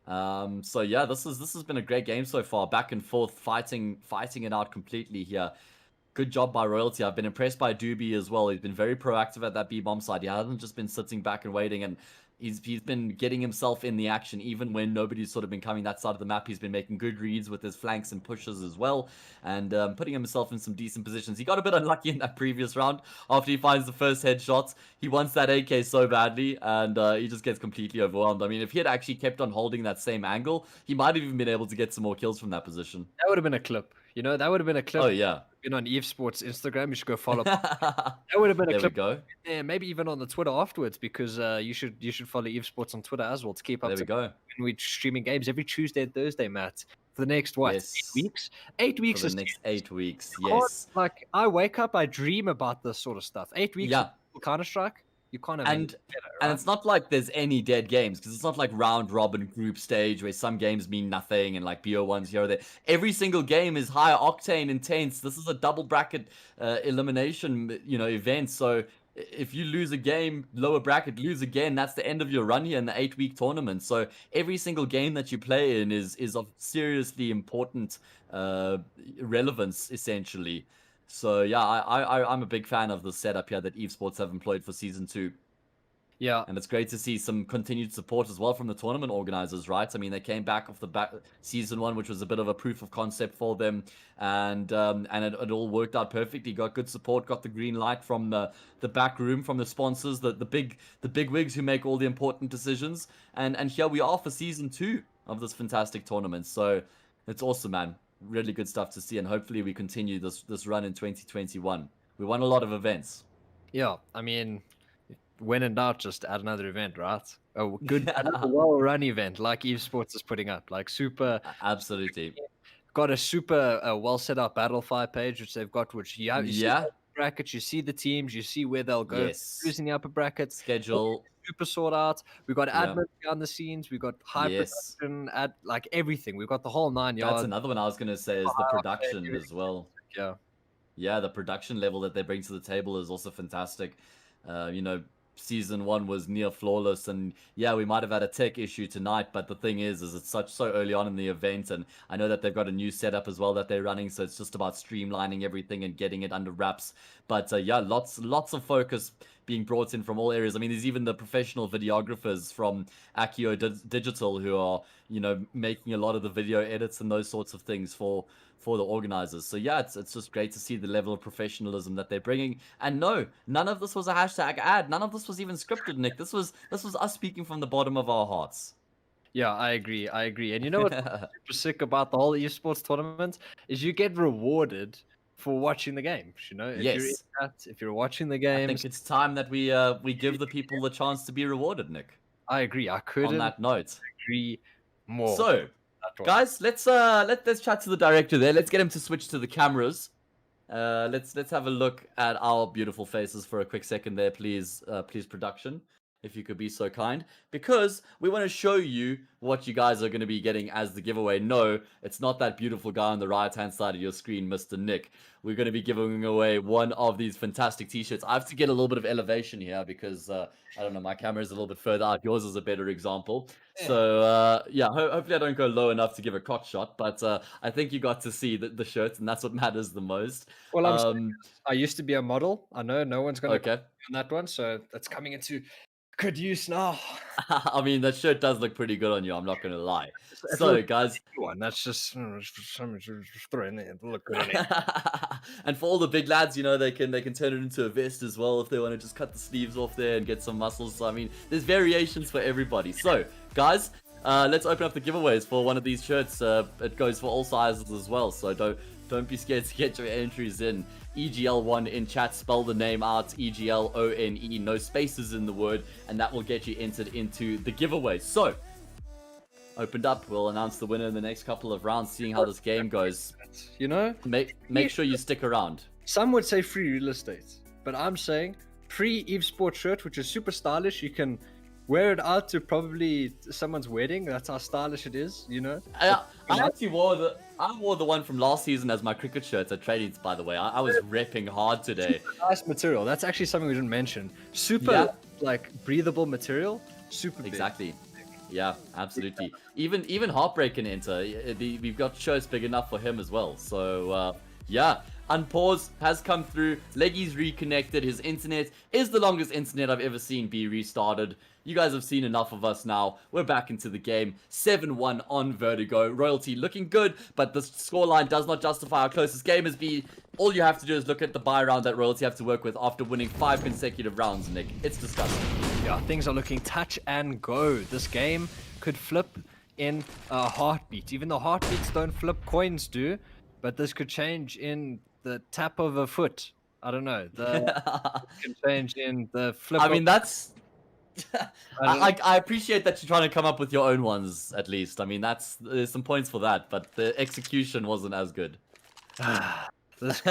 So yeah, this has been a great game so far. Back and forth, fighting it out completely here. Good job by Royalty. I've been impressed by Doobie as well. He's been very proactive at that B-bomb side. He hasn't just been sitting back and waiting. And He's been getting himself in the action even when nobody's sort of been coming that side of the map. He's been making good reads with his flanks and pushes as well, and putting himself in some decent positions. He got a bit unlucky in that previous round after he finds the first headshot. He wants that AK so badly, and he just gets completely overwhelmed. I mean, if he had actually kept on holding that same angle, he might have even been able to get some more kills from that position. That would have been a clip. You know, that would have been a clip. Oh yeah. On Evesports Instagram, you should go follow. That would have been a clip. There we go. Yeah, maybe even on the Twitter afterwards, because you should follow Evesports on Twitter as well to keep up. There we go. When we're streaming games every Tuesday and Thursday, Matt, for the next what? Yes. 8 weeks. 8 weeks For is the next 8 weeks. Yes. like I wake up, I dream about this sort of stuff. 8 weeks. Yeah. Counter-Strike. You can't have And better, right? and it's not like there's any dead games, because it's not like round robin group stage where some games mean nothing and like BO1s here or there. Every single game is high octane, intense. This is a double bracket elimination, event. So if you lose a game, lower bracket, lose again, that's the end of your run here in the 8-week tournament. So every single game that you play in is of seriously important relevance, essentially. So yeah, I'm a big fan of the setup here that Evesports have employed for Season 2. Yeah. And it's great to see some continued support as well from the tournament organizers, right? I mean, they came back off the Season 1, which was a bit of a proof of concept for them, and it all worked out perfectly. Got good support, got the green light from the back room, from the sponsors, the big wigs who make all the important decisions, and here we are for Season 2 of this fantastic tournament. So it's awesome, man. Really good stuff to see, and hopefully we continue this run in 2021. We won a lot of events. Yeah, I mean, when in doubt, just add another event, right? A good, well-run event like Evesports is putting up, like super. Absolutely. Got a super well set up Battlefy page, which they've got, which you see the brackets, you see the teams, you see where they'll go. Yes. Who's in the upper brackets? Schedule. Super sort out. We've got admin behind the scenes. We've got high production, like everything. We've got the whole 9 yards. That's another one I was going to say, is the production as well. Yeah. Yeah, the production level that they bring to the table is also fantastic. Season 1 was near flawless, and yeah, we might have had a tech issue tonight, but the thing is it's so early on in the event, and I know that they've got a new setup as well that they're running, so it's just about streamlining everything and getting it under wraps. But yeah, lots of focus being brought in from all areas. I mean, there's even the professional videographers from Accio Digital who are, making a lot of the video edits and those sorts of things for the organizers. So yeah, it's just great to see the level of professionalism that they're bringing. And no, none of this was a hashtag ad. None of this was even scripted, Nick. This was us speaking from the bottom of our hearts. Yeah, I agree. And you know what's super sick about the whole esports tournament is you get rewarded for watching the games. If you're watching the games, I think it's time that we give the people the chance to be rewarded, Nick. I agree. I couldn't on that note agree more. So, guys, let's chat to the director there. Let's get him to switch to the cameras. Let's have a look at our beautiful faces for a quick second there, please, production, if you could be so kind, because we want to show you what you guys are going to be getting as the giveaway. No, it's not that beautiful guy on the right-hand side of your screen, Mr. Nick. We're going to be giving away one of these fantastic t-shirts. I have to get a little bit of elevation here because, I don't know, my camera is a little bit further out. Yours is a better example. Yeah. So, yeah, hopefully I don't go low enough to give a cock shot, but I think you got to see the shirts, and that's what matters the most. Well, I used to be a model. I know no one's going to on that one, so that's coming into good use now. I mean, that shirt does look pretty good on you, I'm not going to lie. So, guys, that's just throw in there. Look good in it. And for all the big lads, they can turn it into a vest as well if they want to just cut the sleeves off there and get some muscles. So, I mean, there's variations for everybody. So, guys, let's open up the giveaways for one of these shirts. It goes for all sizes as well, so don't be scared to get your entries in. EGL1 in chat, spell the name out, EGLONE, no spaces in the word, and that will get you entered into the giveaway. So, opened up, we'll announce the winner in the next couple of rounds, seeing how this game goes. Make sure you stick around. Some would say free real estate, but I'm saying free Evesports shirt, which is super stylish. You can wear it out to probably someone's wedding. That's how stylish it is, I actually wore the one from last season as my cricket shirt at Trading's, by the way. I was repping hard today. Super nice material. That's actually something we didn't mention. Super breathable material. Super exactly. Big. Yeah, absolutely. Even Heartbreak can enter. We've got shirts big enough for him as well. So yeah, Unpause has come through. Leggy's reconnected. His internet is the longest internet I've ever seen be restarted. You guys have seen enough of us now. We're back into the game. 7-1 on Vertigo. Royalty looking good, but the scoreline does not justify how close this game has been. All you have to do is look at the bye round that Royalty have to work with after winning 5 consecutive rounds, Nick. It's disgusting. Yeah, things are looking touch and go. This game could flip in a heartbeat. Even though heartbeats don't flip, coins do. But this could change in the tap of a foot. I don't know. It can change in the flip. I mean, that's... I appreciate that you're trying to come up with your own ones, at least. I mean, there's some points for that, but the execution wasn't as good. This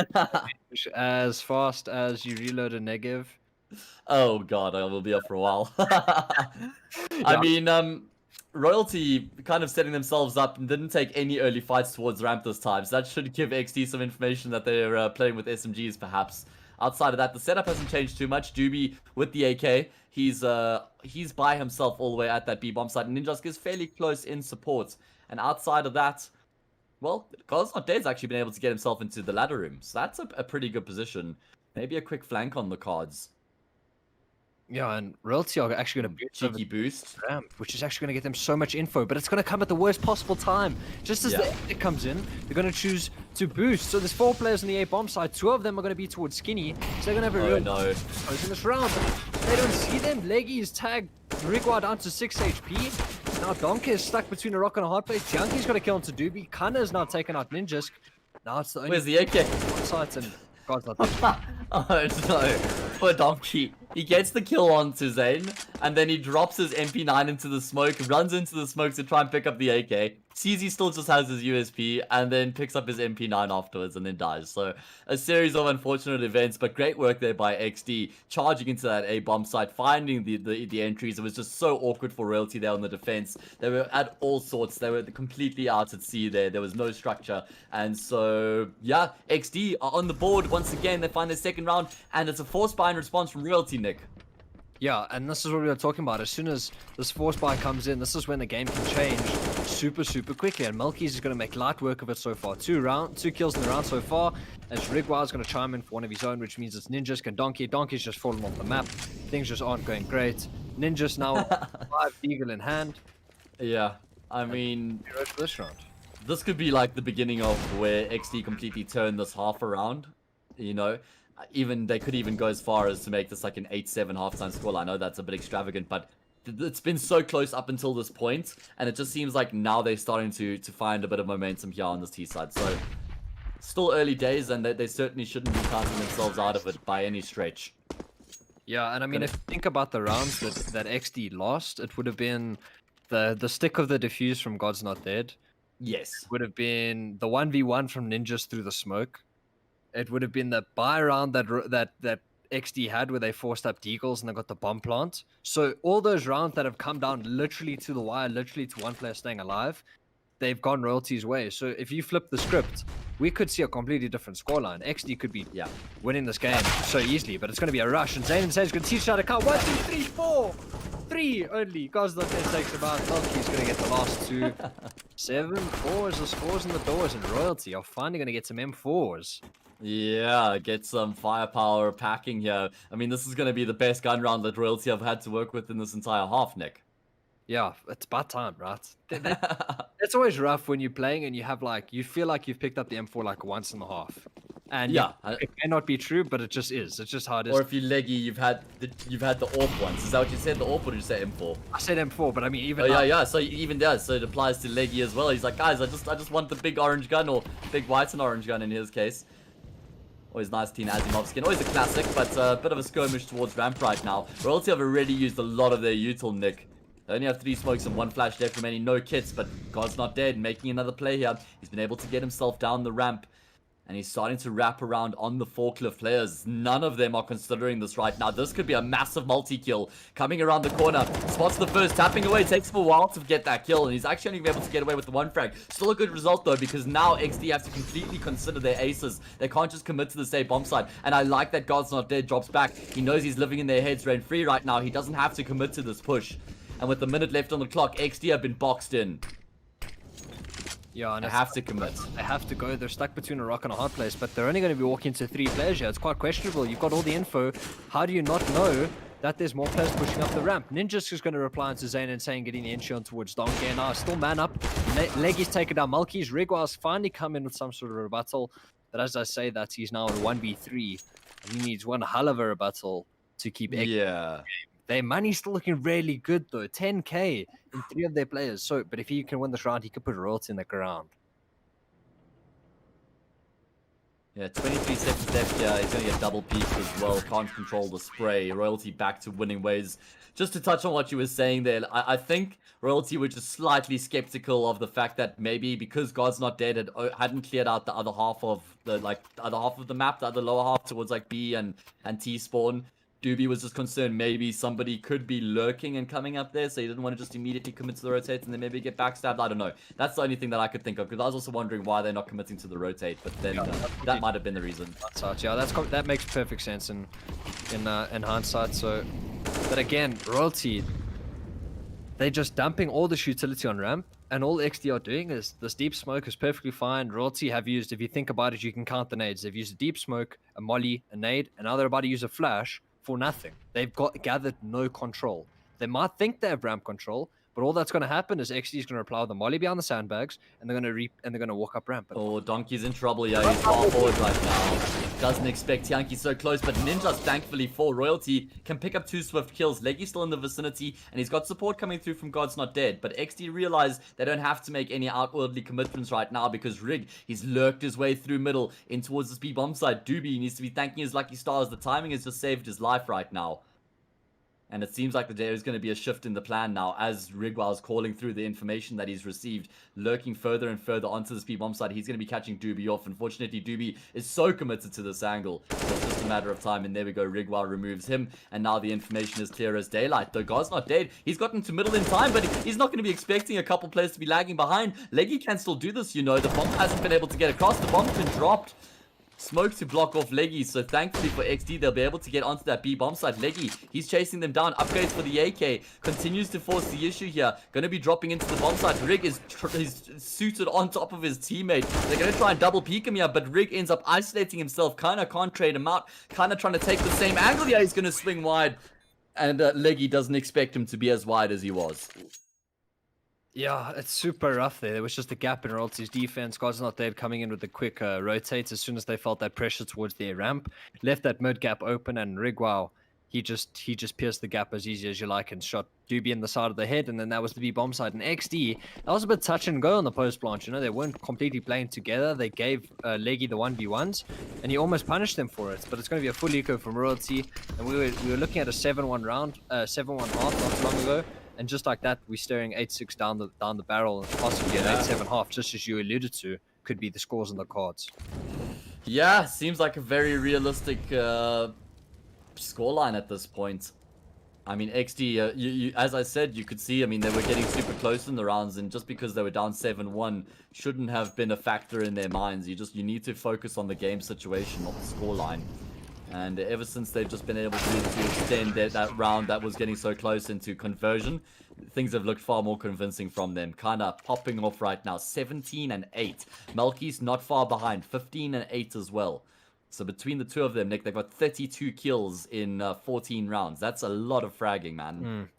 as fast as you reload a negative. Oh god, I will be up for a while. I mean, Royalty kind of setting themselves up and didn't take any early fights towards ramp this time, so that should give Exdee some information that they're playing with SMGs perhaps. Outside of that, the setup hasn't changed too much. Doobie with the AK, he's by himself all the way at that B-bomb site, and Ninjask is fairly close in support. And outside of that, well, God's Not Dead's actually been able to get himself into the ladder room, so that's a pretty good position. Maybe a quick flank on the cards. Yeah, and Royalty are actually going to cheeky boost ramp, which is actually going to get them so much info, but it's going to come at the worst possible time. Just as the exit comes in, they're going to choose to boost. So there's 4 players on the A bomb side. 2 of them are going to be towards Skinny, so they're going to have a real close in this round. They don't see them. Leggy is tagged. Rigwa down to 6 HP. Now Donkey is stuck between a rock and a hard place. Tianki's got to kill onto Doobie. Kana is now taken out Ninjask. Now it's the only... Where's the AK? Sites and God's Not Dead. Oh no, poor Donkey. He gets the kill onto Zane, and then he drops his MP9 into the smoke, runs into the smoke to try and pick up the AK. Sees he still just has his USP, and then picks up his MP9 afterwards and then dies. So, a series of unfortunate events, but great work there by Exdee, charging into that A bomb site, finding the entries. It was just so awkward for Royalty there on the defense. They were at all sorts. They were completely out at sea there. There was no structure. And so, yeah, Exdee are on the board once again. They find their second round, and it's a force buy in response from Royalty, Nick. Yeah, and this is what we were talking about. As soon as this force buy comes in, this is when the game can change super quickly. And Milky's is going to make light work of it so far. 2 kills in the round so far. As Rigwa is going to chime in for one of his own, which means it's Ninjask and Donkey. Donkey's just fallen off the map. Things just aren't going great. Ninja's now 5 Eagle in hand. Yeah, I mean, for this round. This could be like the beginning of where Exdee completely turned this half around, you know. Even they could even go as far as to make this like an 8-7 halftime score. I know that's a bit extravagant, but it's been so close up until this point, and it just seems like now they're starting to find a bit of momentum here on this T side. So still early days, and they certainly shouldn't be counting themselves out of it by any stretch. Yeah, and I mean, if you think about the rounds that Exdee lost, it would have been the stick of the defuse from God's Not Dead. Yes. It would have been the 1v1 from Ninjas through the smoke. It would have been the buy round that Exdee had where they forced up deagles and they got the bomb plant. So all those rounds that have come down literally to the wire, literally to one player staying alive, they've gone Royalty's way. So if you flip the script, we could see a completely different scoreline. Exdee could be winning this game so easily, but it's going to be a rush. And Zane and Zane's going to teach how to count. 1, 2, 3, 4. 3 only. God's Not Dead takes him out. Donkey's going to get the last 2. 7 4s, the scores in the doors, and Royalty are finally going to get some M4s. Yeah, get some firepower packing here. I mean, this is going to be the best gun round that Royalty have had to work with in this entire half, Nick. Yeah, it's about time, right? It's always rough when you're playing and you have like, you feel like you've picked up the M4 like once in the half. And yeah, it may not be true, but it just is. It's just how it is. Or if you're leggy, you've had the AWP ones. Is that what you said, the AWP, or did you say M4? I said M4, but I mean even. Oh yeah. So even that, so it applies to leggy as well. He's like, guys, I just want the big orange gun, or big white and orange gun in his case. Always nice Teen Asimov skin. Always a classic, but a bit of a skirmish towards ramp right now. Royalty have already used a lot of their util, Nick. They only have 3 smokes and 1 flash left remaining. No kits, but God's Not Dead making another play here. He's been able to get himself down the ramp. And he's starting to wrap around on the forklift players. None of them are considering this right now. This could be a massive multi-kill. Coming around the corner. Spots the first. Tapping away. Takes him a while to get that kill. And he's actually only able to get away with the 1 frag. Still a good result though, because now Exdee have to completely consider their aces. They can't just commit to the safe bomb side. And I like that God's Not Dead drops back. He knows he's living in their heads rent-free right now. He doesn't have to commit to this push. And with a minute left on the clock, Exdee have been boxed in. Yeah, and They have to commit. they have to go. They're stuck between a rock and a hard place, but they're only going to be walking to 3 players here. It's quite questionable. You've got all the info. How do you not know that there's more players pushing up the ramp? Ninja's just going to reply to Zayn and saying getting the entry on towards Donkey. And now still man up. Leggy's taken down Mulkey's. Rigwell's finally come in with some sort of rebuttal. But as I say that, he's now on 1v3. And he needs one hell of a rebuttal to keep Yeah. their money's still looking really good though. 10k in 3 of their players. So, but if he can win this round, he could put royalty in the ground. Yeah, 23 seconds left here. He's going to get double peaked as well. Can't control the spray. Royalty back to winning ways. Just to touch on what you were saying there, I think Royalty were just slightly skeptical of the fact that maybe because God's Not Dead hadn't cleared out the other half of the map, the other lower half towards like B and T spawn. Doobie was just concerned maybe somebody could be lurking and coming up there, so he didn't want to just immediately commit to the rotate and then maybe get backstabbed. I don't know. That's the only thing that I could think of, because I was also wondering why they're not committing to the rotate, but then that might have been the reason. Yeah, that makes perfect sense in hindsight. So, but again, Royalty, they're just dumping all this utility on ramp, and all Exdee are doing is this deep smoke is perfectly fine. Royalty have used, if you think about it, you can count the nades. They've used a deep smoke, a molly, a nade, and now they're about to use a flash for nothing. They've gathered no control. They might think they have ramp control, but all that's going to happen is Exdee is going to reply with a molly behind the sandbags, and they're going to walk up ramp. Oh, Donkey's in trouble. Yeah, he's far forward right now. Doesn't expect Tianki so close, but Ninja's thankfully for Royalty can pick up 2 swift kills. Leggy's still in the vicinity, and he's got support coming through from God's Not Dead. But Exdee realize they don't have to make any outwardly commitments right now, because Rig, he's lurked his way through middle in towards this B bomb side. Doobie needs to be thanking his lucky stars. The timing has just saved his life right now. And it seems like there is going to be a shift in the plan now, as Rigwell's calling through the information that he's received, lurking further and further onto the speed bomb side. He's going to be catching Doobie off. Unfortunately, Doobie is so committed to this angle. So it's just a matter of time, and there we go. Rigwell removes him, and now the information is clear as daylight. Though God's Not Dead, he's gotten to middle in time, but he's not going to be expecting a couple players to be lagging behind. Leggy can still do this, you know. The bomb hasn't been able to get across. The bomb's been dropped. Smoke to block off Leggy, so thankfully for Exdee, they'll be able to get onto that B bomb side. Leggy, he's chasing them down. Upgrades for the AK. Continues to force the issue here. Going to be dropping into the bomb side. Rig is suited on top of his teammate. They're going to try and double peek him here, but Rig ends up isolating himself. Kind of can't trade him out. Kind of trying to take the same angle. Yeah, he's going to swing wide. And Leggy doesn't expect him to be as wide as he was. Yeah, it's super rough there. There was just a gap in Royalty's defense. God's Not Dead coming in with the quick rotates as soon as they felt that pressure towards their ramp. Left that mid gap open, and Rigwell, he just pierced the gap as easy as you like and shot Doobie in the side of the head, and then that was the B bomb side. And Exdee, that was a bit touch and go on the post blanche. You know, they weren't completely playing together. They gave Leggy the 1v1s, and he almost punished them for it. But it's going to be a full eco from Royalty, and we were looking at a 7-1 round, 7-1 half not too long ago. And just like that, we're staring 8-6 down the barrel, and possibly an 8-7 half, just as you alluded to, could be the scores on the cards. Yeah, seems like a very realistic scoreline at this point. I mean, Exdee, you, as I said, you could see, I mean, they were getting super close in the rounds, and just because they were down 7-1 shouldn't have been a factor in their minds. You need to focus on the game situation, not the scoreline. And ever since they've just been able to extend that round that was getting so close into conversion, things have looked far more convincing from them. Kind of popping off right now. 17-8. Melky's not far behind. 15-8 as well. So between the two of them, Nick, they've got 32 kills in 14 rounds. That's a lot of fragging, man.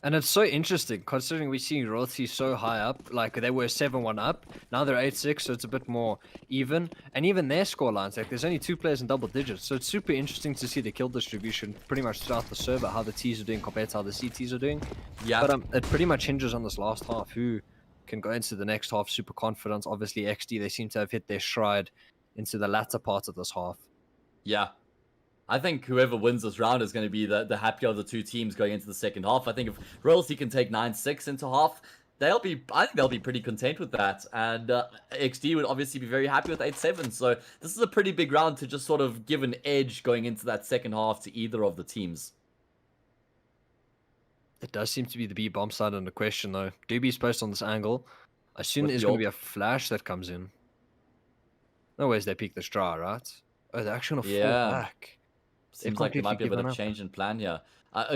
And it's so interesting, considering we see Royalty so high up. Like, they were 7-1 up. Now they're 8-6, so it's a bit more even. And even their scorelines, like, there's only 2 players in double digits. So it's super interesting to see the kill distribution pretty much throughout the server, how the Ts are doing compared to how the CTs are doing. Yeah. But it pretty much hinges on this last half. Who can go into the next half super confident? Obviously, Exdee, they seem to have hit their stride into the latter part of this half. Yeah. I think whoever wins this round is going to be the happier of the two teams going into the second half. I think if Royalty can take 9-6 into half, I think they'll be pretty content with that. And Exdee would obviously be very happy with 8-7. So this is a pretty big round to just sort of give an edge going into that second half to either of the teams. It does seem to be the B bomb side under question, though. Doobie's post on this angle. I assume there's going to be a flash that comes in. No ways they peek the straw, right? Oh, they're actually going to fall back. Seems like there might be a bit of change in plan here.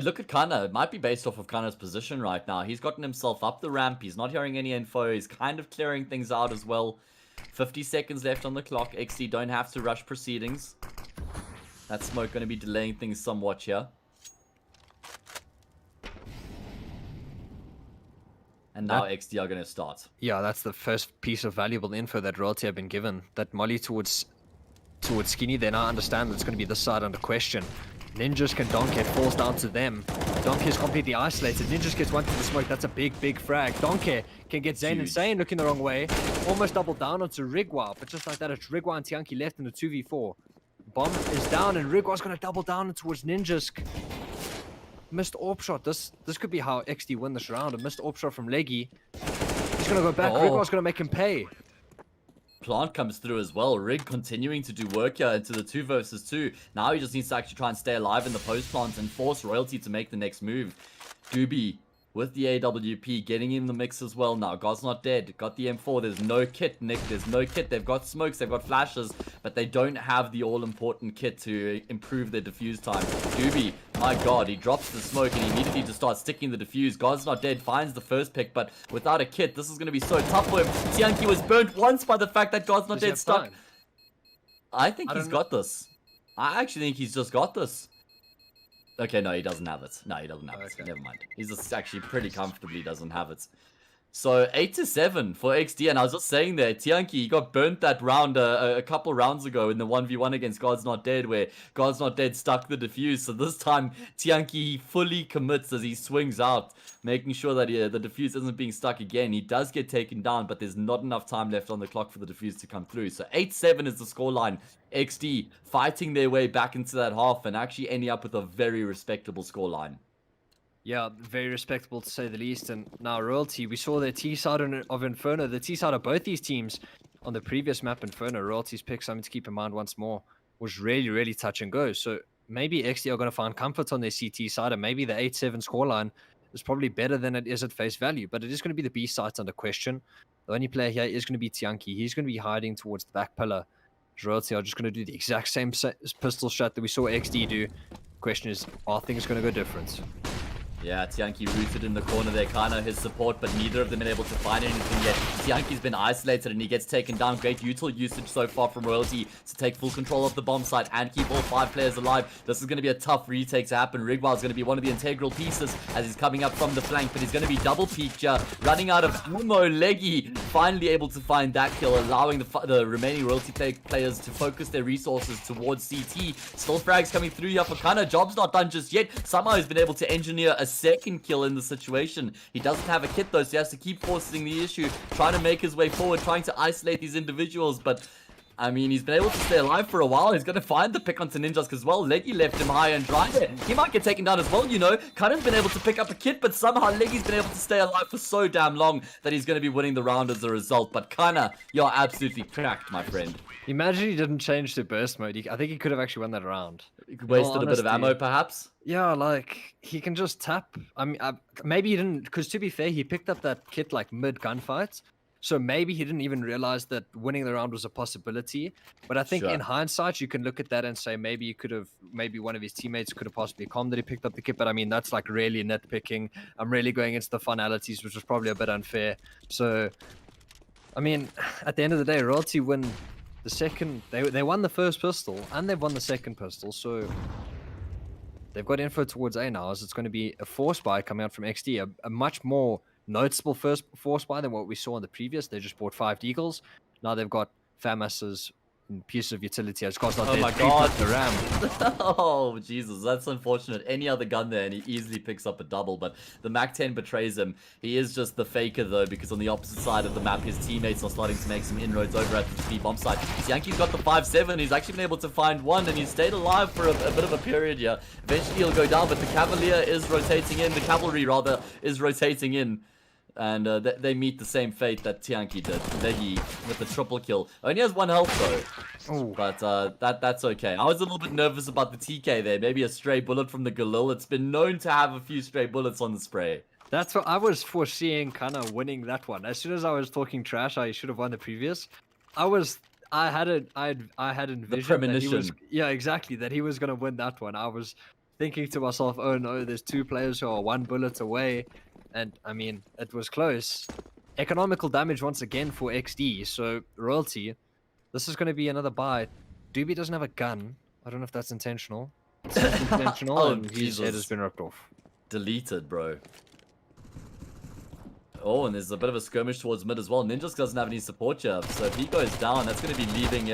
Look at Kana. It might be based off of Kana's position right now. He's gotten himself up the ramp. He's not hearing any info. He's kind of clearing things out as well. 50 seconds left on the clock. Exdee don't have to rush proceedings. That smoke going to be delaying things somewhat here. And now Exdee are going to start. Yeah, that's the first piece of valuable info that Royalty have been given. That molly towards Skinny, they now understand that it's going to be this side under question. Ninjas can donk it, falls down to them. Donkey is completely isolated. Ninjas gets one to the smoke. That's a big frag. Donkey can get Zane Insane looking the wrong way. Almost double down onto Rigwa. But just like that, it's Rigwa and Tianki left in the 2v4. Bomb is down and Rigwa's going to double down towards Ninjas. Missed AWP shot. This could be how Exdee win this round. A missed AWP shot from Leggy. He's going to go back. Rigwa's going to make him pay. Plant comes through as well. Rig continuing to do work here into the 2 versus 2. Now he just needs to actually try and stay alive in the post plant and force Royalty to make the next move. Doobie with the AWP getting in the mix as well now. God's not dead. Got the M4. There's no kit, Nick. There's no kit. They've got smokes. They've got flashes. But they don't have the all-important kit to improve their defuse time. Doobie, my god, he drops the smoke and he immediately just starts sticking the defuse. God's not dead. Finds the first pick. But without a kit, this is going to be so tough for him. Tianki was burnt once by the fact that God's not dead stuck. I think he's got this. I actually think he's just got this. Okay, no, he doesn't have it. No, he doesn't have it. Never mind. He's just actually pretty comfortably doesn't have it. So 8-7 for Exdee, and I was just saying there, Tianki, he got burnt that round a couple rounds ago in the 1v1 against God's Not Dead, where God's Not Dead stuck the defuse. So this time, Tianki fully commits as he swings out, making sure that the defuse isn't being stuck again. He does get taken down, but there's not enough time left on the clock for the defuse to come through. So 8-7 is the scoreline. Exdee fighting their way back into that half and actually ending up with a very respectable scoreline. Yeah, very respectable to say the least. And now Royalty, we saw their T side of Inferno, the T side of both these teams on the previous map Inferno. Royalty's pick, something to keep in mind once more, was really touch and go. So maybe Exdee are going to find comfort on their CT side, and maybe the 8-7 scoreline is probably better than it is at face value. But it is going to be the B sites under question. The only player here is going to be Tianki. He's going to be hiding towards the back pillar. Royalty are just going to do the exact same pistol shot that we saw Exdee do. Question is, are things going to go different? Yeah, Tianki rooted in the corner there, kind of his support, but neither of them been able to find anything yet. Tianki's been isolated and he gets taken down. Great util usage so far from Royalty to take full control of the bomb site and keep all 5 players alive. This is going to be a tough retake to happen. Rigwell is going to be one of the integral pieces as he's coming up from the flank, but he's going to be double peaked here, running out of ammo. Leggy finally able to find that kill, allowing the remaining Royalty players to focus their resources towards CT. Still frags coming through here for Kana. Job's not done just yet. Somehow he's been able to engineer a second kill in the situation. He doesn't have a kit though, so he has to keep forcing the issue, trying to make his way forward, trying to isolate these individuals. But I mean, he's been able to stay alive for a while. He's going to find the pick onto Ninjas as well. Leggy left him high and dry there. He might get taken down as well, you know. Kana's been able to pick up a kit, but somehow Leggy's been able to stay alive for so damn long that he's going to be winning the round as a result. But Kana, you're absolutely cracked, my friend. Imagine he didn't change to burst mode. I think he could have actually won that round. Wasted a bit of ammo, perhaps? Yeah, like, he can just tap. I mean, maybe he didn't, because to be fair, he picked up that kit like mid-gunfight. So maybe he didn't even realize that winning the round was a possibility. But I think in hindsight, you can look at that and say maybe you could have, maybe one of his teammates could have possibly calmed that he picked up the kit. But I mean, that's like really nitpicking. I'm really going into the finalities, which was probably a bit unfair. So, I mean, at the end of the day, Royalty win the second. They won the first pistol and they've won the second pistol. So they've got info towards A now, as it's going to be a force buy coming out from Exdee, a much more noticeable first force buy than what we saw in the previous. They just bought 5 Deagles. Now they've got FAMAS's piece of utility. As cost not oh dead, my god, the ram. Oh Jesus, that's unfortunate. Any other gun there and he easily picks up a double, but the MAC-10 betrays him. He is just the faker though, because on the opposite side of the map his teammates are starting to make some inroads over at the 3 bomb site. Yankee's got the 5-7. He's actually been able to find one and he's stayed alive for a bit of a period here. Eventually he'll go down, but the Cavalier is rotating in. The Cavalry rather is rotating in. And they meet the same fate that Tianki did. Leggy with the triple kill. Only has 1 health though. Ooh. But that's okay. I was a little bit nervous about the TK there. Maybe a stray bullet from the Galil. It's been known to have a few stray bullets on the spray. That's what I was foreseeing, kind of winning that one. As soon as I was talking trash, I should have won the previous. I had envisioned the premonition. that he was, yeah, exactly, that he was gonna win that one. I was thinking to myself, oh no, there's 2 players who are 1 bullet away. And I mean, it was close. Economical damage once again for Exdee. So, Royalty, this is going to be another buy. Doobie doesn't have a gun. I don't know if that's intentional. It seems intentional, Oh, and his head has Jesus. been ripped off. Deleted, bro. Oh, and there's a bit of a skirmish towards mid as well. Ninjas doesn't have any support here, so if he goes down, that's going to be leaving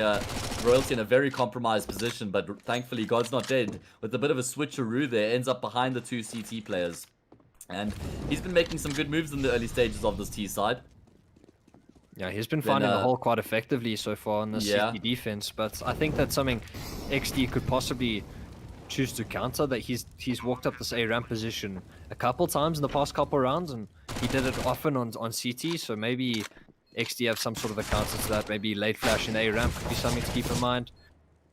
Royalty in a very compromised position. But thankfully, God's not dead. With a bit of a switcheroo there, ends up behind the 2 CT players. And he's been making some good moves in the early stages of this T side. Yeah, he's been finding the hole quite effectively so far in the CT defense. But I think that's something Exdee could possibly choose to counter. That he's walked up this A ramp position a couple times in the past couple rounds, and he did it often on CT. So maybe Exdee have some sort of a counter to that. Maybe late flash in A ramp could be something to keep in mind,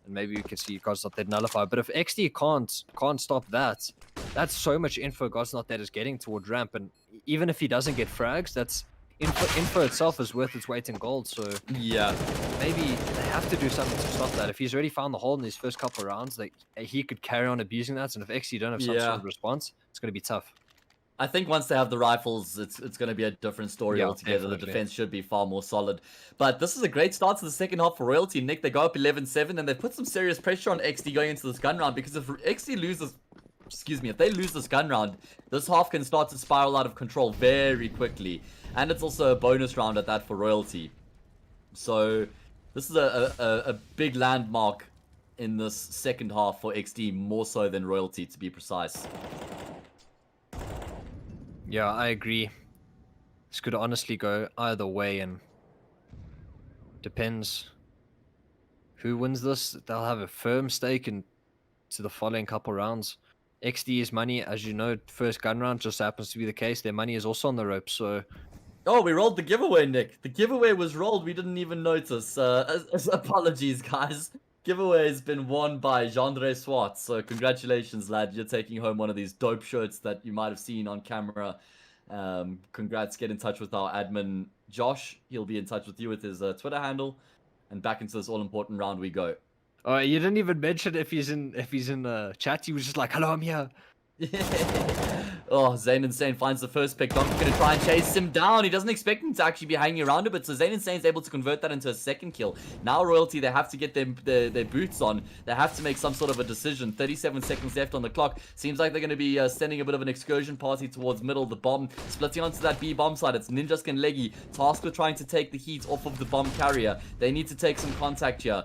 and maybe we can see God's Not Dead nullify. But if Exdee can't stop that, that's so much info God's Not Dead is getting toward ramp, and even if he doesn't get frags, that's info itself is worth its weight in gold. So yeah, maybe they have to do something to stop that. If he's already found the hole in these first couple of rounds, like he could carry on abusing that. And if Exdee don't have some sort of response, it's going to be tough. I think once they have the rifles, it's going to be a different story altogether. Definitely. The defense should be far more solid. But this is a great start to the second half for Royalty. Nick, they go up 11-7, and they've put some serious pressure on Exdee going into this gun round, because if Exdee loses, if they lose this gun round, this half can start to spiral out of control very quickly. And it's also a bonus round at that for Royalty. So this is a big landmark in this second half for Exdee, more so than Royalty, to be precise. Yeah, I agree. This could honestly go either way, and depends who wins this. They'll have a firm stake in to the following couple rounds. Exdee's money, as you know, first gun round just happens to be the case. Their money is also on the ropes, so... Oh, we rolled the giveaway, Nick. The giveaway was rolled. We didn't even notice. Apologies, guys. Giveaway has been won by Jean-Andre Swart. So congratulations, lad. You're taking home one of these dope shirts that you might have seen on camera. Congrats. Get in touch with our admin, Josh. He'll be in touch with you with his Twitter handle. And back into this all-important round we go. Oh, you didn't even mention if he's in the chat. He was just like, "Hello, I'm here." Oh, Zayn Insane finds the first pick. Donkey's going to try and chase him down. He doesn't expect him to actually be hanging around a bit, so Zayn Insane's able to convert that into a second kill. Now Royalty, they have to get their boots on. They have to make some sort of a decision. 37 seconds left on the clock. Seems like they're going to be sending a bit of an excursion party towards middle. The bomb splitting onto that B bomb side. It's Ninjas and Leggy tasked with trying to take the heat off of the bomb carrier. They need to take some contact here.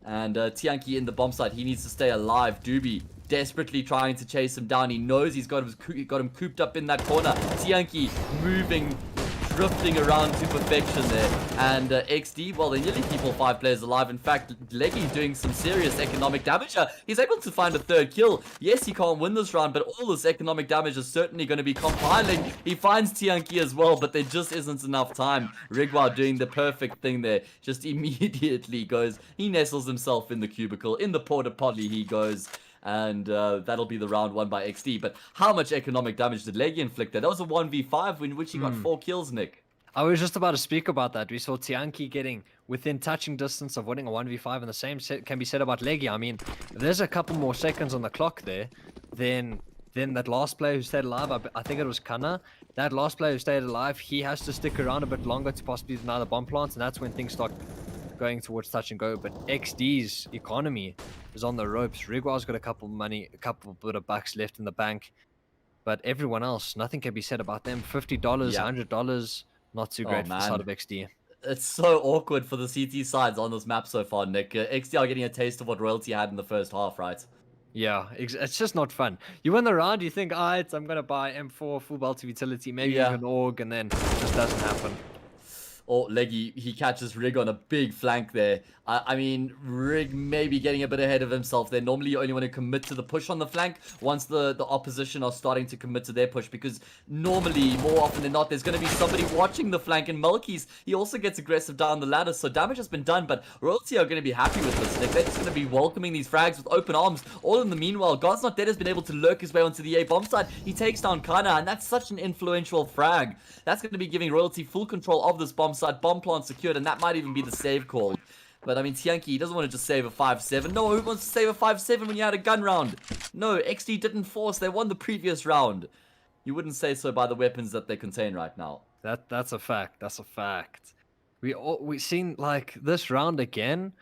And Tianki in the bomb site. He needs to stay alive. Doobie desperately trying to chase him down. He knows he's got him cooped up in that corner. Tianki moving, drifting around to perfection there. And Exdee, well, they nearly keep all 5 players alive. In fact, Leggy doing some serious economic damage. He's able to find a 3rd kill. Yes, he can't win this round, but all this economic damage is certainly going to be compiling. He finds Tianki as well, but there just isn't enough time. Rigwa doing the perfect thing there. Just immediately goes, he nestles himself in the cubicle. In the porta potty he goes. And that'll be the round won by Exdee. But how much economic damage did Leggy inflict there? That was a 1v5 in which he got 4 kills, Nick. I was just about to speak about that. We saw Tianki getting within touching distance of winning a 1v5, and the same can be said about Leggy. I mean, if there's a couple more seconds on the clock there, then that last player who stayed alive, I think it was Kana, that last player who stayed alive, he has to stick around a bit longer to possibly deny the bomb plants, and that's when things start going towards touch and go. But Exdee's economy is on the ropes. Rigwa's got a couple bit of bucks left in the bank, but everyone else, nothing can be said about them. $50, $100, not too great for the side of Exdee. It's so awkward for the CT sides on this map so far, Nick. Exdee are getting a taste of what Royalty had in the first half, right? Yeah, it's just not fun. You win the round, you think, alright, I'm gonna buy M4 full belt of utility, maybe even AUG, and then it just doesn't happen. Or Leggy, he catches Rig on a big flank there. I mean, Rig may be getting a bit ahead of himself there. Normally, you only want to commit to the push on the flank once the opposition are starting to commit to their push, because normally, more often than not, there's going to be somebody watching the flank, and Mulkeys, he also gets aggressive down the ladder, so damage has been done, but Royalty are going to be happy with this, Nick. They're just going to be welcoming these frags with open arms. All in the meanwhile, God's Not Dead has been able to lurk his way onto the A bomb side. He takes down Kana, and that's such an influential frag. That's going to be giving Royalty full control of this bomb side. Bomb plant secured, and that might even be the save call. But I mean, Tianki, he doesn't want to just save a 5-7. No, who wants to save a 5-7 when you had a gun round? No, Exdee didn't force. They won the previous round. You wouldn't say so by the weapons that they contain right now. That's a fact. That's a fact. We seen like this round again.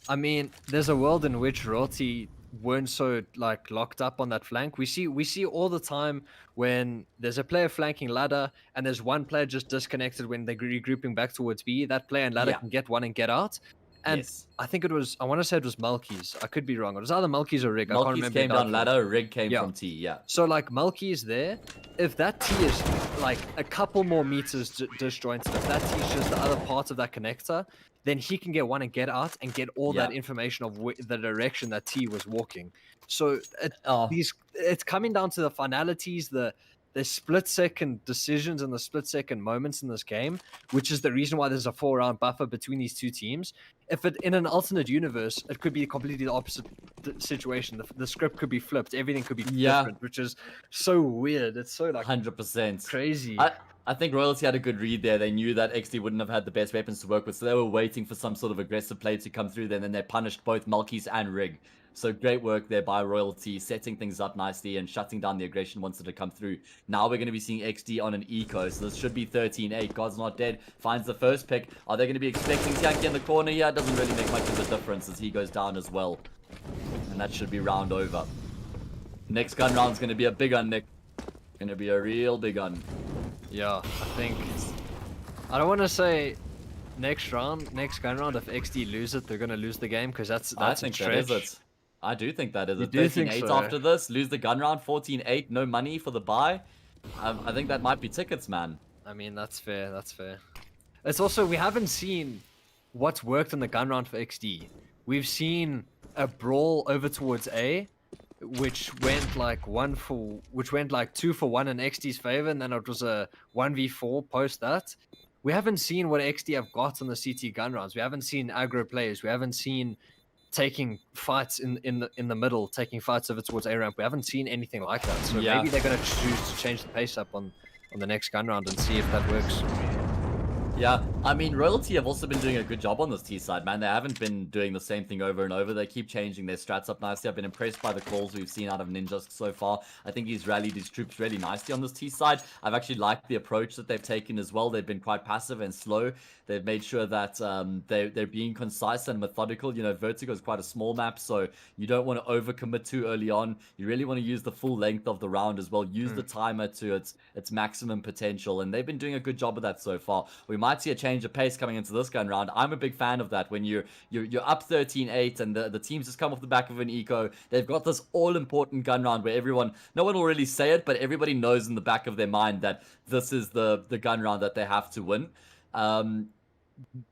I mean, there's a world in which Royalty weren't so like locked up on that flank. We see all the time when there's a player flanking ladder and there's one player just disconnected when they're regrouping back towards B. That player and ladder can get one and get out. And Yes. I think I want to say it was Malkies. I could be wrong. It was either Malkies or Rig. I can't Malkies remember. came down ladder, Rig came Yeah. from T, yeah. So like Malkies there, if that T is like a couple more meters disjointed, if that T is just the other part of that connector, then he can get one and get out and get all that information of the direction that T was walking. So it's coming down to the finalities, the split-second decisions and the split-second moments in this game, which is the reason why there's a 4-round buffer between these two teams. If it in an alternate universe, it could be completely the opposite situation. The script could be flipped. Everything could be different, which is so weird. It's so like 100% crazy. I think Royalty had a good read there. They knew that Exdee wouldn't have had the best weapons to work with, so they were waiting for some sort of aggressive play to come through. Then they punished both Malkies and Rig. So great work there by Royalty, setting things up nicely and shutting down the aggression once it had come through. Now we're going to be seeing Exdee on an eco, so this should be 13-8. God's not dead. Finds the first pick. Are they going to be expecting Tianki in the corner here? It doesn't really make much of a difference as he goes down as well. And that should be round over. Next gun round's going to be a big one, Nick. Going to be a real big one. Yeah, I don't want to say next gun round, if Exdee lose it, they're going to lose the game, because that's I think a stretch. that is it. I do think that is it. You do think 13-8 so? after this, lose the gun round, 14-8, no money for the buy. I think that might be tickets, man. I mean, that's fair. That's fair. It's also, we haven't seen what's worked in the gun round for Exdee. We've seen a brawl over towards A, which went like 2 for 1 in Exdee's favor, and then it was a 1v4 post that. We haven't seen what Exdee have got on the CT gun rounds. We haven't seen aggro players. We haven't seen taking fights in the middle, taking fights over towards A ramp. We haven't seen anything like that. So maybe they're going to choose to change the pace up on the next gun round and see if that works. Yeah, I mean, Royalty have also been doing a good job on this T side, man. They haven't been doing the same thing over and over. They keep changing their strats up nicely. I've been impressed by the calls we've seen out of Ninja so far. I think he's rallied his troops really nicely on this T side. I've actually liked the approach that they've taken as well. They've been quite passive and slow. They've made sure that they're being concise and methodical. You know, Vertigo is quite a small map, so you don't want to overcommit too early on. You really want to use the full length of the round as well. Use the timer to its maximum potential, and they've been doing a good job of that so far. We might see a change of pace coming into this gun round. I'm a big fan of that. When you're up 13-8 and the teams just come off the back of an eco, they've got this all-important gun round where no one will really say it, but everybody knows in the back of their mind that this is the gun round that they have to win.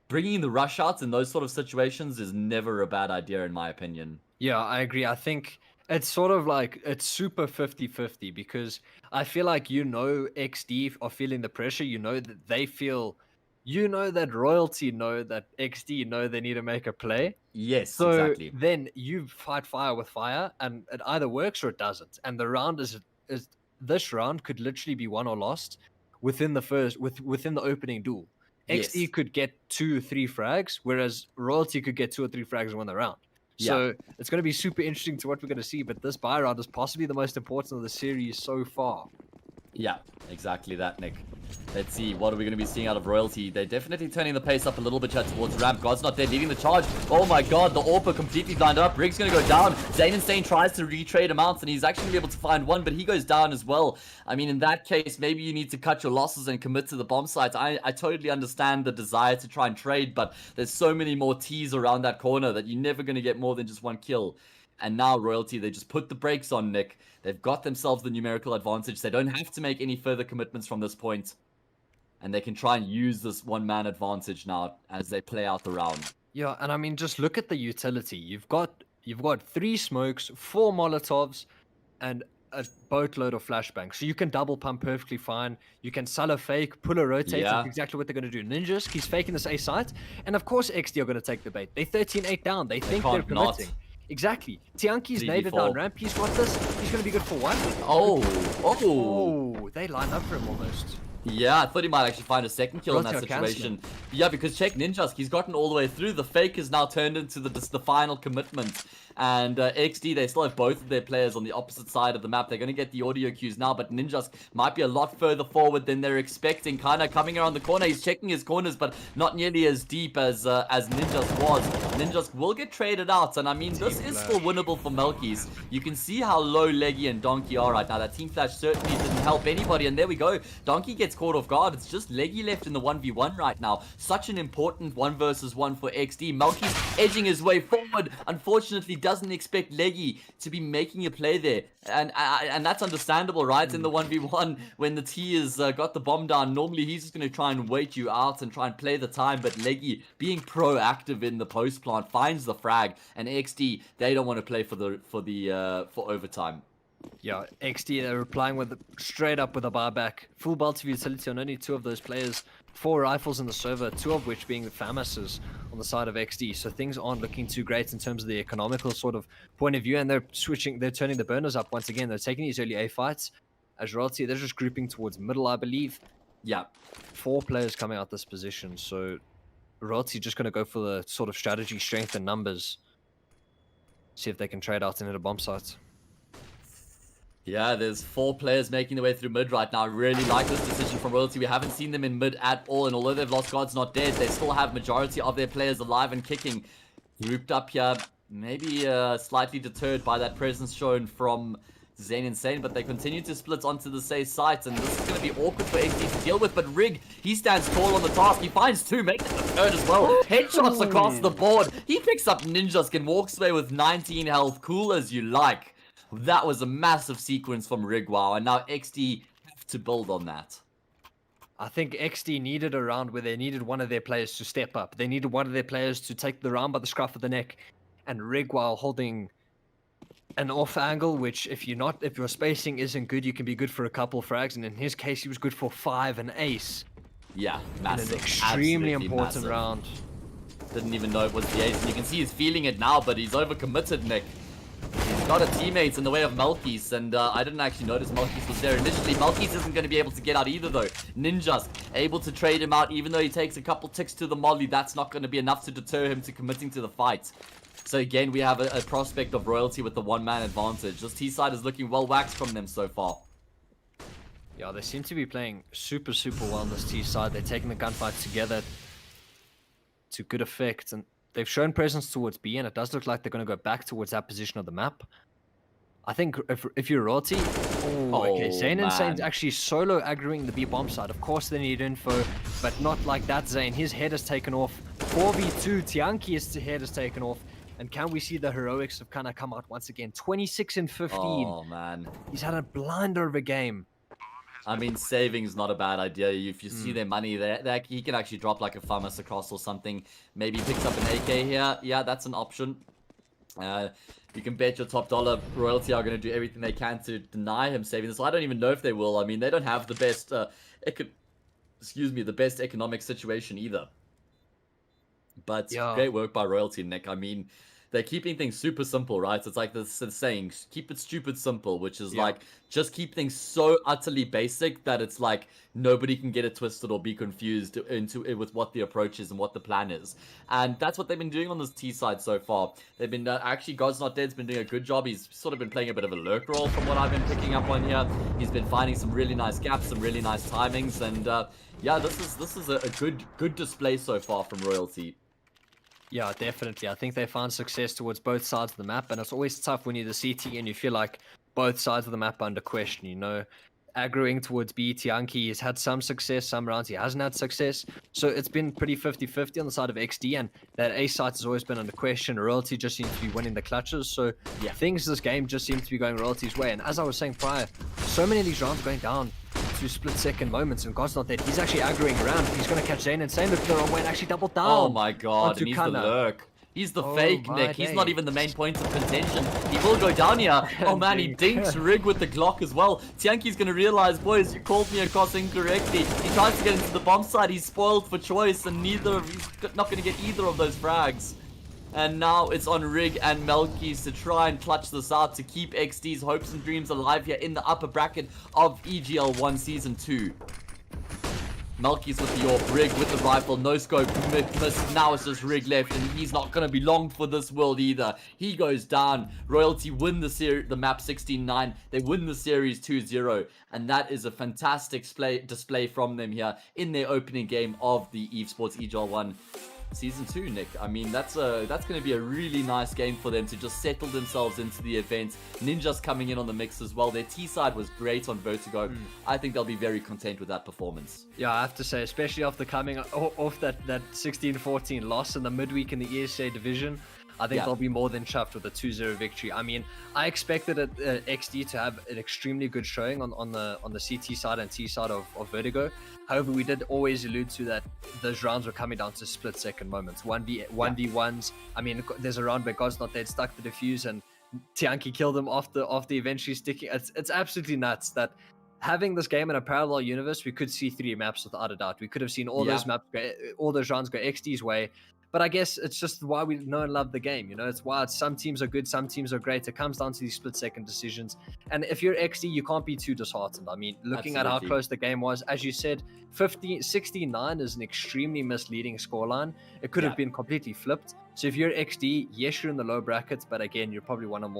Bringing the rush outs in those sort of situations is never a bad idea, in my opinion. Yeah, I agree. I think it's sort of like, it's super 50-50, because I feel like, Exdee are feeling the pressure. That they feel, that Royalty know that Exdee know they need to make a play. Yes, so exactly. Then you fight fire with fire, and it either works or it doesn't. And the round is this round could literally be won or lost within the opening duel. Exdee could get 2 or 3 frags, whereas Royalty could get 2 or 3 frags and win the round. So it's going to be super interesting to what we're going to see, but this buy round is possibly the most important of the series so far. Yeah, exactly that, Nick. Let's see, what are we going to be seeing out of Royalty? They're definitely turning the pace up a little bit here towards ramp. God's not there, leading the charge. Oh my god, the AWP completely blinded up. Rig's going to go down. Zane and Stain tries to retrade him out, and he's actually able to find one, but he goes down as well. I mean, in that case, maybe you need to cut your losses and commit to the bomb site. I totally understand the desire to try and trade, but there's so many more T's around that corner that you're never going to get more than just 1 kill. And now Royalty, they just put the brakes on, Nick. They've got themselves the numerical advantage. They don't have to make any further commitments from this point. And they can try and use this one-man advantage now as they play out the round. Yeah, and I mean, just look at the utility. You've got 3 smokes, 4 Molotovs, and a boatload of flashbangs. So you can double pump perfectly fine. You can sell a fake, pull a rotate. That's exactly what they're going to do. Ninjas, he's faking this A site. And of course, Exdee are going to take the bait. They're 13-8 down. They think they're committing. Exactly. Tianki's naded down ramp. He's got this. He's going to be good for 1. Oh, They lined up for him almost. Yeah, I thought he might actually find a second kill in that Rotate situation. Yeah, because check Ninjask, he's gotten all the way through. The fake is now turned into the final commitment. And Exdee, they still have both of their players on the opposite side of the map. They're going to get the audio cues now, but Ninjask might be a lot further forward than they're expecting. Kind of coming around the corner. He's checking his corners, but not nearly as deep as Ninjask was. Ninjask will get traded out, and I mean, this is still winnable for Melkies. You can see how low Leggy and Donkey are right now. That team flash certainly didn't help anybody, and there we go. Donkey gets caught off guard. It's just Leggy left in the 1v1 right now. Such an important 1 versus 1 for Exdee. Melkies edging his way forward. Unfortunately, doesn't expect Leggy to be making a play there. And that's understandable, right? In the 1v1, when the T has got the bomb down, normally he's just going to try and wait you out and try and play the time. But Leggy, being proactive in the post plant, finds the frag. And Exdee, they don't want to play for overtime. Yeah, Exdee, they're replying with straight up with a buyback. Full belt of utility on only 2 of those players. 4 rifles in the server, 2 of which being the FAMASs on the side of Exdee. So things aren't looking too great in terms of the economical sort of point of view. And they're turning the burners up once again. They're taking these early A fights. As Royalty, they're just grouping towards middle, I believe. Yeah. 4 players coming out this position. So Royalty just going to go for the sort of strategy, strength, and numbers. See if they can trade out and hit a bomb site. Yeah, there's 4 players making their way through mid right now. I really like this decision from Royalty. We haven't seen them in mid at all, and although they've lost God's Not Dead, they still have majority of their players alive and kicking. Grouped up here, maybe slightly deterred by that presence shown from Zane Insane, but they continue to split onto the safe sites, and this is going to be awkward for Exdee to deal with. But Rig, he stands tall on the task. He finds 2, makes it the 3rd as well. Headshots across the board. He picks up Ninjask and walks away with 19 health. Cool as you like. That was a massive sequence from Rig, wow, and now Exdee have to build on that. I think Exdee needed a round where they needed one of their players to step up. They needed one of their players to take the round by the scruff of the neck, and Rig, while holding an off angle, which if your spacing isn't good, you can be good for a couple frags, and in his case, he was good for 5 and ace. Yeah, massive. In an extremely important massive round. Didn't even know it was the ace, and you can see he's feeling it now, but he's overcommitted, Nick. He's got a teammate in the way of Melkies, and I didn't actually notice Melkies was there initially. Melkies isn't going to be able to get out either, though. Ninja's able to trade him out, even though he takes a couple ticks to the molly. That's not going to be enough to deter him to committing to the fight. So again, we have a prospect of Royalty with the 1-man advantage. This T-side is looking well waxed from them so far. Yeah, they seem to be playing super well on this T-side. They're taking the gunfight together to good effect, and they've shown presence towards B, and it does look like they're going to go back towards that position of the map. I think if you're Royalty... okay, Zane and Zane's actually solo aggroing the B bomb side. Of course they need info, but not like that, Zane. His head has taken off. 4v2, Tianki's head has taken off. And can we see the heroics have kind of come out once again? 26 and 15. Oh, man. He's had a blinder of a game. I mean, saving is not a bad idea. If you see their money there, he can actually drop like a FAMAS across or something. Maybe picks up an AK here. Yeah, that's an option. You can bet your top dollar Royalty are going to do everything they can to deny him saving this. I don't even know if they will. I mean, they don't have the best, the best economic situation either. But yeah, great work by Royalty, Nick. I mean, they're keeping things super simple, right? It's like the saying, keep it stupid simple, which is like, just keep things so utterly basic that it's like, nobody can get it twisted or be confused with what the approach is and what the plan is. And that's what they've been doing on this T side so far. They've been, actually, God's Not Dead's been doing a good job. He's sort of been playing a bit of a lurk role from what I've been picking up on here. He's been finding some really nice gaps, some really nice timings, and yeah, this is a good display so far from Royalty. Yeah, definitely. I think they found success towards both sides of the map, and it's always tough when you're the CT and you feel like both sides of the map are under question, you know. Aggroing towards B, Tianki has had some success, some rounds he hasn't had success. So it's been pretty 50-50 on the side of Exdee, and that A site has always been under question. Royalty just seems to be winning the clutches. So yeah, things this game just seem to be going Royalty's way. And as I was saying prior, so many of these rounds are going down to split-second moments, and God's Not Dead. He's actually aggroing around. He's going to catch Zane, and Zane looked the wrong way and actually doubled down. Oh my god, and he's the lurk. He's the fake, Nick. He's not even the main point of contention. He will go down here. Oh man, he dinks Rig with the Glock as well. Tianki's gonna realize, boys, you called me across incorrectly. He tries to get into the bomb site. He's spoiled for choice, and he's not gonna get either of those frags. And now it's on Rig and Melkies to try and clutch this out to keep Exdee's hopes and dreams alive here in the upper bracket of EGL 1 Season 2. Melky's with the AWP, Rig with the rifle, no scope, missed. Now it's just Rig left, and he's not gonna be long for this world either. He goes down. Royalty win the map 16-9. They win the series 2-0, and that is a fantastic display from them here in their opening game of the Evesports EGL 1 Season 2, Nick. I mean, that's going to be a really nice game for them to just settle themselves into the event. Ninja's coming in on the mix as well. Their T side was great on Vertigo. I think they'll be very content with that performance. Yeah, I have to say, especially after coming off that 16-14 loss in the midweek in the ESA division, I think they'll be more than chuffed with a 2-0 victory. I mean, I expected Exdee to have an extremely good showing on the CT side and T side of Vertigo. However, we did always allude to that those rounds were coming down to split-second moments. 1v1s. I mean, there's a round where God's Not Dead stuck the defuse and Tianki killed him after eventually sticking. It's absolutely nuts that having this game in a parallel universe, we could see 3 maps without a doubt. We could have seen all those maps, all those rounds go Exdee's way. But I guess it's just why we know and love the game, you know. It's why some teams are good, some teams are great. It comes down to these split-second decisions. And if you're Exdee, you can't be too disheartened. I mean, looking at how close the game was, as you said, 16-9 is an extremely misleading scoreline. It could have been completely flipped. So if you're Exdee, yes, you're in the low brackets, but again, you're probably one of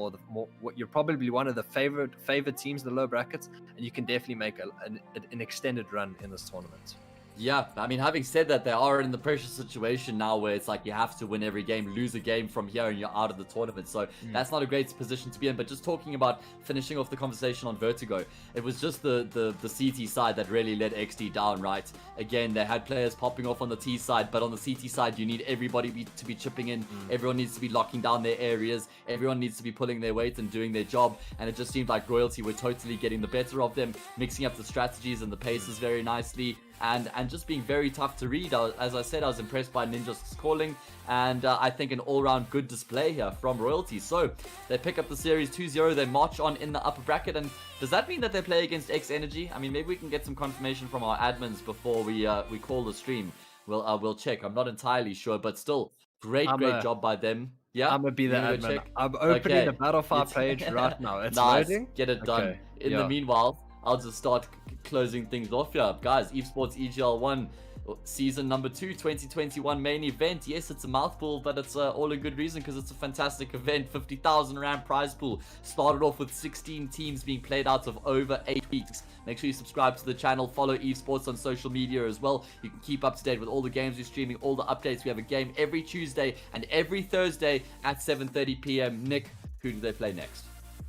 the favorite teams in the low brackets, and you can definitely make an extended run in this tournament. Yeah, I mean, having said that, they are in the pressure situation now where it's like you have to win every game, lose a game from here, and you're out of the tournament. So that's not a great position to be in. But just talking about finishing off the conversation on Vertigo, it was just the CT side that really let Exdee down, right? Again, they had players popping off on the T side, but on the CT side, you need everybody to be chipping in. Everyone needs to be locking down their areas. Everyone needs to be pulling their weight and doing their job. And it just seemed like Royalty were totally getting the better of them, mixing up the strategies and the paces very nicely. And just being very tough to read. As I said, I was impressed by Ninja's calling, and I think an all-round good display here from Royalty. So they pick up the series 2-0. They march on in the upper bracket, and does that mean that they play against X Energy? I mean, maybe we can get some confirmation from our admins before we call the stream. We'll check. I'm not entirely sure, but still, great job by them. Yeah, I'm gonna be the admin. I'm opening the Battlefire page right now. It's nice. loading. Get it done. In the meanwhile, I'll just start closing things off here. Guys, Evesports EGL 1 season number 2 2021 main event. Yes, it's a mouthful, but it's all a good reason because it's a fantastic event. 50,000 rand prize pool. Started off with 16 teams being played out of over 8 weeks. Make sure you subscribe to the channel, follow Evesports on social media as well. You can keep up to date with all the games we're streaming, all the updates. We have a game every Tuesday and every Thursday at 7:30 p.m. Nick, who do they play next?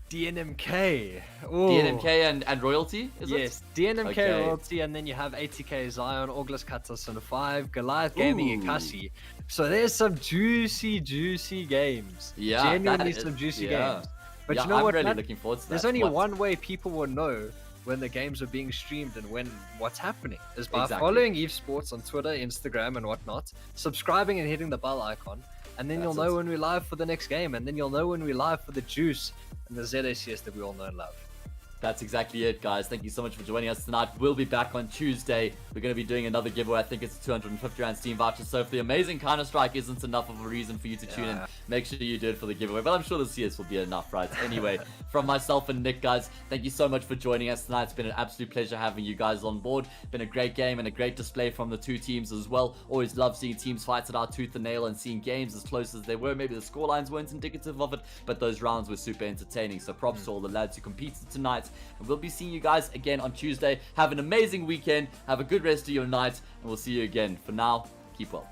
DNMK. Ooh. DNMK and Royalty, is it? Yes, DNMK, Royalty, and then you have ATK, Zion, August Katas, and 5, Goliath Gaming, and Kasi. So there's some juicy games. Yeah, genuinely some juicy games. But you know I'm what, really Matt? looking forward to that. There's only one way people will know when the games are being streamed and what's happening is by following Evesports on Twitter, Instagram, and whatnot, subscribing and hitting the bell icon, and then you'll know when we're live for the next game, and then you'll know when we're live for the juice and the ZACS that we all know and love. That's exactly it, guys. Thank you so much for joining us tonight. We'll be back on Tuesday. We're going to be doing another giveaway. I think it's a 250 rand Steam voucher. So if the amazing Counter-Strike isn't enough of a reason for you to tune in, make sure you do it for the giveaway. But I'm sure the CS will be enough, right? Anyway, from myself and Nick, guys, thank you so much for joining us tonight. It's been an absolute pleasure having you guys on board. Been a great game and a great display from the two teams as well. Always love seeing teams fight it out tooth and nail and seeing games as close as they were. Maybe the scorelines weren't indicative of it, but those rounds were super entertaining. So props to all the lads who competed tonight. And we'll be seeing you guys again on Tuesday. Have an amazing weekend. Have a good rest of your night, and we'll see you again. For now, keep well.